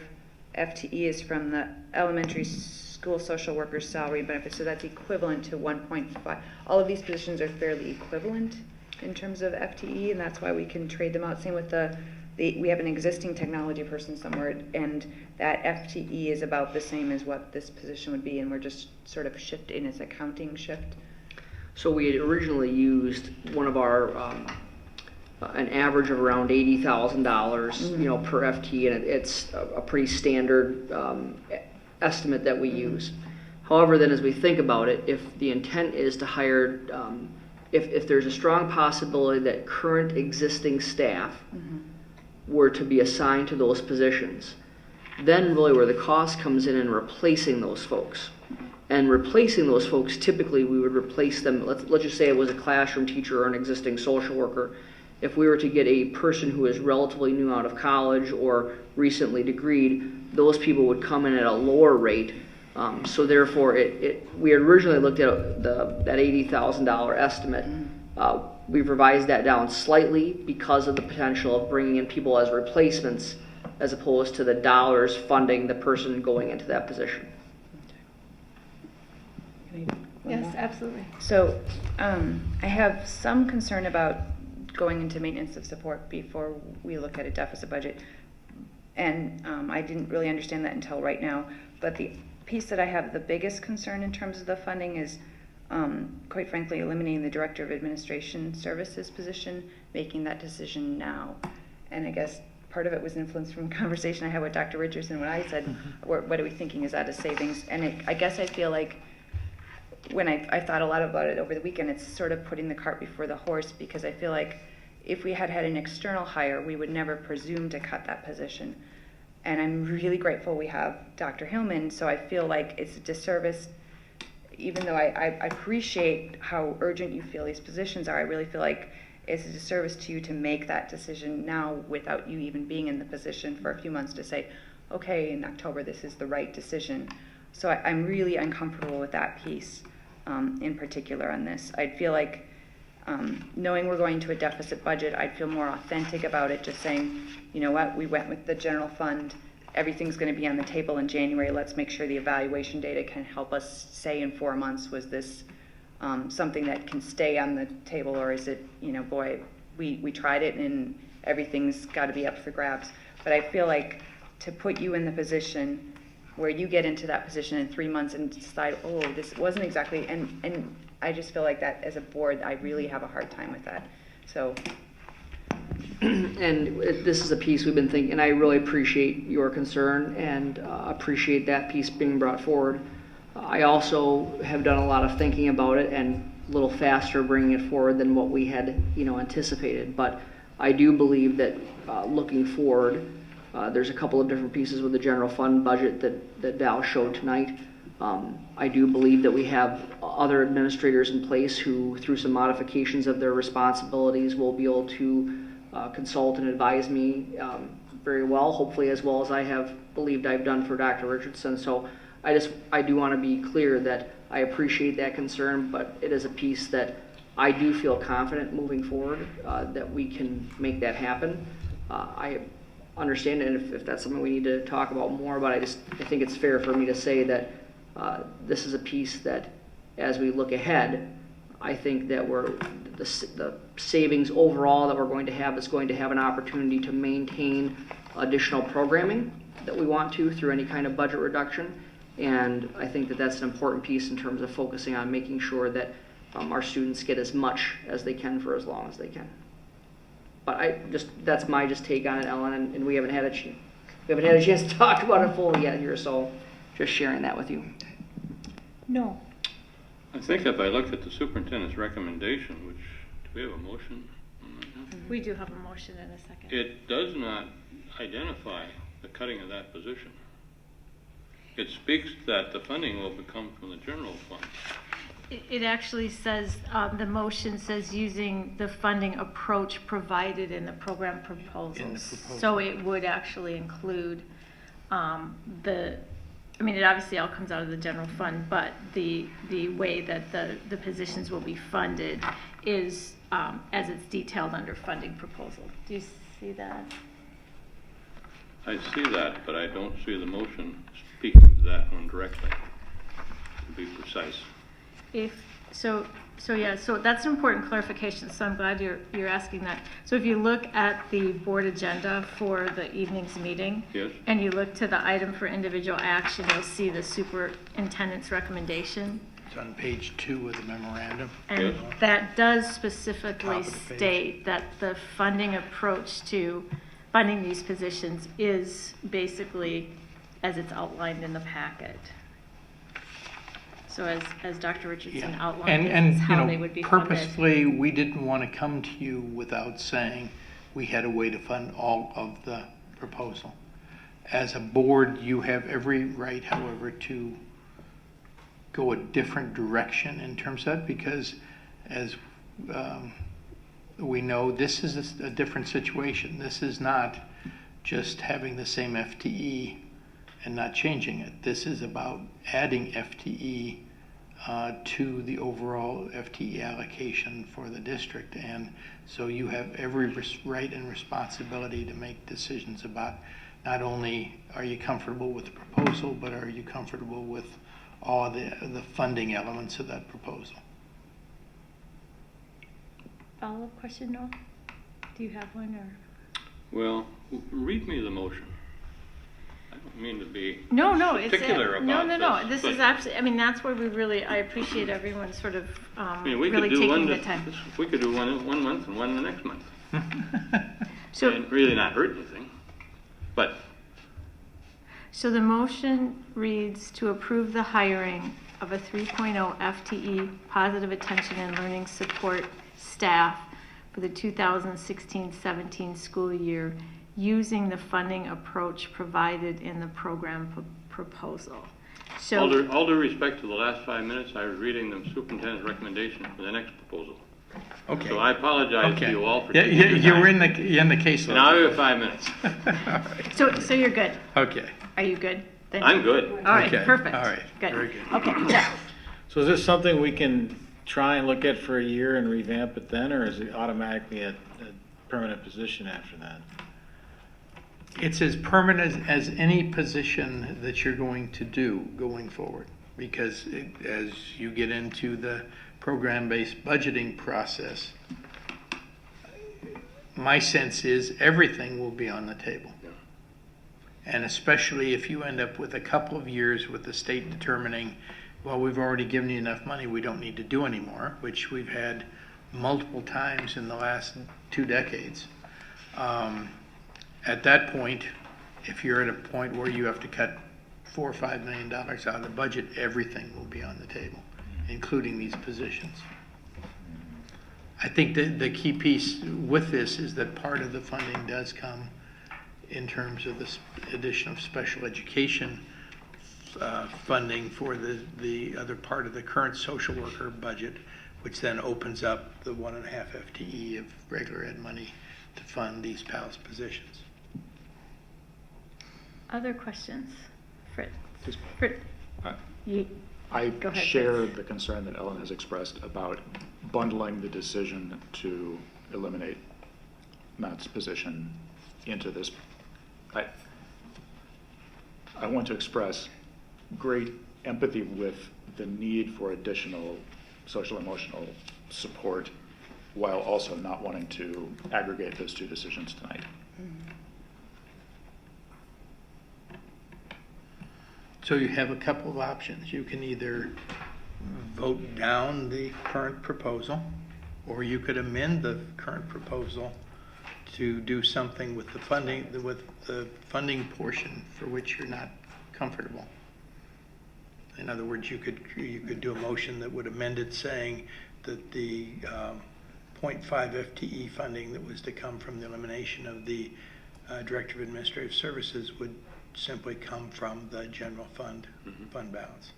FTE is from the elementary school social worker's salary benefit, so that's equivalent to 1.5. All of these positions are fairly equivalent in terms of FTE, and that's why we can trade them out. Same with we have an existing technology person somewhere, and that FTE is about the same as what this position would be, and we're just sort of shifting its accounting shift. So we had originally used one of our, an average of around $80,000, per FTE, and it's a pretty standard estimate that we use. However, then as we think about it, if the intent is to hire, if there's a strong possibility that current existing staff were to be assigned to those positions, then really where the cost comes in replacing those folks. And replacing those folks, typically we would replace them, let's just say it was a classroom teacher or an existing social worker. If we were to get a person who is relatively new out of college or recently degreed, those people would come in at a lower rate. So therefore, we had originally looked at that $80,000 estimate. We've revised that down slightly because of the potential of bringing in people as replacements as opposed to the dollars funding the person going into that position. Yes, absolutely. So I have some concern about going into maintenance of support before we look at a deficit budget. And I didn't really understand that until right now. But the piece that I have the biggest concern in terms of the funding is, quite frankly, eliminating the Director of Administration Services position, making that decision now. And I guess part of it was influenced from a conversation I had with Dr. Richardson when I said, what are we thinking, is that a savings? And I guess I feel like when I thought a lot about it over the weekend, it's sort of putting the cart before the horse, because I feel like if we had an external hire, we would never presume to cut that position. And I'm really grateful we have Dr. Hillman, so I feel like it's a disservice, even though I appreciate how urgent you feel these positions are. I really feel like it's a disservice to you to make that decision now without you even being in the position for a few months to say, okay, in October this is the right decision. So I'm really uncomfortable with that piece in particular on this. I'd feel like knowing we're going to a deficit budget, I'd feel more authentic about it, just saying, you know what, we went with the general fund, everything's going to be on the table in January, let's make sure the evaluation data can help us say in 4 months, was this something that can stay on the table, or is it, boy, we tried it and everything's got to be up for grabs. But I feel like to put you in the position where you get into that position in 3 months and decide, oh, this wasn't exactly, and I just feel like that as a board, I really have a hard time with that. So. And this is a piece we've been thinking, and I really appreciate your concern and appreciate that piece being brought forward. I also have done a lot of thinking about it and a little faster bringing it forward than what we had, anticipated. But I do believe that looking forward, there's a couple of different pieces with the general fund budget that Val showed tonight. I do believe that we have other administrators in place who, through some modifications of their responsibilities, will be able to consult and advise me very well, hopefully as well as I have believed I've done for Dr. Richardson. So I do want to be clear that I appreciate that concern, but it is a piece that I do feel confident moving forward that we can make that happen. understand it, and if that's something we need to talk about more, but I think it's fair for me to say that this is a piece that, as we look ahead, I think that the savings overall that we're going to have is going to have an opportunity to maintain additional programming that we want to through any kind of budget reduction. And I think that that's an important piece in terms of focusing on making sure that our students get as much as they can for as long as they can. But that's my take on it, Ellen, and we haven't had a chance to talk about it fully yet here, so just sharing that with you. No. I think if I look at the superintendent's recommendation, which, do we have a motion? We do have a motion in a second. It does not identify the cutting of that position. It speaks that the funding will come from the general fund. It actually says, the motion says using the funding approach provided in the program proposals. So it would actually include it obviously all comes out of the general fund, but the way that the positions will be funded is as it's detailed under funding proposal. Do you see that? I see that, but I don't see the motion speaking to that one directly, to be precise. So that's an important clarification, so I'm glad you're asking that. So if you look at the board agenda for the evening's meeting, yes, and you look to the item for individual action, you'll see the superintendent's recommendation. It's on page 2 of the memorandum. And that does specifically state that the funding approach to funding these positions is basically as it's outlined in the packet. So as Dr. Richardson outlined, this is how they would be funded. Purposefully, we didn't want to come to you without saying we had a way to fund all of the proposal. As a board, you have every right, however, to go a different direction in terms of that, because as we know, this is a different situation. This is not just having the same FTE and not changing it. This is about adding FTE to the overall FTE allocation for the district. And so you have every right and responsibility to make decisions about not only are you comfortable with the proposal, but are you comfortable with all the funding elements of that proposal. Follow-up question, Noel? Do you have one, or? Well, read me the motion. I don't mean to be No. particular about this. This is absolutely, that's where I appreciate everyone sort of we really could do taking one the time. We could do one month and one the next month. So, and really not hurt anything. But so the motion reads to approve the hiring of a 3.0 FTE positive attention and learning support staff for the 2016-17 school year using the funding approach provided in the program proposal. So, all due respect to the last 5 minutes, I was reading the superintendent's recommendation for the next proposal. Okay. So I apologize to you all for taking your time. You're in the case. Now we have 5 minutes. So you're good. Okay. Are you good? Then I'm good. All right. Okay. Perfect. All right. Good. Very good. Okay. Jeff. So is this something we can try and look at for a year and revamp it then, or is it automatically a permanent position after that? It's as permanent as any position that you're going to do going forward, because as you get into the program-based budgeting process, my sense is everything will be on the table. And especially if you end up with a couple of years with the state determining, well, we've already given you enough money, we don't need to do anymore, which we've had multiple times in the last 2 decades. At that point, if you're at a point where you have to cut $4 or $5 million out of the budget, everything will be on the table, including these positions. I think the key piece with this is that part of the funding does come in terms of the addition of special education funding for the other part of the current social worker budget, which then opens up the 1.5 FTE of regular ed money to fund these PALS positions. Other questions? Fritz. I Go ahead, share Fritz. the concern that Ellen has expressed about bundling the decision to eliminate Matt's position into this I want to express great empathy with the need for additional social emotional support while also not wanting to aggregate those two decisions tonight. So you have a couple of options. You can either vote down the current proposal, or you could amend the current proposal to do something with the funding portion for which you're not comfortable. In other words, you could do a motion that would amend it saying that the 0.5 FTE funding that was to come from the elimination of the Director of Administrative Services would simply come from the general fund balance.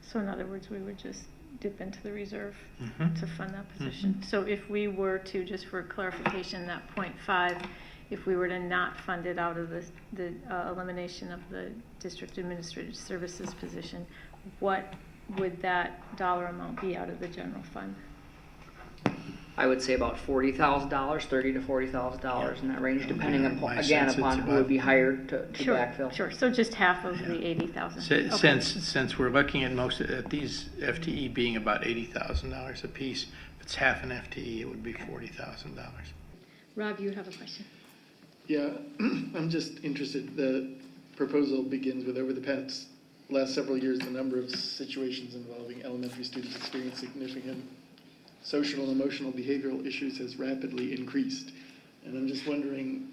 So in other words, we would just dip into the reserve to fund that position. So if we were to, just for clarification, that 0.5, if we were to not fund it out of the elimination of the District Administrative Services position, what would that dollar amount be out of the general fund? I would say about $40,000, $30,000 to $40,000 in that range, depending upon, again, upon who would be hired to backfill. Sure, so just half of the 80,000. Since we're looking at these FTE being about $80,000 a piece, if it's half an FTE, it would be $40,000. Rob, you have a question? Yeah, I'm just interested. The proposal begins with, over the last several years, the number of situations involving elementary students experience significant social and emotional behavioral issues has rapidly increased. And I'm just wondering,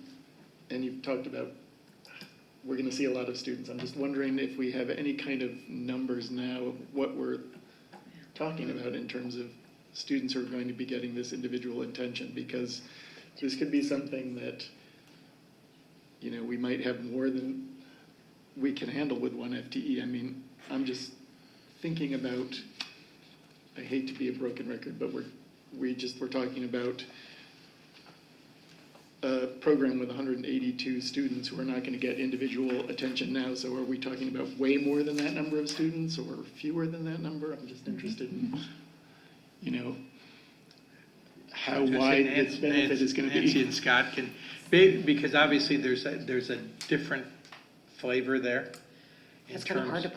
and you've talked about we're going to see a lot of students. I'm just wondering if we have any kind of numbers now of what we're talking about in terms of students who are going to be getting this individual attention, because this could be something that, you know, we might have more than we can handle with one FTE. I mean, I'm just thinking about, I hate to be a broken record, but we're talking about a program with 182 students who are not going to get individual attention now. So are we talking about way more than that number of students or fewer than that number? I'm just interested in, you know, how wide this benefit is going to be. Nancy and Scott can, because obviously there's a different flavor there. It's kind of hard to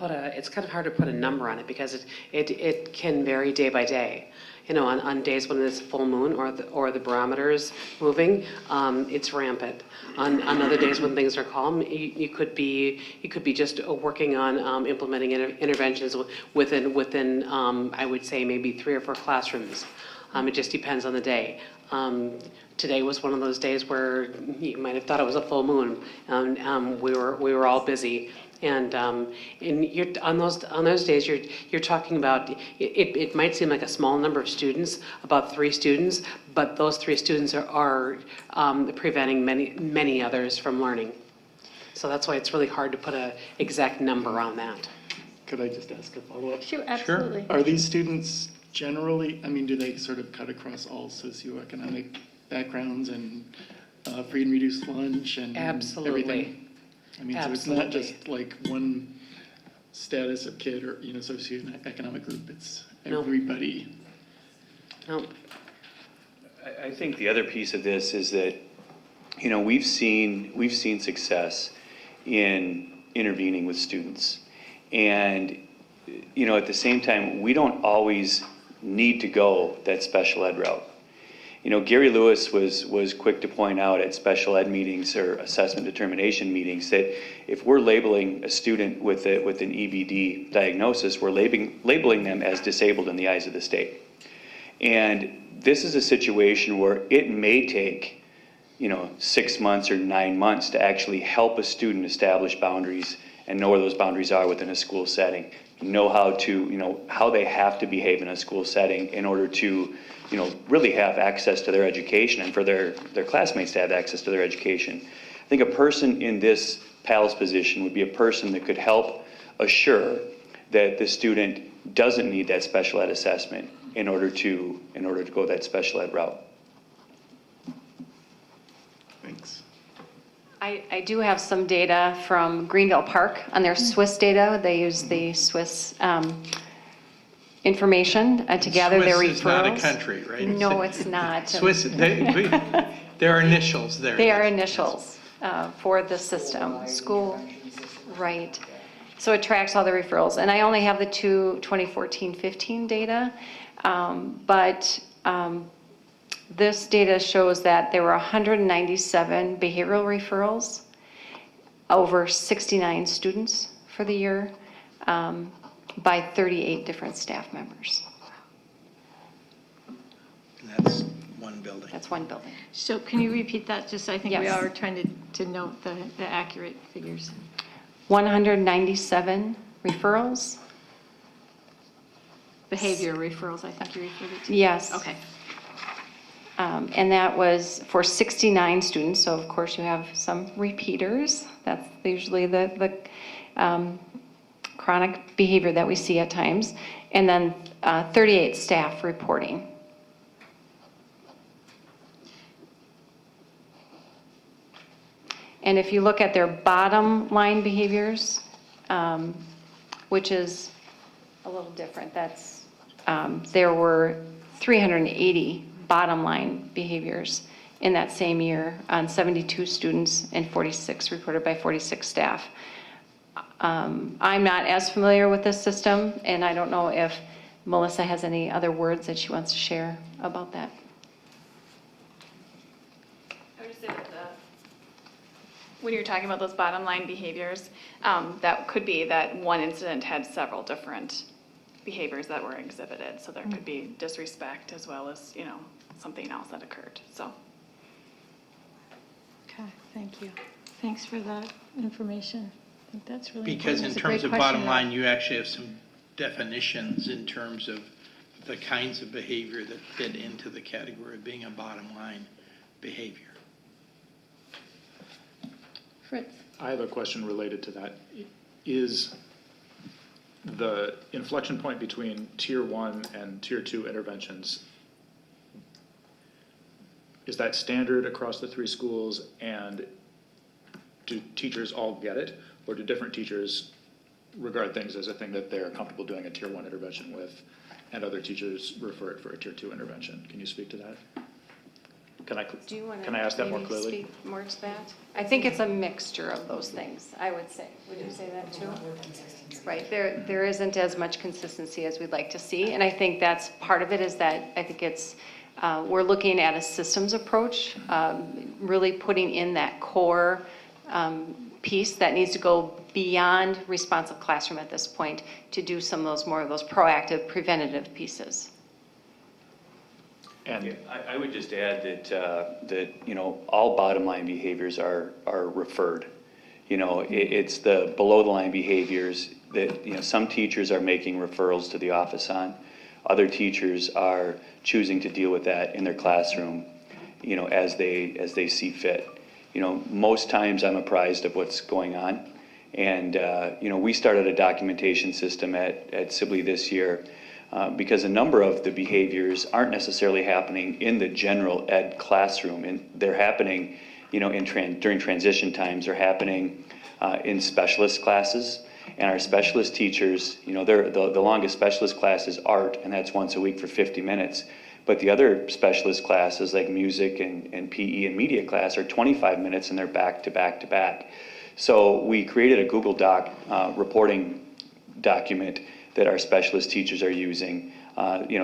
put a number on it because it can vary day by day. You know, on days when it's full moon or the barometer is moving, it's rampant. On other days when things are calm, you could be just working on implementing interventions within I would say maybe 3 or 4 classrooms. It just depends on the day. Today was one of those days where you might have thought it was a full moon. We were all busy. And you're, on those days, you're talking about, it might seem like a small number of students, about 3 students, but those 3 students are preventing many others from learning. So that's why it's really hard to put an exact number on that. Could I just ask a follow-up? Sure, absolutely. Are these students generally, I mean, do they sort of cut across all socioeconomic backgrounds and free and reduced lunch and everything? I mean, so it's not just like one status of kid or, you know, socioeconomic group, it's everybody. No. I think the other piece of this is that, you know, we've seen success in intervening with students. And, you know, at the same time, we don't always need to go that special ed route. You know, Gary Lewis was quick to point out at special ed meetings or assessment determination meetings that if we're labeling a student with an EBD diagnosis, we're labeling them as disabled in the eyes of the state. And this is a situation where it may take, you know, 6 months or 9 months to actually help a student establish boundaries and know where those boundaries are within a school setting, know how to, you know, how they have to behave in a school setting in order to, you know, really have access to their education and for their classmates to have access to their education. I think a person in this PALS position would be a person that could help assure that the student doesn't need that special ed assessment in order to go that special ed route. Thanks. I do have some data from Greenville Park on their Swiss data. They use the Swiss information to gather their referrals. Swiss is not a country, right? No, it's not. Swiss, there are initials there. They are initials. for the system. School, right. So it tracks all the referrals. And I only have the 2014-15 data, but this data shows that there were 197 behavioral referrals, over 69 students for the year, by 38 different staff members. And that's one building. That's one building. So can you repeat that? Just, I think we Yes. are trying to note the accurate figures. 197 referrals. Behavior referrals, I think you referred it to. Yes. Okay. And that was for 69 students, so of course you have some repeaters. That's usually the chronic behavior that we see at times. And then 38 staff reporting. And if you look at their bottom line behaviors, which is a little different, that's there were 380 bottom line behaviors in that same year on 72 students and 46 reported by 46 staff. I'm not as familiar with this system, and I don't know if Melissa has any other words that she wants to share about that. I would just say that when you're talking about those bottom line behaviors, that could be that one incident had several different behaviors that were exhibited. So there could be disrespect as well as, something else that occurred. So. Okay, thank you. Thanks for that information. I think that's really Because in important. It's a terms great of bottom question. line, you actually have some definitions in terms of the kinds of behavior that fit into the category of being a bottom line behavior. Fritz. I have a question related to that. Is the inflection point between Tier 1 and Tier 2 interventions, is that standard across the three schools, and do teachers all get it, or do different teachers regard things as a thing that they're comfortable doing a Tier 1 intervention with, and other teachers refer it for a Tier 2 intervention? Can you speak to that? Can I ask that more clearly? Speak more to that? I think it's a mixture of those things, I would say. Would you say that too? Right, there isn't as much consistency as we'd like to see, and I think that's part of it, is that I think it's, we're looking at a systems approach, really putting in that core piece that needs to go beyond responsive classroom at this point to do some of those more of those proactive, preventative pieces. And I would just add that all bottom line behaviors are referred. It's the below the line behaviors that some teachers are making referrals to the office on. Other teachers are choosing to deal with that in their classroom, as they see fit. Most times I'm apprised of what's going on, and we started a documentation system at Sibley this year. Because a number of the behaviors aren't necessarily happening in the general ed classroom, and they're happening, during transition times. They're happening in specialist classes, and our specialist teachers, the longest specialist class is art, and that's once a week for 50 minutes. But the other specialist classes like music and PE and media class are 25 minutes, and they're back to back to back. So we created a Google Doc reporting document that our specialist teachers are using.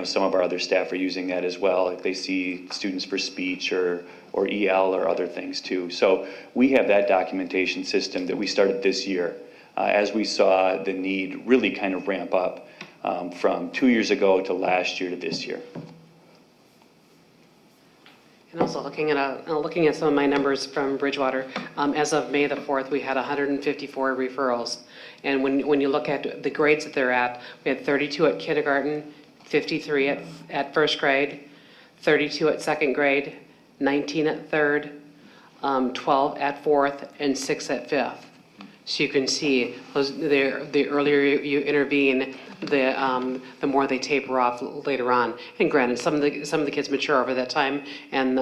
Some of our other staff are using that as well if they see students for speech or EL or other things too. So we have that documentation system that we started this year as we saw the need really kind of ramp up from 2 years ago to last year to this year. And also looking at some of my numbers from Bridgewater, as of May the 4th, we had 154 referrals. And when you look at the grades that they're at, we had 32 at kindergarten, 53 at first grade, 32 at second grade, 19 at third, 12 at fourth, and 6 at fifth. So you can see the earlier you intervene, the more they taper off later on. And granted, some of the kids mature over that time, and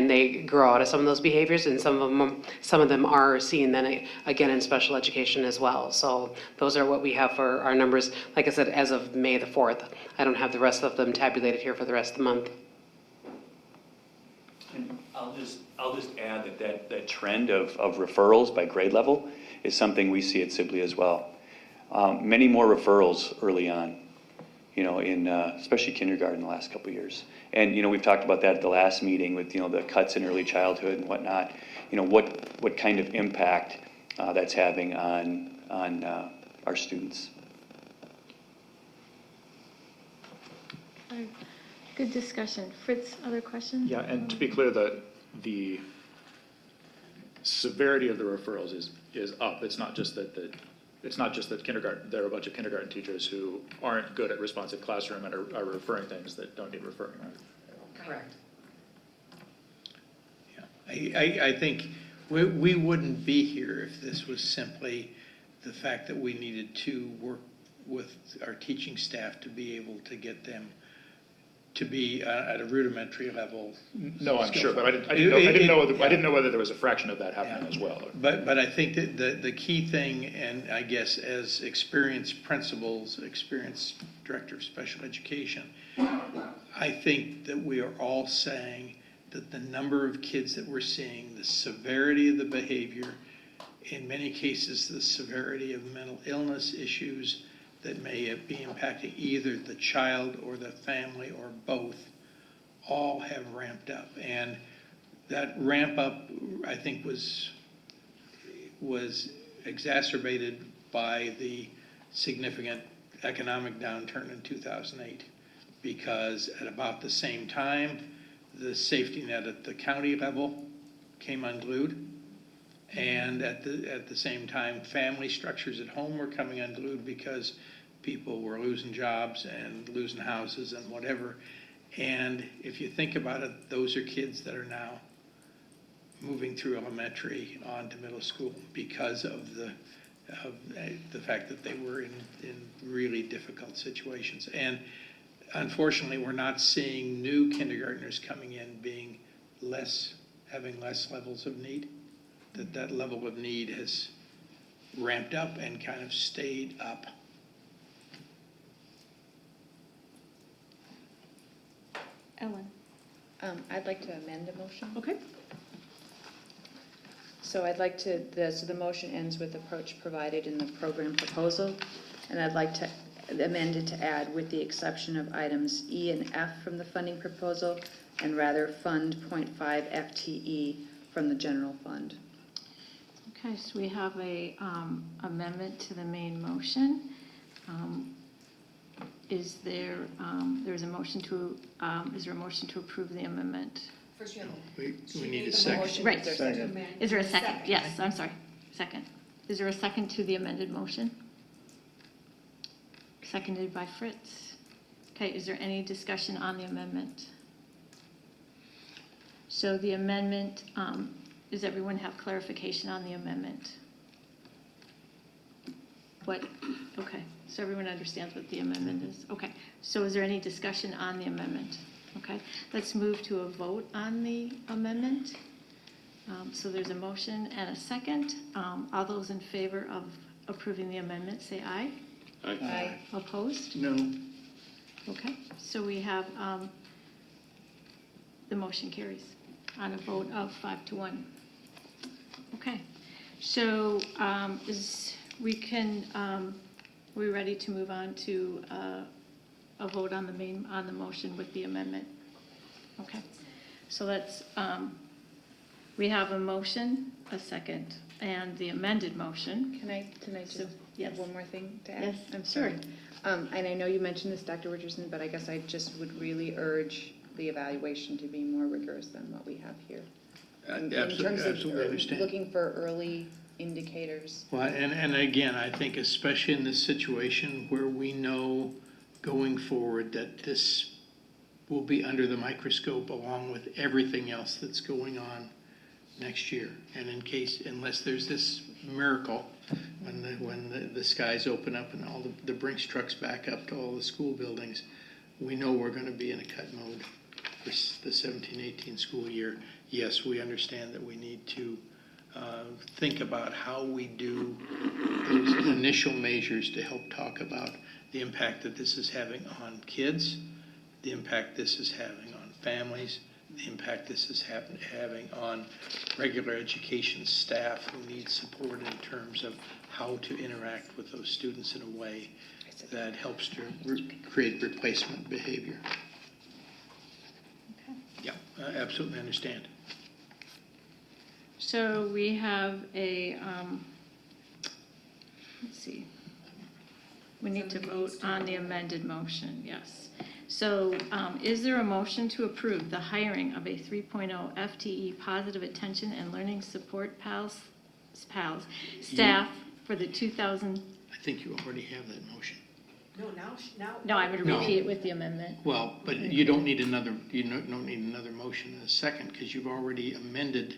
they grow out of some of those behaviors, and some of them are seen then again in special education as well. So those are what we have for our numbers. Like I said, as of May the 4th, I don't have the rest of them tabulated here for the rest of the month. I'll just add that trend of referrals by grade level is something we see at Sibley as well. Many more referrals early on, in especially kindergarten the last couple of years. And, we've talked about that at the last meeting with, the cuts in early childhood and whatnot. What kind of impact that's having on our students. Good discussion. Fritz, other questions? Yeah, and to be clear, the severity of the referrals is up. It's not just that kindergarten, there are a bunch of kindergarten teachers who aren't good at responsive classroom and are referring things that don't need referring, right? Correct. Yeah, I think we wouldn't be here if this was simply the fact that we needed to work with our teaching staff to be able to get them to be at a rudimentary level. No, I'm sure, but I didn't know whether there was a fraction of that happening as well. But I think that the key thing, and I guess as experienced principals, experienced director of special education, I think that we are all saying that the number of kids that we're seeing, the severity of the behavior, in many cases the severity of mental illness issues that may be impacting either the child or the family or both, all have ramped up. And that ramp up, I think, was exacerbated by the significant economic downturn in 2008, because at about the same time, the safety net at the county level came unglued. And at the same time, family structures at home were coming unglued because people were losing jobs and losing houses and whatever. And if you think about it, those are kids that are now moving through elementary on to middle school because of the fact that they were in really difficult situations. And unfortunately, we're not seeing new kindergartners coming in having less levels of need. That level of need has ramped up and kind of stayed up. Ellen. I'd like to amend the motion. Okay. So I'd like to, so the motion ends with approach provided in the program proposal, and I'd like to amend it to add with the exception of items E and F from the funding proposal, and rather fund 0.5 FTE from the general fund. Okay, so we have a amendment to the main motion. Is there a motion to approve the amendment? First, you have we need a second. Right. Is there a second? Yes, I'm sorry. Second. Is there a second to the amended motion? Seconded by Fritz. Okay, is there any discussion on the amendment? So the amendment, does everyone have clarification on the amendment? Okay, so everyone understands what the amendment is? Okay, so is there any discussion on the amendment? Okay, let's move to a vote on the amendment. So there's a motion and a second. All those in favor of approving the amendment, say aye. Aye. Aye. Opposed? No. Okay, so we have, the motion carries on a vote of 5-1. Okay, so we're ready to move on to a vote on the motion with the amendment. Okay, so let's, we have a motion, a second, and the amended motion. Can I just have one more thing to add? Yes, I'm sorry. And I know you mentioned this, Dr. Richardson, but I guess I just would really urge the evaluation to be more rigorous than what we have here. In terms of Absolutely understand. looking for early indicators. Well, and again, I think especially in this situation where we know going forward that this will be under the microscope along with everything else that's going on next year. And unless there's this miracle, when the skies open up and all the Brinks trucks back up to all the school buildings, we know we're going to be in a cut mode for the 17-18 school year. Yes, we understand that we need to think about how we do those initial measures to help talk about the impact that this is having on kids, the impact this is having on families, the impact this is having on regular education staff who need support in terms of how to interact with those students in a way that helps to create replacement behavior. Okay. Yeah, I absolutely understand. So we have a, let's see. We need to vote on the amended motion, yes. So is there a motion to approve the hiring of a 3.0 FTE positive attention and learning support PALS staff for the 2000? I think you already have that motion. No, I'm going to repeat it with the amendment. Well, but you don't need another, don't need another motion in a second because you've already amended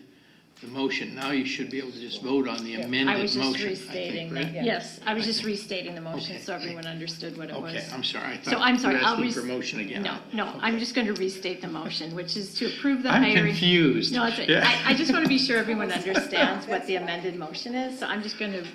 the motion. Now you should be able to just vote on the amended motion. I was just restating right? that. Yes, I was just think. restating the motion Okay. so everyone understood what it was. Okay, I'm sorry. I So thought I'm you sorry. were I'll asking for motion again. No, I'm just going to restate the motion, which is to approve the I'm hiring. confused. No, it's, Yeah. I just want to be sure everyone understands what the amended motion is. So I'm just going to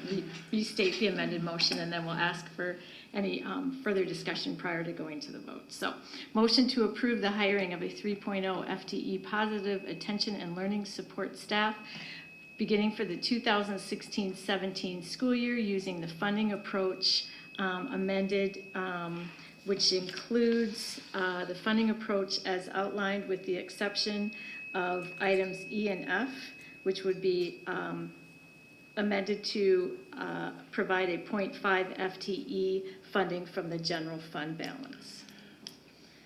restate the amended motion, and then we'll ask for any further discussion prior to going to the vote. So, motion to approve the hiring of a 3.0 FTE positive attention and learning support staff beginning for the 2016-17 school year using the funding approach amended, which includes the funding approach as outlined with the exception of items E and F, which would be amended to provide a 0.5 FTE funding from the general fund balance.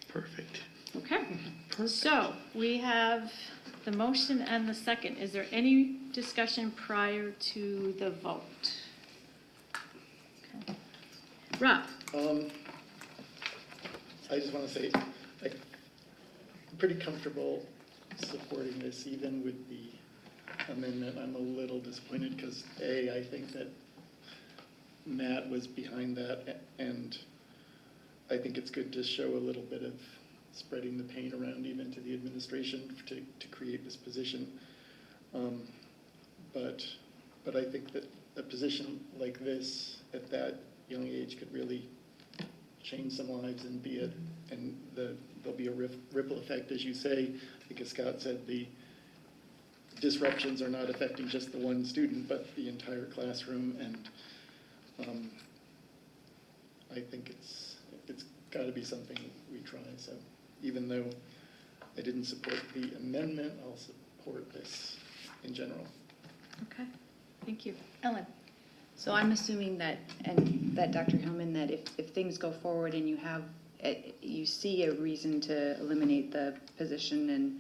Perfect. Okay. So we have the motion and the second. Is there any discussion prior to the vote? Okay. Rob? I just want to say, I'm pretty comfortable supporting this, even with the amendment. I'm a little disappointed because, I think that Matt was behind that, and I think it's good to show a little bit of spreading the pain around even to the administration to create this position. But I think that a position like this at that young age could really change some lives and there'll be a ripple effect, as you say, because Scott said the disruptions are not affecting just the one student, but the entire classroom, and I think it's got to be something we try. So even though I didn't support the amendment, I'll support this in general. Okay, thank you. Ellen? So I'm assuming that, and that Dr. Hillman, that if things go forward and you see a reason to eliminate the position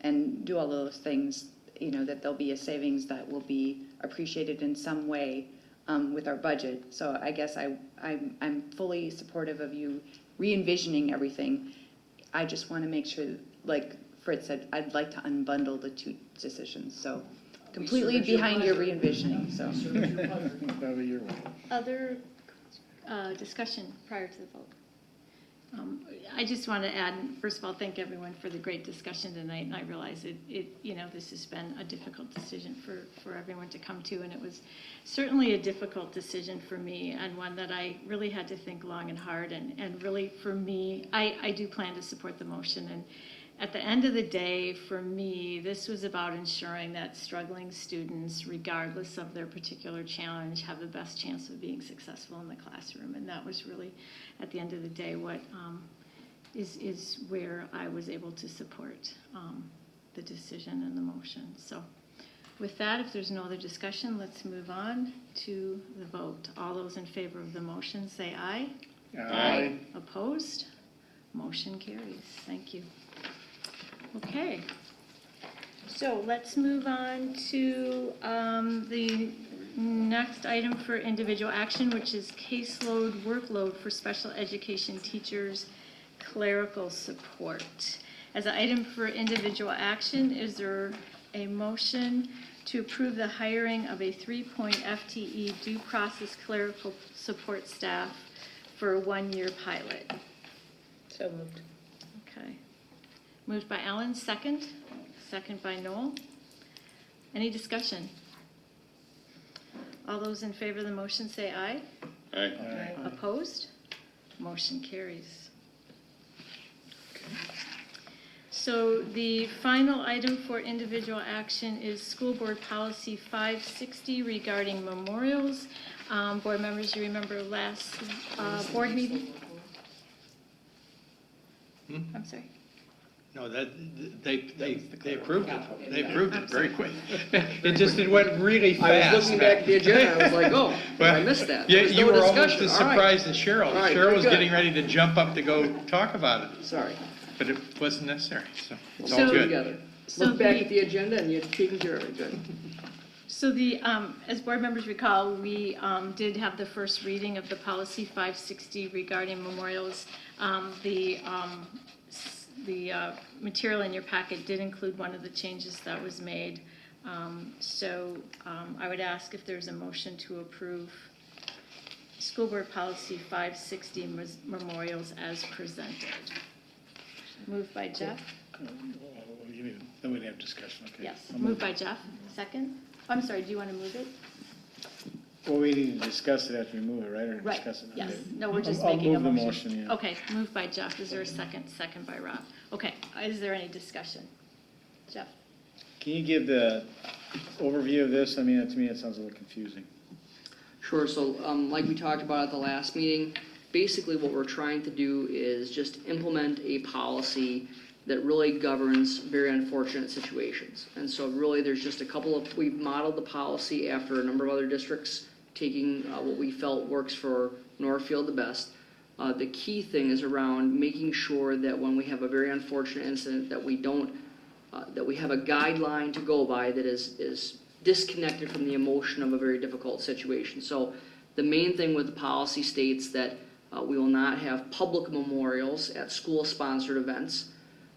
and do all of those things, that there'll be a savings that will be appreciated in some way with our budget. So I guess I'm fully supportive of you re-envisioning everything. I just want to make sure, like Fritz said, I'd like to unbundle the two decisions. So completely behind your re-envisioning. So. Other discussion prior to the vote? I just want to add, first of all, thank everyone for the great discussion tonight, and I realize this has been a difficult decision for everyone to come to, and it was certainly a difficult decision for me, and one that I really had to think long and hard, and really for me, I do plan to support the motion, and at the end of the day, for me, this was about ensuring that struggling students, regardless of their particular challenge, have the best chance of being successful in the classroom. And that was really, at the end of the day, what is where I was able to support the decision and the motion. So with that, if there's no other discussion, let's move on to the vote. All those in favor of the motion say aye. Aye. Opposed? Motion carries. Thank you. Okay, so let's move on to the next item for individual action, which is caseload workload for special education teachers, clerical support. As an item for individual action, is there a motion to approve the hiring of a 3-point FTE due process clerical support staff for a 1-year pilot? So moved. Okay. Moved by Ellen, second by Noel. Any discussion? All those in favor of the motion say aye. Aye. Opposed? Motion carries. So the final item for individual action is School Board Policy 560 regarding memorials. Board members, you remember last board meeting? I'm sorry. No, that, they approved it. They approved it very quick. It went really fast. I was looking back at the agenda, I was like, oh, I missed that. Yeah, There's you no were almost discussion. as All right. surprised as Cheryl. All right, Cheryl was good. getting ready to jump up to go talk about it. Sorry. But it wasn't necessary, so it's So- all good. Together. So Look back the- at the agenda and you're taking care of it, good. So the, as board members recall, we did have the first reading of the policy 560 regarding memorials. The material in your packet did include one of the changes that was made. So I would ask if there's a motion to approve School Board Policy 560 memorials as presented. Moved by Jeff? Then we'd have discussion, okay. Yes, I'll moved by Jeff. Second? I'm sorry, do you want to move it? Well, we need to discuss it after we move it, right, or Right, discuss it? yes. Okay. No, we're just I'll making a move the motion. motion, yeah. Okay, moved by Jeff. Is there a second? Second by Rob. Okay, is there any discussion? Jeff? Can you give the overview of this? I mean, to me, it sounds a little confusing. Sure, so like we talked about at the last meeting, basically what we're trying to do is just implement a policy that really governs very unfortunate situations. And so really there's just a couple of, we've modeled the policy after a number of other districts, taking what we felt works for Northfield the best. The key thing is around making sure that when we have a very unfortunate incident that we don't, that we have a guideline to go by that is disconnected from the emotion of a very difficult situation. So the main thing with the policy states that we will not have public memorials at school-sponsored events.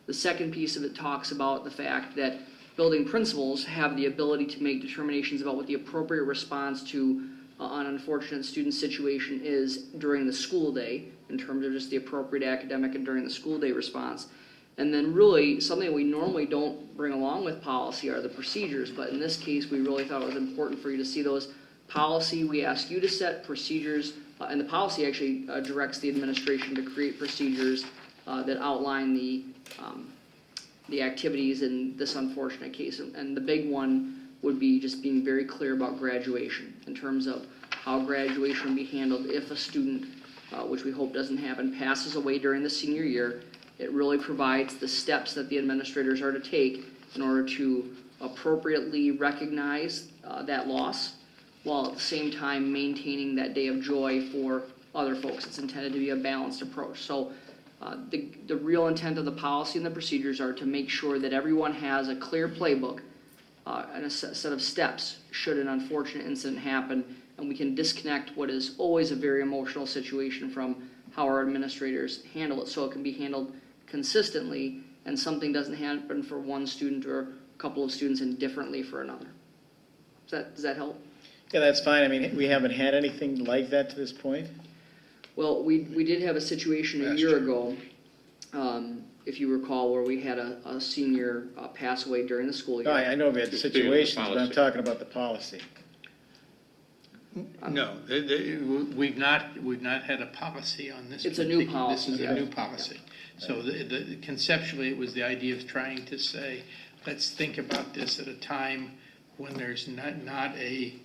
The second piece of it talks about the fact that building principals have the ability to make determinations about what the appropriate response to an unfortunate student situation is during the school day, in terms of just the appropriate academic and during the school day response. And then really, something we normally don't bring along with policy are the procedures, but in this case, we really thought it was important for you to see those. Policy, we ask you to set procedures, and the policy actually directs the administration to create procedures that outline the activities in this unfortunate case. And the big one would be just being very clear about graduation in terms of how graduation would be handled if a student, which we hope doesn't happen, passes away during the senior year. It really provides the steps that the administrators are to take in order to appropriately recognize that loss, while at the same time maintaining that day of joy for other folks. It's intended to be a balanced approach. So the real intent of the policy and the procedures are to make sure that everyone has a clear playbook and a set of steps should an unfortunate incident happen, and we can disconnect what is always a very emotional situation from how our administrators handle it, so it can be handled consistently and something doesn't happen for one student or a couple of students indifferently for another. Does that help? Yeah, that's fine. I mean, we haven't had anything like that to this point. Well, we did have a situation a year ago, if you recall, where we had a senior pass away during the school year. No, I know we had situations, but I'm talking about the policy. No, we've not had a policy on this. It's a new policy. This is a new policy. So conceptually, it was the idea of trying to say, let's think about this at a time when there's not a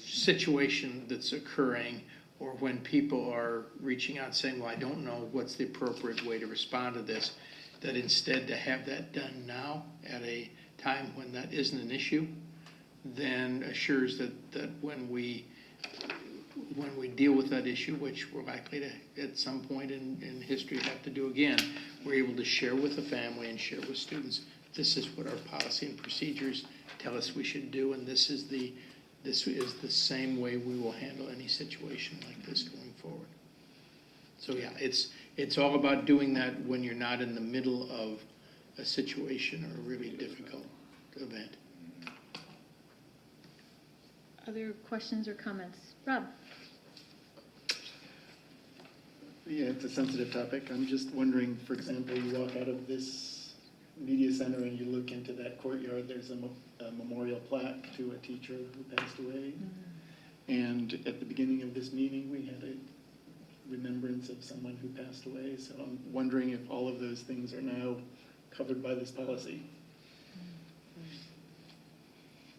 situation that's occurring, or when people are reaching out saying, well, I don't know what's the appropriate way to respond to this, that instead to have that done now at a time when that isn't an issue, then assures that when we deal with that issue, which we're likely to at some point in history have to do again, we're able to share with the family and share with students, this is what our policy and procedures tell us we should do, and this is the same way we will handle any situation like this going forward. So yeah, it's all about doing that when you're not in the middle of a situation or a really difficult event. Other questions or comments? Rob? Yeah, it's a sensitive topic. I'm just wondering, for example, you walk out of this media center and you look into that courtyard, there's a memorial plaque to a teacher who passed away. And at the beginning of this meeting, we had a remembrance of someone who passed away. So I'm wondering if all of those things are now covered by this policy.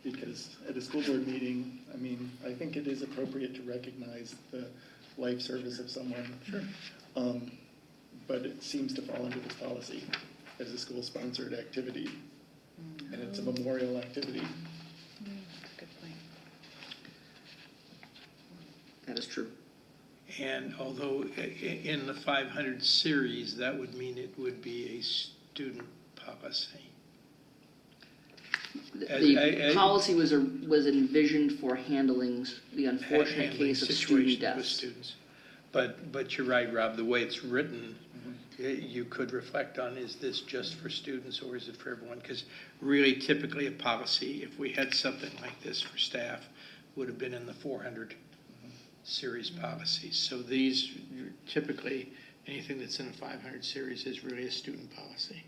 Because at a school board meeting, I mean, I think it is appropriate to recognize the life service of someone. Sure. But it seems to fall under this policy as a school-sponsored activity. And it's a memorial activity. Good point. That is true. And although in the 500 series, that would mean it would be a student policy. The policy was envisioned for handling the unfortunate Handling case of student situations with deaths. students. But you're right, Rob, the way it's written, you could reflect on, is this just for students or is it for everyone? Because really typically a policy, if we had something like this for staff, would have been in the 400 series policies. So these, typically, anything that's in a 500 series is really a student policy.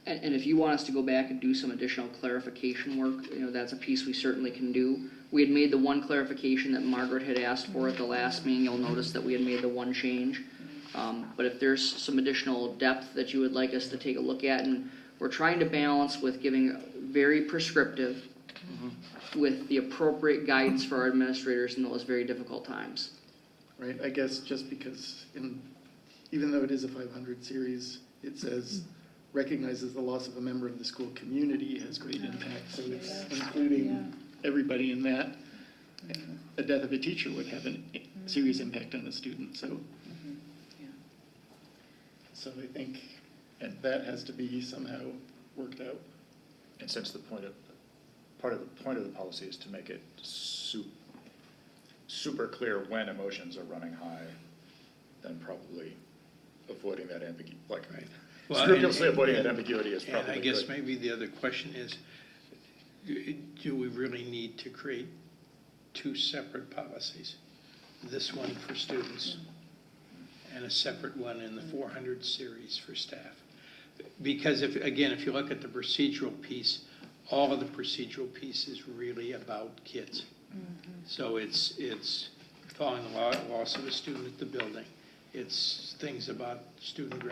And if you want us to go back and do some additional clarification work, that's a piece we certainly can do. We had made the one clarification that Margaret had asked for at the last meeting. You'll notice that we had made the one change. But if there's some additional depth that you would like us to take a look at, and we're trying to balance with giving very prescriptive with the appropriate guidance for our administrators in those very difficult times. Right, I guess just because even though it is a 500 series, it says recognizes the loss of a member of the school community has great impact. So it's including everybody in that. The death of a teacher would have a serious impact on a student. So, so I think that has to be somehow worked out. And since part of the point of the policy is to make it super clear when emotions are running high, then probably avoiding that ambiguity, scrupulously avoiding that ambiguity is probably And I guess good. maybe the other question is, do we really need to create two separate policies? This one for students and a separate one in the 400 series for staff? Because if you look at the procedural piece, all of the procedural piece is really about kids. So it's following the loss of a student at the building. It's things about student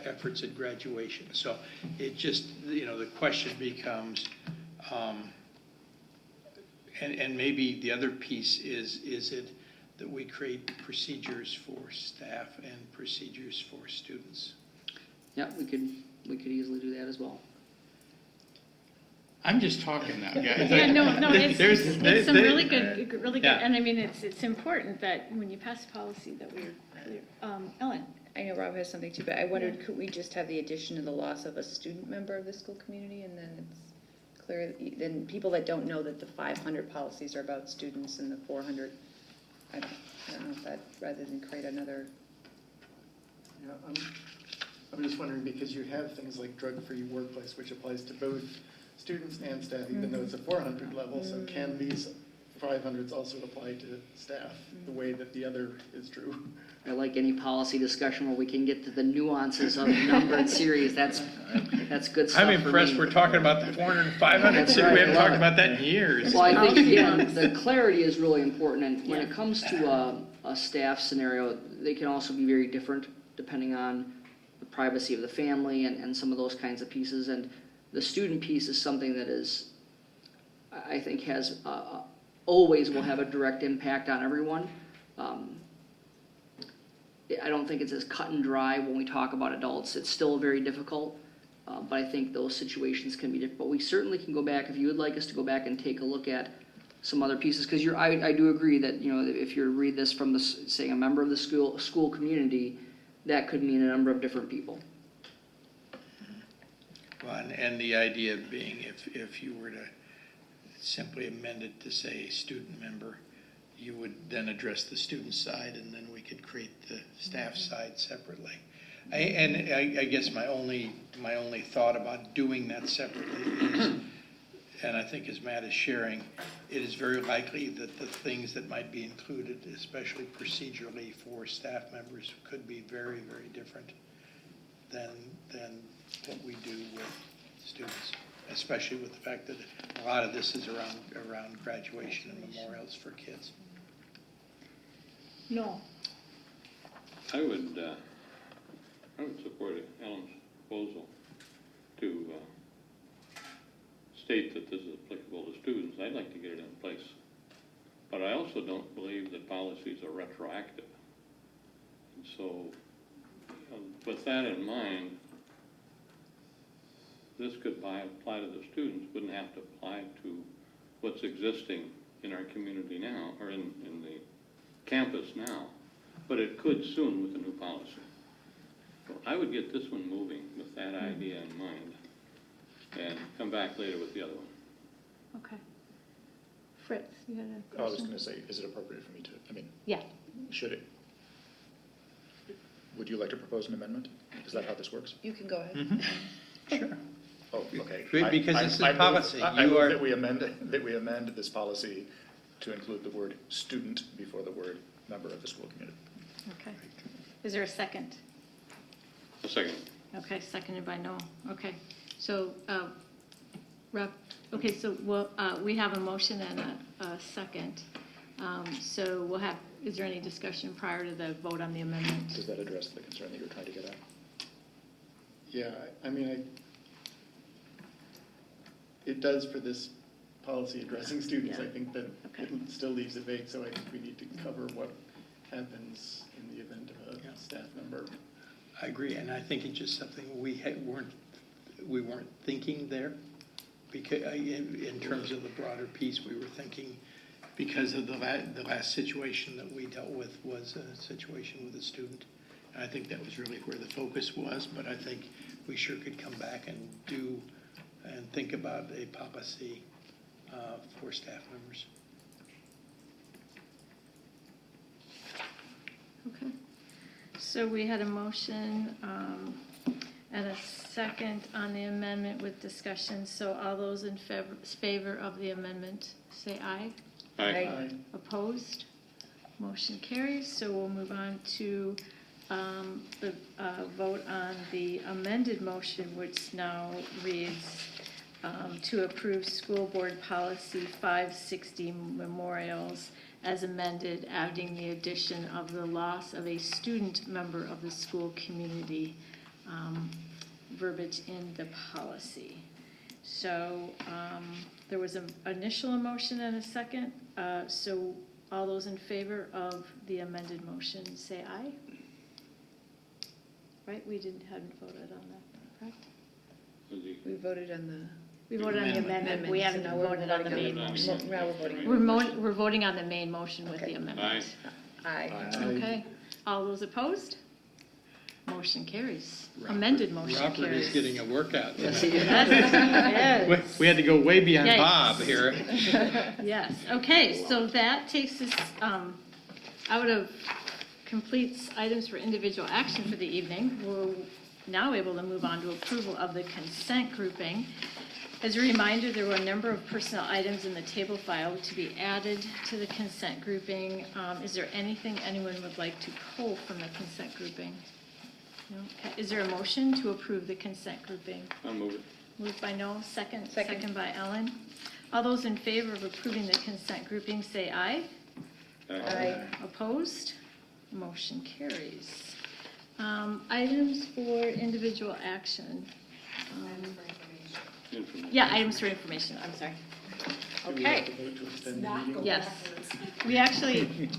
efforts at graduation. So it just, the question becomes, and maybe the other piece is it that we create procedures for staff and procedures for students? Yeah, we could easily do that as well. I'm just talking now, guys. Yeah, no, it's some really good, Yeah. and I mean, it's important that when you pass a policy that we're clear. Ellen? I know Rob has something too, but I wondered, could we just have the addition of the loss of a student member of the school community, and then it's clear, then people that don't know that the 500 policies are about students and the 400, I don't know if that, rather than create another. Yeah, I'm just wondering, because you have things like drug-free workplace, which applies to both students and staff, even though it's a 400 level, so can these 500s also apply to staff, the way that the other is true? I like any policy discussion where we can get to the nuances of number and series. That's good stuff. I'm impressed we're talking about the 400 and 500 That's series. right, We haven't I love talked it. about that in years. Well, I think, again, the clarity is really important, and when it comes to a staff scenario, they can also be very different depending on the privacy of the family and some of those kinds of pieces. And the student piece is something that is, I think, has always will have a direct impact on everyone. I don't think it's as cut and dry when we talk about adults. It's still very difficult, but I think those situations can be different. But we certainly can go back, if you would like us to go back and take a look at some other pieces, because I do agree that, if you read this from saying a member of the school community, that could mean a number of different people. Well, and the idea being, if you were to simply amend it to say student member, you would then address the student side, and then we could create the staff side separately. I guess my only thought about doing that separately is, and I think as Matt is sharing, it is very likely that the things that might be included, especially procedurally for staff members, could be very, very different than what we do with students. especially with the fact that a lot of this is around graduation and memorials for kids. No. I would support Ellen's proposal to state that this is applicable to students. I'd like to get it in place. But I also don't believe that policies are retroactive. And so, with that in mind, this could apply to the students, wouldn't have to apply to what's existing in our community now, or in the campus now, but it could soon with the new policy. So I would get this one moving with that idea in mind and come back later with the other one. Okay. Fritz, you had a question? I was going to say, is it appropriate for me to, Yeah. should it, would you like to propose an amendment? Is that how this works? You can go ahead. Sure. Oh, okay. Because this is policy. I move that we amend this policy to include the word student before the word member of the school community. Okay. Is there a second? A second. Okay, seconded by Noel. Okay. So, okay, so we have a motion and a second. So we'll have, is there any discussion prior to the vote on the amendment? Does that address the concern that you're trying to get at? Yeah, I mean, it does for this policy addressing students. Yeah. I think that Okay. it still leaves it vague, so I think we need to cover what happens in the event of a staff member. I agree, and I think it's just something we weren't thinking there, because in terms of the broader piece, we were thinking because of the last situation that we dealt with was a situation with a student. And I think that was really where the focus was, but I think we sure could come back and think about a policy for staff members. Okay. So we had a motion and a second on the amendment with discussion. So all those in favor of the amendment, say aye. Aye. Aye. Opposed? Motion carries. So we'll move on to the vote on the amended motion, which now reads to approve School Board Policy 560 memorials as amended, adding the addition of the loss of a student member of the school community verbiage in the policy. So there was an initial motion and a second. So all those in favor of the amended motion, say aye. Right, we hadn't voted on that, correct? We voted on the. We voted on the amendment, we haven't voted on the main motion. Now we're voting. We're voting on the main motion with the amendment. Aye. Okay, all those opposed? Motion carries. Amended motion carries. Robert is getting a workout. Yes, he is. We had to go way beyond Yikes. Bob here. Yes, okay, so that takes us out of completes items for individual action for the evening. We're now able to move on to approval of the consent grouping. As a reminder, there were a number of personnel items in the table file to be added to the consent grouping. Is there anything anyone would like to pull from the consent grouping? No? Okay. Is there a motion to approve the consent grouping? I'll move it. Moved by Noel, second by Ellen. All those in favor of approving the consent grouping, say aye. Aye. Opposed? Motion carries. Items for individual action. Yeah, items for information, I'm sorry. Do we have Okay. to vote to extend the meeting? Yes. We actually,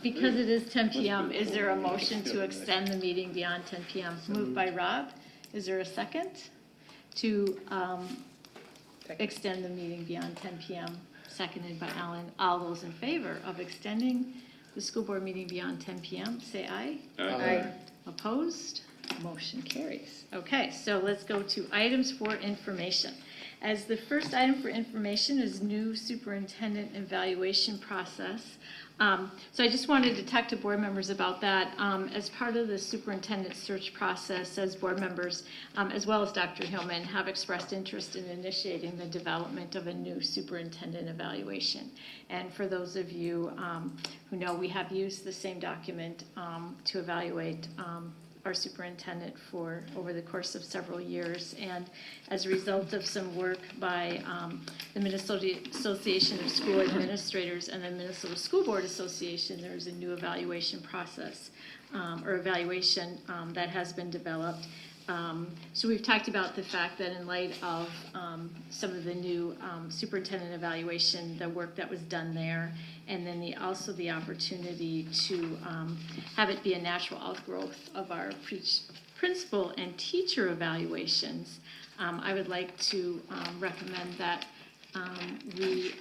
because it is 10 PM, is there a motion to extend the meeting beyond 10 PM? Moved by Rob. Is there a second to extend the meeting beyond 10 PM? Seconded by Alan. All those in favor of extending the school board meeting beyond 10 PM, say aye. Aye. Opposed? Motion carries. Okay, so let's go to items for information. As the first item for information is new superintendent evaluation process. So I just wanted to talk to board members about that. As part of the superintendent search process, as board members, as well as Dr. Hillman, have expressed interest in initiating the development of a new superintendent evaluation. And for those of you who know, we have used the same document to evaluate our superintendent for over the course of several years. And as a result of some work by the Minnesota Association of School Administrators and the Minnesota School Board Association, there's a new evaluation process or evaluation that has been developed. So we've talked about the fact that in light of some of the new superintendent evaluation, the work that was done there, and then also the opportunity to have it be a natural outgrowth of our principal and teacher evaluations, I would like to recommend that we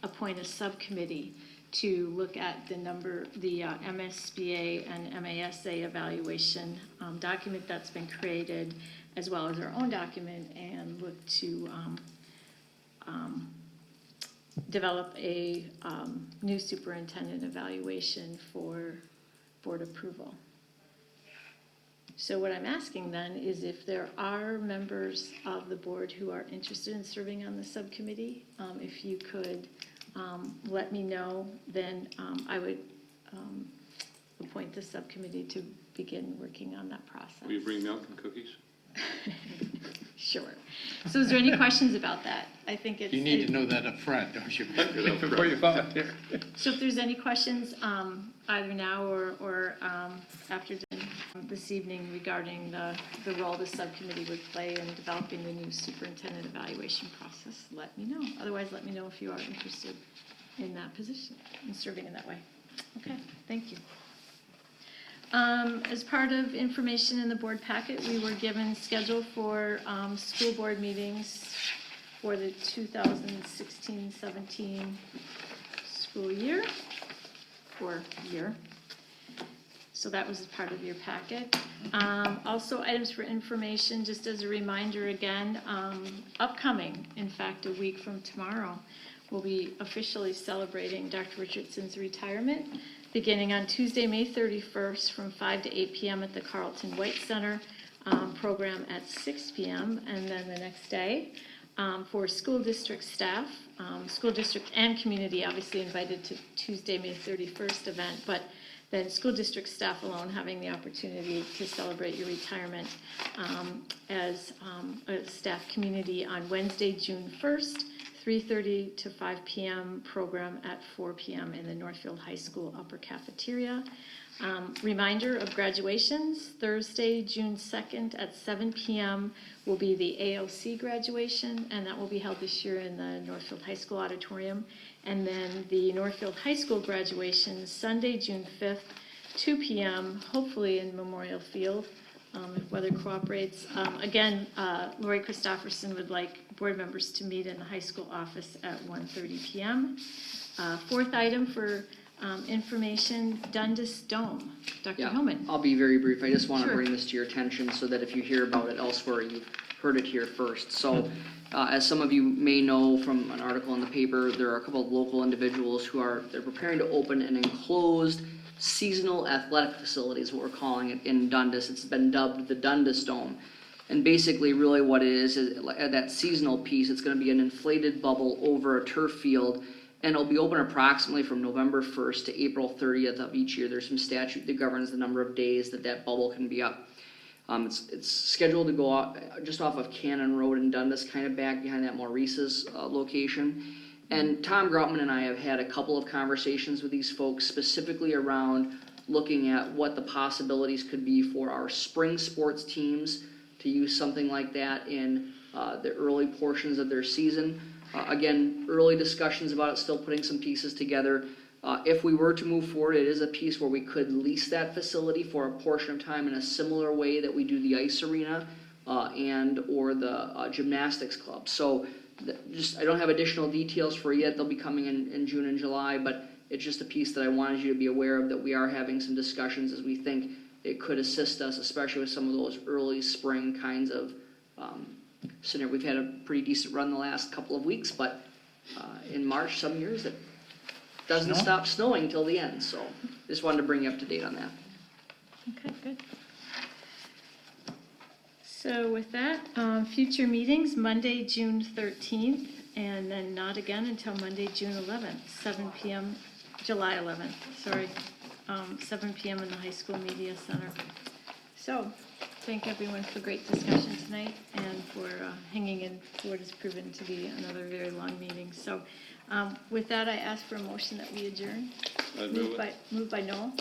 appoint a subcommittee to look at the MSBA and MASA evaluation document that's been created, as well as our own document, and look to develop a new superintendent evaluation for board approval. So what I'm asking then is if there are members of the board who are interested in serving on the subcommittee, if you could let me know, then I would appoint the subcommittee to begin working on that process. Will you bring milk and cookies? Sure. So is there any questions about that? I think it's... You need to know that up front, don't you? Before you volunteer. So if there's any questions, either now or after this evening regarding the role the subcommittee would play in developing the new superintendent evaluation process, let me know. Otherwise, let me know if you are interested in that position and serving in that way. Okay, thank you. As part of information in the board packet, we were given schedule for school board meetings for the 2016-17 school year, or year. So that was part of your packet. Also, items for information, just as a reminder again, upcoming, in fact, a week from tomorrow, we'll be officially celebrating Dr. Richardson's retirement, beginning on Tuesday, May 31st from 5 to 8 p.m. at the Carlton White Center, program at 6 p.m. And then the next day for school district staff, school district and community obviously invited to Tuesday, May 31st event, but then school district staff alone having the opportunity to celebrate your retirement as a staff community on Wednesday, June 1st, 3:30 to 5 p.m. program at 4 p.m. in the Northfield High School upper cafeteria. Reminder of graduations, Thursday, June 2nd at 7 p.m. will be the AOC graduation, and that will be held this year in the Northfield High School auditorium. And then the Northfield High School graduation, Sunday, June 5th, 2 p.m., hopefully in Memorial Field, if weather cooperates. Again, Lori Christofferson would like board members to meet in the high school office at 1:30 p.m. Fourth item for information, Dundas Dome. Dr. Hillman. I'll be very brief. I just want to Sure. bring this to your attention so that if you hear about it elsewhere, you've heard it here first. So, as some of you may know from an article in the paper, there are a couple of local individuals who they're preparing to open an enclosed seasonal athletic facility is what we're calling it in Dundas. It's been dubbed the Dundas Dome. And basically really what it is that seasonal piece, it's going to be an inflated bubble over a turf field, and it'll be open approximately from November 1st to April 30th of each year. There's some statute that governs the number of days that bubble can be up. It's scheduled to go out just off of Cannon Road in Dundas, kind of back behind that Maurice's location. And Tom Groutman and I have had a couple of conversations with these folks specifically around looking at what the possibilities could be for our spring sports teams to use something like that in the early portions of their season. Again, early discussions about it, still putting some pieces together. If we were to move forward, it is a piece where we could lease that facility for a portion of time in a similar way that we do the ice arena and or the gymnastics club. So I don't have additional details for you yet. They'll be coming in June and July, but it's just a piece that I wanted you to be aware of, that we are having some discussions as we think it could assist us, especially with some of those early spring kinds of scenario. We've had a pretty decent run the last couple of weeks, but in March, some years, it doesn't stop snowing till the end. So just wanted to bring you up to date on that. Okay, good. So with that, future meetings, Monday, June 13th, and then not again until Monday, June 11th, 7 p.m., July 11th, sorry, 7 p.m. in the High School Media Center. So, thank everyone for great discussion tonight and for hanging in for what has proven to be another very long meeting. So, with that, I ask for a motion that we adjourn. I'd move it. Moved by Noel.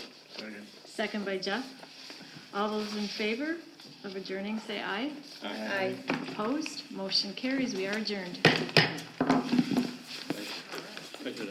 Second by Jeff. All those in favor of adjourning, say aye. Aye. Opposed? Motion carries. We are adjourned. I should